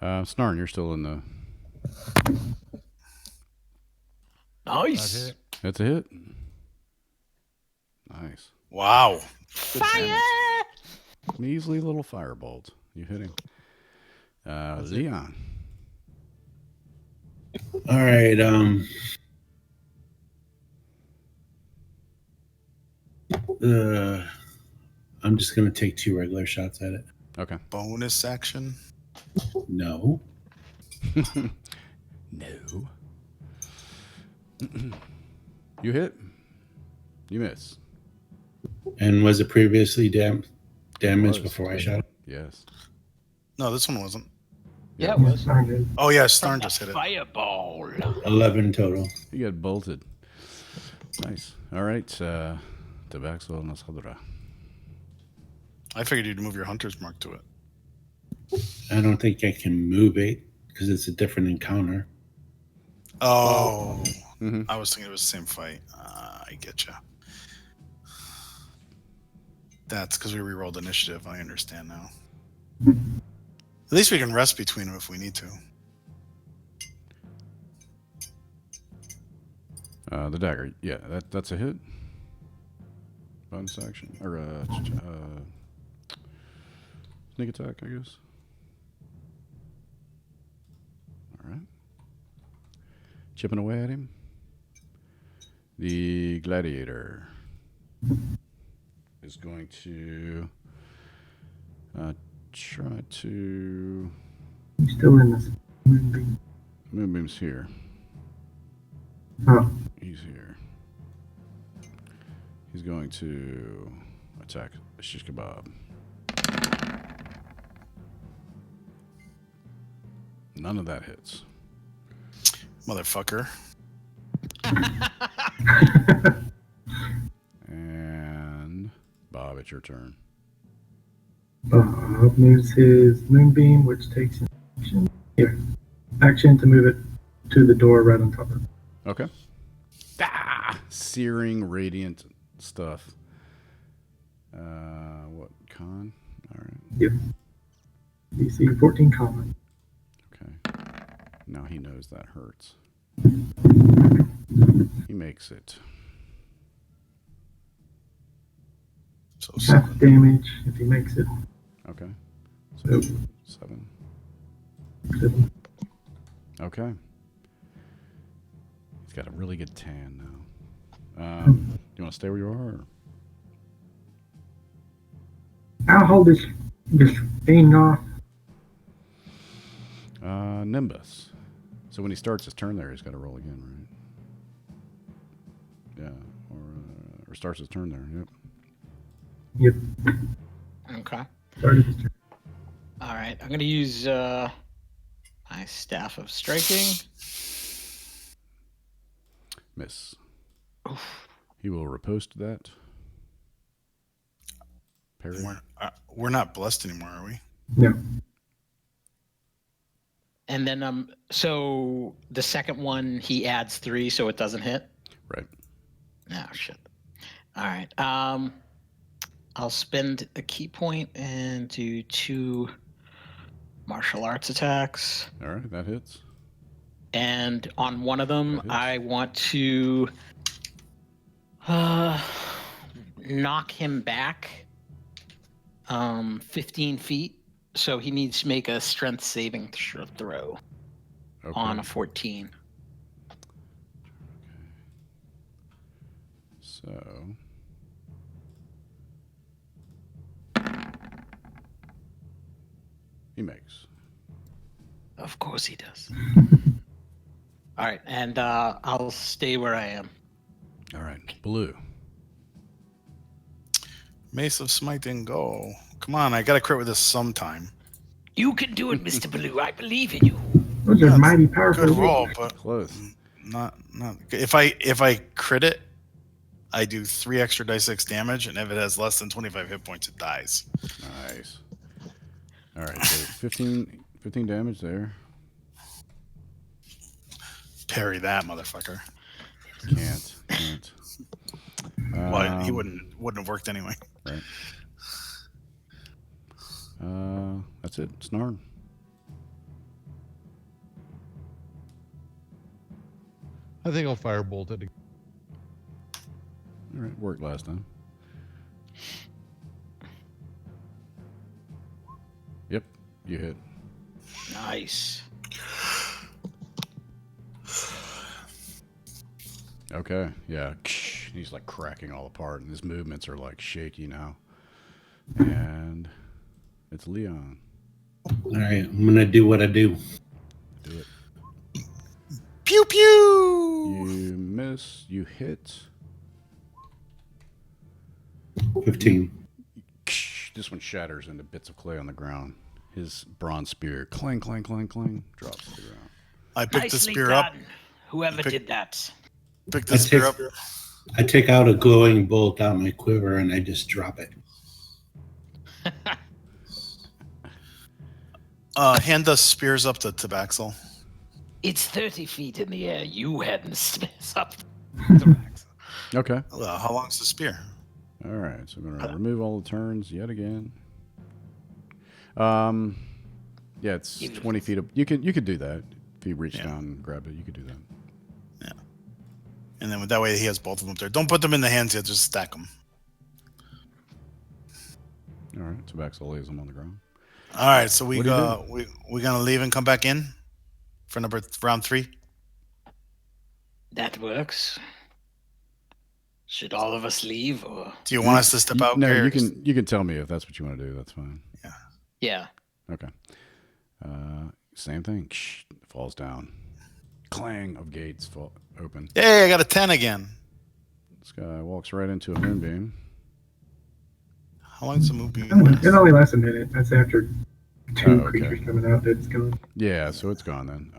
Snarn, you're still in the. Nice. hit. That's a hit. Nice. Wow. Fire! Measly little firebolt. You hitting. Leon. All right. I'm just gonna take 2 regular shots at it. Okay. Bonus action. No. No. You hit. You miss. And was it previously damaged Was. before I shot it? Yes. No, this one wasn't. Yeah, it was. Darn it. Oh yeah, From Starn the just hit it. fireball. 11 total. You got bolted. Nice. All right. Tabaxo Nasadura. I figured you'd move your hunter's mark to it. I don't think I can move it because it's a different encounter. Oh, Mm-hmm. I was thinking it was the same fight. I get you. That's because we rerolled initiative. I understand now. At least we can rest between them if we need to. The dagger. Yeah, that's a hit. Bonus action. Or sneak attack, I guess. All right. Chipping away at him. The gladiator is going to try to... He's still in this moonbeam. Moonbeam's here. Oh, He's here. He's going to attack the shish kebab. None of that hits. Motherfucker. And Bob, it's your turn. Bob moves his moonbeam, which takes an action. Yeah, action to move it to the door right on top of it. Okay. Ah, searing, radiant stuff. What, con? All right. Yep. DC 14 common. Okay. Now he knows that hurts. He makes it. So Half 7. damage if he makes it. Okay. So, So 7. 7. Okay. He's got a really good tan now. Do you want to stay where you are? Or? I'll hold this thing off. Nimbus. So when he starts his turn there, he's got to roll again, right? Yeah. Or starts his turn there. Yep. Yep. Okay. Started his turn. All right. I'm going to use my staff of striking. Miss. He will riposte that. Parry. We're not blessed anymore, are we? No. And then so the second one he adds 3 so it doesn't hit. Right. Oh shit. All right. I'll spend a key point and do 2 martial arts attacks. All right. That hits. And on one of them That hits. I want to knock him back 15 feet. So he needs to make a strength saving throw Okay. on a 14. So. He makes. Of course he does. All right, and I'll stay where I am. All right. Blue. Mace of Smiting, go. Come on, I gotta crit with this sometime. You can do it, Mr. Blue. I believe in you. Those are mighty powerful. Good roll, but Close. not. If I crit it, I do 3 extra die 6 damage, and if it has less than 25 hit points, it dies. Nice. All right. So 15 damage there. Parry that motherfucker. Can't. Well, he wouldn't have worked anyway. Right. That's it. Snarn. I think I'll firebolt it. All right. Worked last time. Yep. You hit. Nice. Okay, yeah. He's like cracking all apart, and his movements are like shaky now. And it's Leon. All right, I'm gonna do what I do. Do it. Pew pew. You miss. You hit. 15. This one shatters into bits of clay on the ground. His bronze spear, clang, clang, clang, clang, drops to the ground. I picked the Nicely spear up. done. Whoever Pick- did that. Pick the spear up. I take out a glowing bolt out of my quiver and I just drop it. Hand the spears up to Tabaxel. It's 30 feet in the air. You hadn't space up. Okay. How long's the spear? All right. So I'm gonna remove all the turns yet again. Yeah, it's 20 feet up. You could do that if you reach down and grab it. You could do that. Yeah. And then that way he has both of them there. Don't put them in the hands yet. Just stack them. All right. Tabaxel lays them on the ground. All right. So we What do you we gonna leave and come back in for round 3. That works. Should all of us leave, or Do you want us to step out? No, Gary? you can tell me if that's what you want to do. That's fine. yeah? Okay. Same thing. Falls down. Clang of gates fall open. Yay! I got a 10 again. This guy walks right into a moonbeam. How long's the movie? It only lasts a minute. That's after two Oh, okay. creatures coming out. That's gone. Yeah, so it's gone then.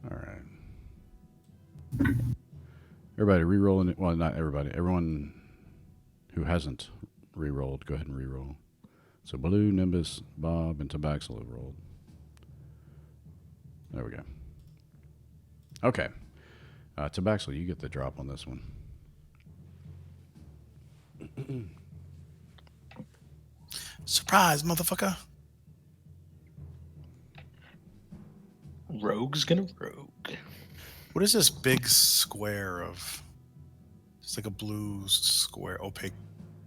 All right. Everybody re-rolling it. Well, not everybody. Everyone who hasn't re-rolled, go ahead and re-roll. So Blue, Nimbus, Bob, and Tabaxel have rolled. There we go. Okay. Tabaxel, you get the drop on this one. Surprise, motherfucker! Rogue's gonna rogue. What is this big square of? It's like a blue square, opaque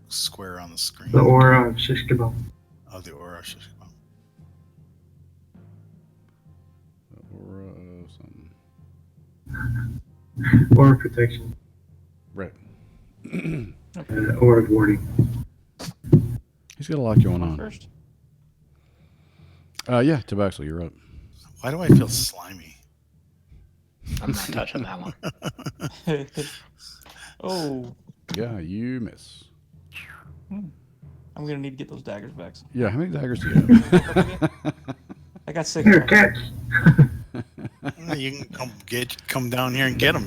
square on the screen. The aura of Shishkabal. Oh, the aura. Aura of something. Aura of protection. Right. Aura of warding. He's got a lot going on. First. Yeah, Tabaxel, you're up. Why do I feel slimy? I'm not touching that one. Oh, Yeah, you miss. I'm gonna need to get those daggers back. Yeah, how many daggers do you have? I got 6. Here, catch. You can come down here and get them.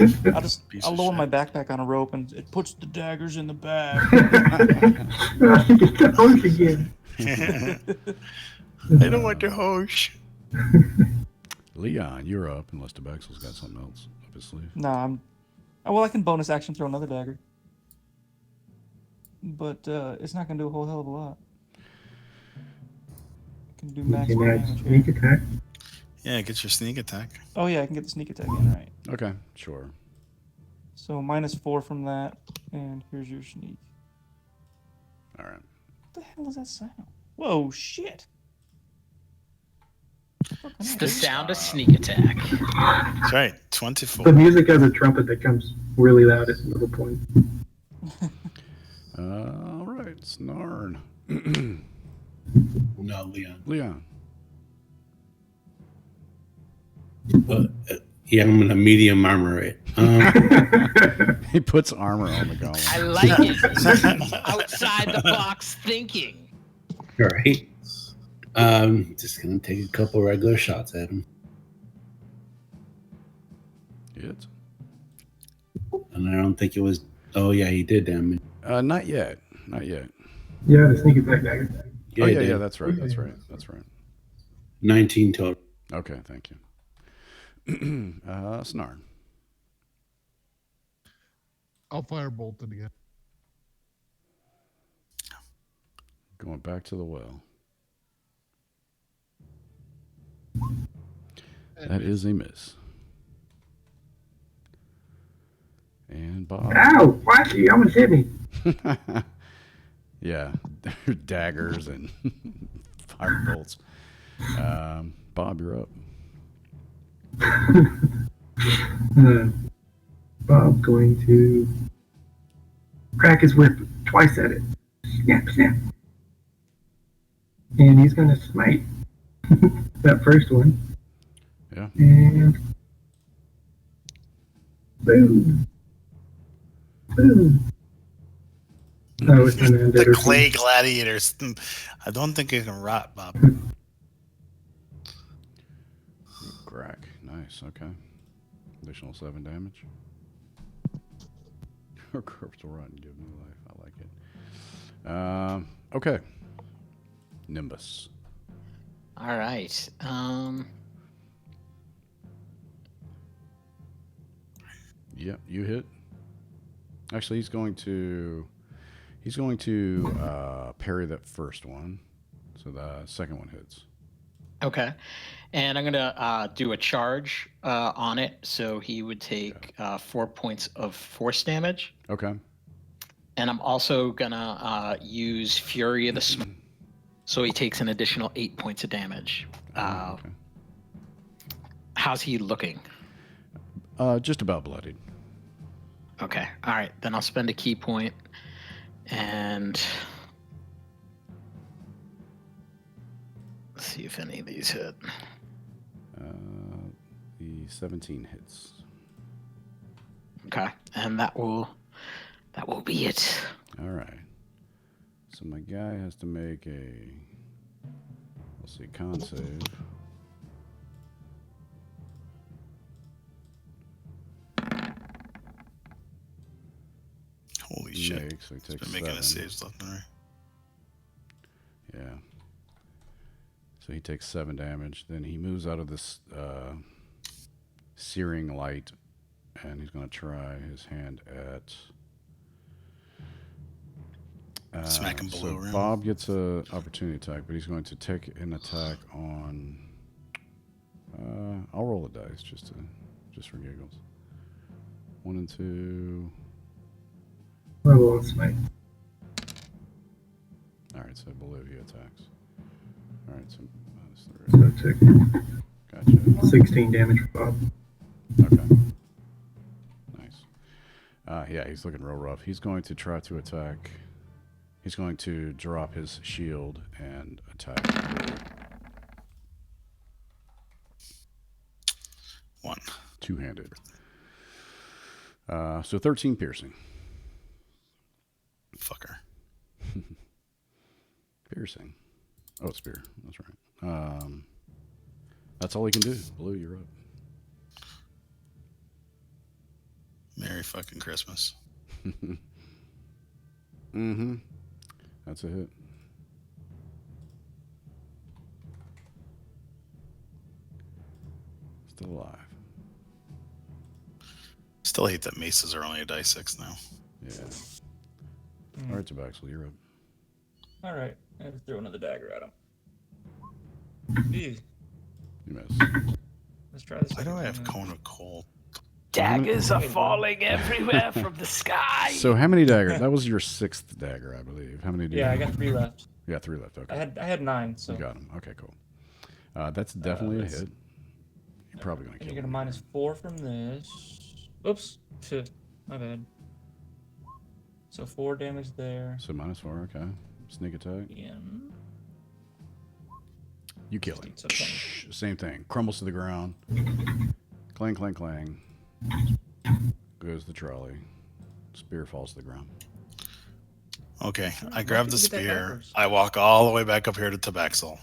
I'll lower my backpack on a rope and it puts the daggers in the bag. Get the horse again. I don't want the horse. Leon, you're up, unless Tabaxel's got something else up his sleeve. Nah, well, I can bonus action throw another dagger. But it's not gonna do a whole hell of a lot. I can do You max can add damage sneak here. attack. Yeah, get your sneak attack. Oh yeah, I can get the sneak attack in, right. Okay, sure. So -4 from that, and here's your sneak. All right. What the hell does that sound? Whoa, shit! It's the sound of sneak attack. That's right, The 24. music has a trumpet that comes really loud at middle point. All right, Snarn. No, Leon. Leon. Yeah, I'm gonna medium armor it. He puts armor on the golem. I like it. Outside the box thinking. All right. Just gonna take a couple regular shots at him, Hit. and I don't think it was. Oh yeah, he did damage. Not yet. Not yet. Yeah, the sneak attack dagger. Oh, he yeah, did. yeah, that's right. That's right. That's right. 19 total. Okay, thank you. Snarn. I'll firebolt it again. Going back to the well. That is a miss. And Bob. Ow! Watch you! Almost hit me. Yeah, daggers and fire bolts. Bob, you're up. Bob going to crack his whip twice at it. Snap, snap. And he's going to smite that first one. Yeah. And boom. Boom. Oh, it's an undead The or clay something. gladiators. I don't think it can rot, Bob. Crack. Nice. Okay. Additional 7 damage. Or corpse will rot and give new life. I like it. Okay. Nimbus. All right. Yep, you hit. Actually, he's going to parry that first one, so the second one hits. Okay. And I'm going to do a charge on it. So he would take 4 points of force damage. Okay. And I'm also going to use Fury of the Smoke. So he takes an additional 8 points of damage. Okay. How's he looking? Just about bloodied. Okay. All right. Then I'll spend a key point and let's see if any of these hit. The 17 hits. Okay. And that will be it. All right. So my guy has to make a, let's see, con save. Holy shit. Makes, so he He's takes been making 7. his saves left and right. Yeah. So he takes 7 damage. Then he moves out of this searing light, and he's going to try his hand at. Smack him below So rim. Bob gets a opportunity attack, but he's going to take an attack on. I'll roll the dice just for giggles. 1 and 2. Level of smite. All right, so below he attacks. All right, so So minus 3. take Gotcha. 16 damage for Bob. Okay. Nice. Yeah, he's looking real rough. He's going to try to attack. He's going to drop his shield and attack. 1. Two-handed. So 13 piercing. Fucker. Piercing. Oh, spear. That's right. That's all he can do. Blue, you're up. Merry fucking Christmas. Mm-hmm. That's a hit. Still alive. Still hate that maces are only a die 6 now. Yeah. Mm. All right, Tabaxel, you're up. All right. I have to throw another dagger at him. Ew. You miss. Let's try this. Why do second I have one. Cone of Cold? Daggers are Hey, bro. falling everywhere from the sky. So how many daggers? That was your 6th dagger, I believe. How many do you Yeah, I have? got 3 left. You got 3 left. Okay. I had 9. So You got them. Okay, cool. That's definitely a let's- hit. You're probably going to and kill you get a him. -4 from this. Oops. Shit. My bad. So 4 damage there. So -4, okay. Sneak attack. And You kill him. So 20. Same thing. Crumbles to the ground. Clang, clang, clang. Goes the trolley. Spear falls to the ground. Okay, I Why grab did the you get that spear. backwards? I walk all the way back up here to Tabaxel.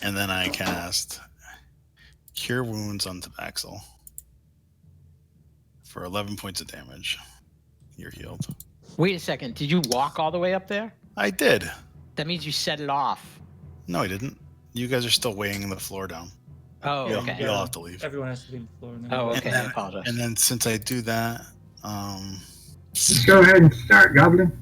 And then I cast Cure Wounds on Tabaxel for 11 points of damage. You're healed. Wait a second. Did you walk all the way up there? I did. That means you set it off. No, I didn't. You guys are still weighing the floor down. Oh, You okay. you all have to leave. Everyone has to leave the floor. Oh, okay. And then- I apologize. And then since I do that, Let's go ahead and start, Goblin.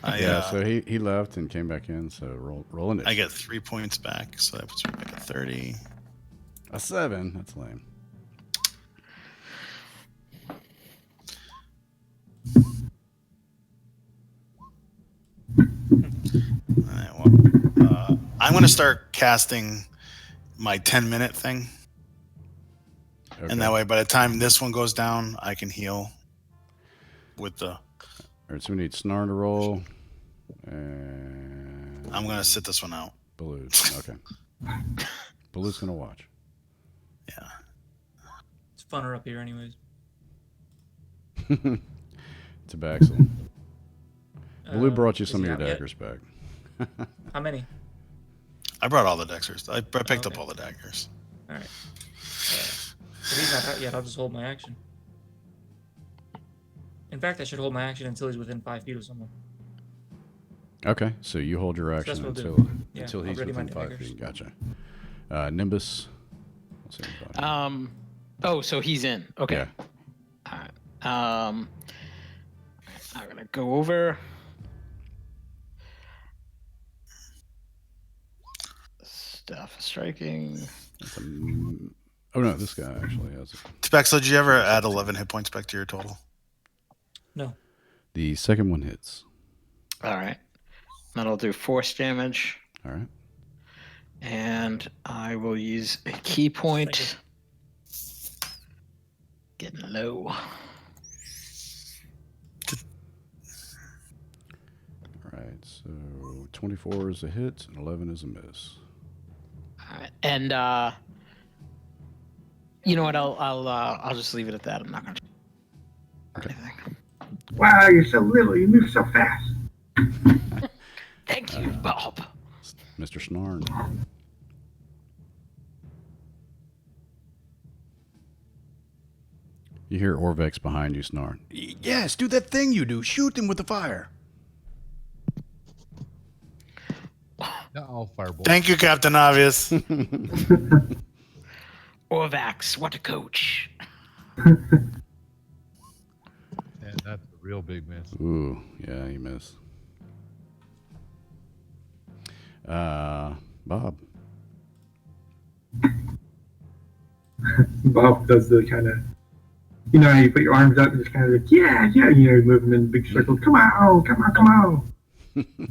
Yeah, so he left and came back in, so roll initiative. I get 3 points back, so that puts me back at 30. A 7. That's lame. All right, well, I'm going to start casting my 10-minute thing, Okay. and that way, by the time this one goes down, I can heal with the. All right, so we need Snarn to roll. And I'm gonna sit this one out. Baloo. Okay. Baloo's gonna watch. Yeah. It's funner up here, anyways. Tabaxel. Baloo brought you Is some of he your out yet? daggers back. How many? I brought all the daggers. I picked up Okay. all the daggers. All right. If he's not out yet, I'll just hold my action. In fact, I should hold my action until he's within 5 feet of someone. Okay, so you hold your that's action what we'll until do. Yeah, until I'll he's ready my within 5 daggers. feet. Gotcha. Nimbus. Let's see anybody. Oh, so he's in. Okay. Yeah. All right. I'm gonna go over. Staff striking. That's oh no, this guy actually has it. Specs, did you ever add 11 hit points back to your total? No. The second one hits. All right. That'll do force damage, All right. and I will use a key point. Getting low. All right. So 24 is a hit and 11 is a miss. All right. And you know what? I'll just leave it at that. I'm not gonna. Okay. Anything. Wow, you're so little. You move so fast. Thank you, Bob. Mr. Snarn. You hear Orvex behind you snarl. Yes, do that thing you do. Shoot them with the fire. Yeah, I'll firebolt. Thank you, Captain Obvious. Orvax, what a coach. And that's a real big miss. Ooh, yeah, you miss. Bob. Bob does the kind of, you know how you put your arms up and just kind of like, yeah, you know, move them in big circles. Come on, come on, come on.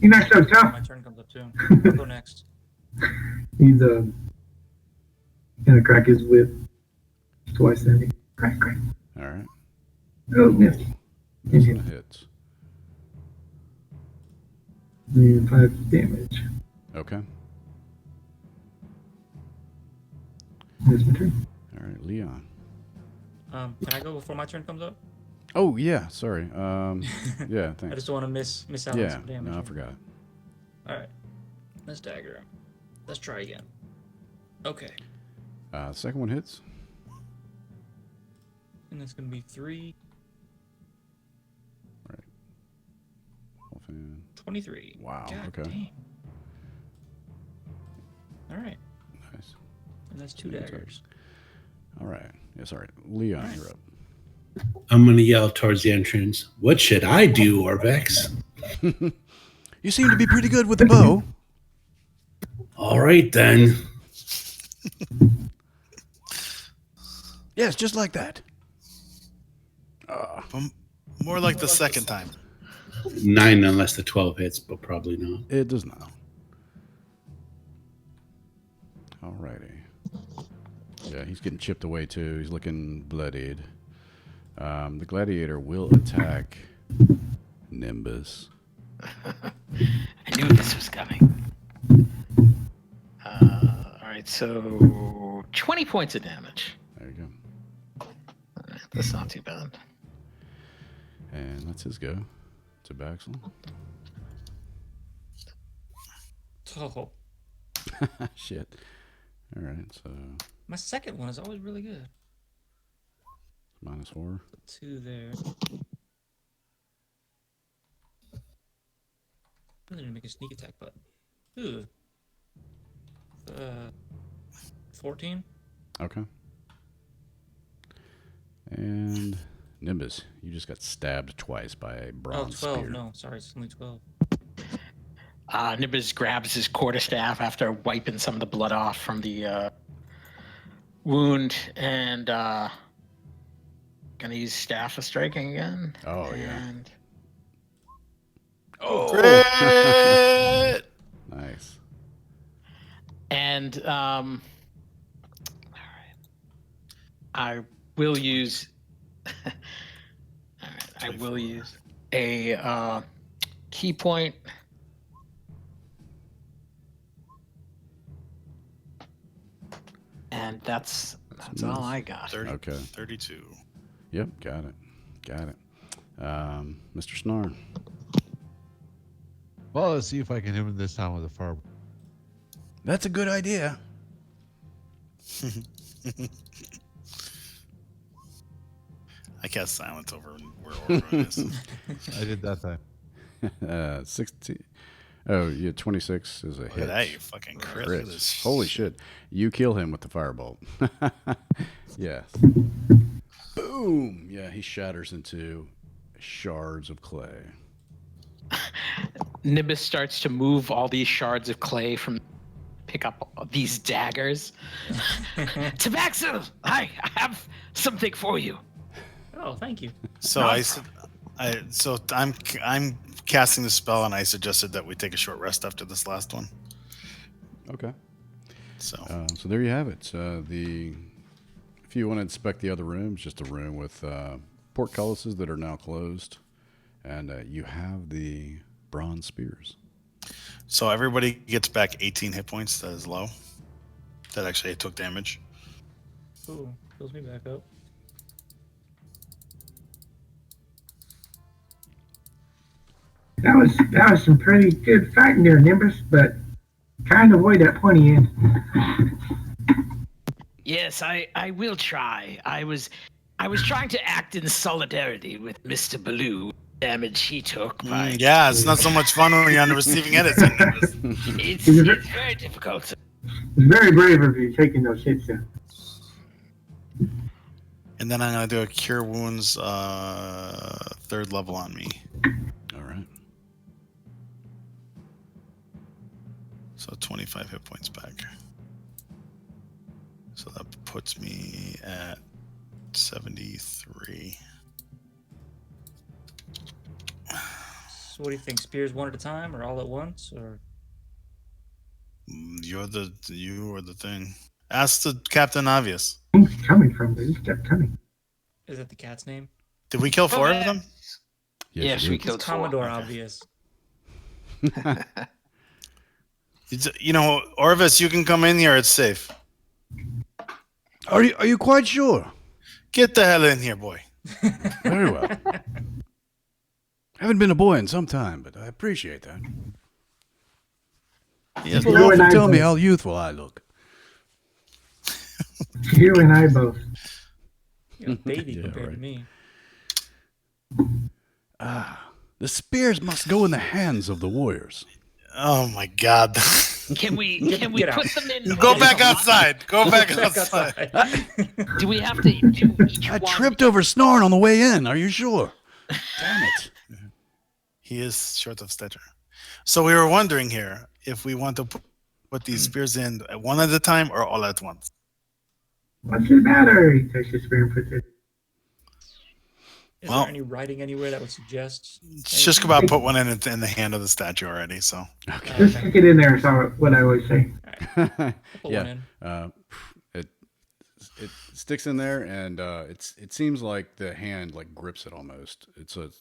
You're not so tough. My turn comes up too. I'll go next. He's gonna crack his whip twice. Then crack. All right. Oh, missed. This one hits. And 5 damage. Okay. That's my turn. All right, Leon. Can I go before my turn comes up? Oh yeah, sorry. Yeah, I thanks. just don't want to miss out on Yeah, some damage. no, I here. forgot. All right. Let's dagger him. Let's try again. Okay. Second one hits. And that's gonna be 3, Offhand. 23. Wow, God okay. Dang. All right. Nice. And that's 2 Yeah, daggers. All right. Yeah, sorry. Leon, All right. you're up. I'm going to yell towards the entrance. What should I do, Orvex? You seem to be pretty good with the bow. All right, then. Yes, just like that. More like the second time. 9 unless the 12 hits, but probably not. It does not. Alrighty. Yeah, he's getting chipped away too. He's looking bloodied. The gladiator will attack Nimbus. I knew this was coming. All right, so 20 points of damage. There you go. All right, that's not too bad. And that's his go. To Baxel. Oh, Shit. Alright, so my second one is always really good. -4. 2 there. Really didn't make a sneak attack, but. Ooh. 14? Mm-hmm. Okay. And Nimbus, you just got stabbed twice by a Oh, bronze 12. spear. No, sorry, it's only 12. Nimbus grabs his quarterstaff after wiping some of the blood off from the wound, and gonna use staff of striking again. Oh, yeah. And Great! Nice. And I will use. All right, I will 24. use a key point. And that's all I got. 30, Okay. 32. Yep, got it. Mr. Snarn. Well, let's see if I can hit him this time with a fireball. That's a good idea. I cast silence over where Orville is. I did that time. 16. Oh, yeah, 26 is a Look hit. at that, you fucking crit. Look at this. Holy shit. You kill him with the firebolt. Yes. Boom. Yeah, he shatters into shards of clay. Nimbus starts to move all these shards of clay from pick up these daggers. Tabaxi, I have something for you. Oh, thank you. So I'm casting the spell, and I suggested that we take a short rest after this last one. Okay. So So there you have it. If you want to inspect the other rooms, just a room with portcullises that are now closed, and you have the bronze spears. So everybody gets back 18 hit points. That is low. That actually took damage. Ooh, fills me back up. That was some pretty good fighting there, Nimbus, but kind of avoid that pointy end. Yes, I will try. I was trying to act in solidarity with Mr. Baloo. Damage he took by Yeah, it's not so much fun when you're on the receiving end. it's very difficult. It's very brave of you taking those hits there. And then I'm gonna do a cure wounds 3rd level on me. All right. So 25 hit points back. So that puts me at 73. So what do you think? Spears one at a time or all at once? Or You or the thing. Ask the Captain Obvious. He's coming from, but he kept coming. is that the cat's name? Did we kill 4 of them? Yes, you we did. killed It's four. Commodore Obvious. You know, Orvis, you can come in here. It's safe. Are you quite sure? Get the hell in here, boy. Very well. Haven't been a boy in some time, but I appreciate that. Yes. People You and often I tell me both. how youthful I look. You and I both. You're a baby Yeah, compared right. to me. The spears must go in the hands of the warriors. Oh my God. Can we get out. put them in? Go back outside. Go back Back outside. outside. Do we have to do each I one? tripped over Snorn on the way in. Are you sure? Damn it. He is short of stature. So we were wondering here if we want to put these spears in one at a time or all at once. What's the matter? He takes his spear and puts it. Is Well- there any writing anywhere that would suggest? Just about put one in the hand of the statue already. So Okay. Just stick it in there, is what I always say. Put one Yeah. in. It sticks in there, and it seems like the hand like grips it almost. It's sort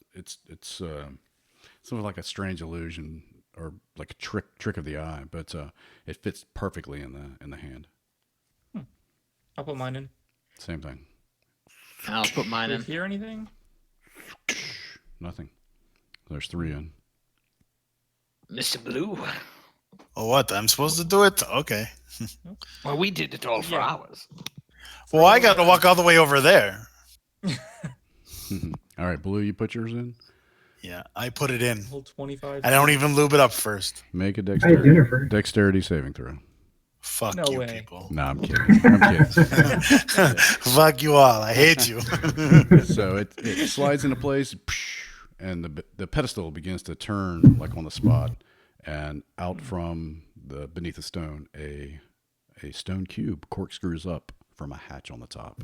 of like a strange illusion or like a trick of the eye, but it fits perfectly in the hand. I'll put mine in. Same thing. I'll put mine Do in. you hear anything? Nothing. There's 3 in. Mr. Blue. oh, what? I'm supposed to do it? Okay. Well, we did it all for Yeah. hours. Well, I got to walk all the way over there. All right, Blue, you put yours in. Yeah, I put it in. Whole 25. I don't even lube it up first. Make a I had dinner first. dexterity saving throw. Fuck No you way. people. No, I'm kidding. I'm kidding. Fuck you all. I hate you. So it slides into place, and the pedestal begins to turn like on the spot, and out from beneath the stone, a stone cube corkscrews up from a hatch on the top,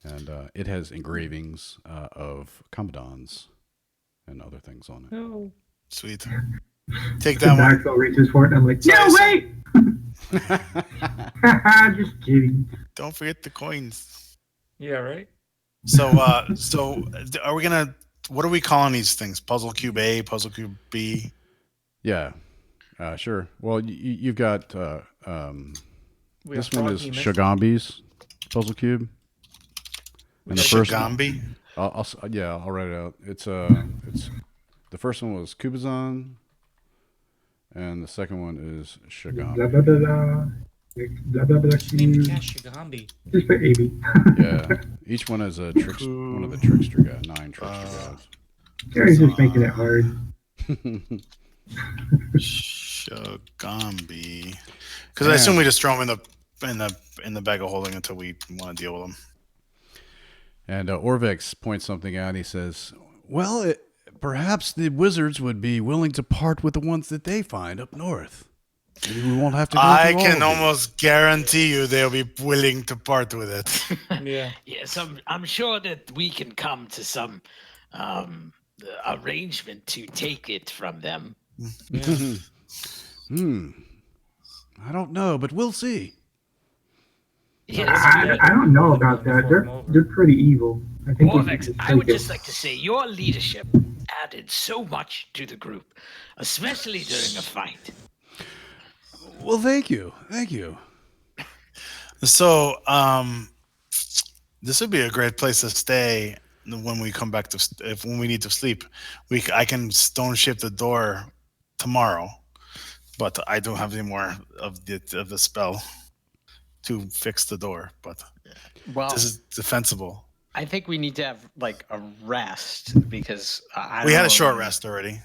and it has engravings of commandants and other things on it. No. Sweet. Take that one. Maxwell reaches for it, and I'm like, no, Sorry, wait! Haha, just kidding. Don't forget the coins. Yeah, right. So, are we gonna? What are we calling these things? Puzzle cube A, puzzle cube B. Yeah. Sure. Well, you've got We this got one frog is demon. Shagambi's puzzle cube. We And the got first Shagambi. I'll write it out. It's the first one was Kubazan, and the second one is Blah Shagambi. blah blah blah. Blah blah blah. Just name the cat Shigambi. Just put AB. Yeah, each one has a one of the trickster guys, 9 trickster Gary's just making it hard. guys. Shagambi. Because I assume we just throw them in the bag of holding until we want to deal with them. And Orvex points something out. He says, "Well, perhaps the wizards would be willing to part with the ones that they find up north. Maybe we won't have to go I through all can of these." almost guarantee you they'll be willing to part with it. Yeah. Yes, I'm sure that we can come to some arrangement to take it from them. Yeah. I don't know, but we'll see. Yes, I don't know about that. They're pretty evil. I think we should Orvex, just I would take it. just like to say your leadership added so much to the group, especially during a fight. Well, thank you. So, this would be a great place to stay when we come back when we need to sleep. I can stone shape the door tomorrow, but I don't have any more of the spell to fix the door. But Well, this is defensible. I think we need to have like a rest because I We don't had a know. short rest already.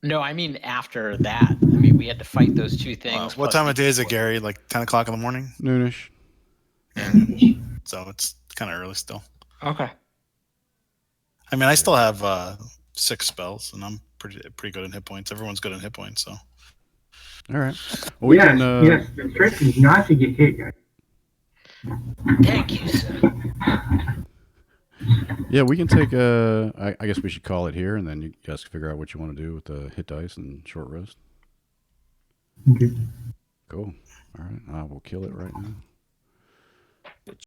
No, I mean after that. I mean, we had to fight those two things. What plus time the- of day is it, Gary? Like 10 o'clock in the morning? Noonish. So it's kind of early still. Okay. I mean, I still have 6 spells, and I'm pretty good in hit points. Everyone's good in hit points, so. All right. Well, we Yes, can. yes. The trick is not to get hit, guys. Thank you, sir. Yeah, we can take. I guess we should call it here, and then you guys can figure out what you want to do with the hit dice and short rest. Okay. Cool. All right. I will kill it right now.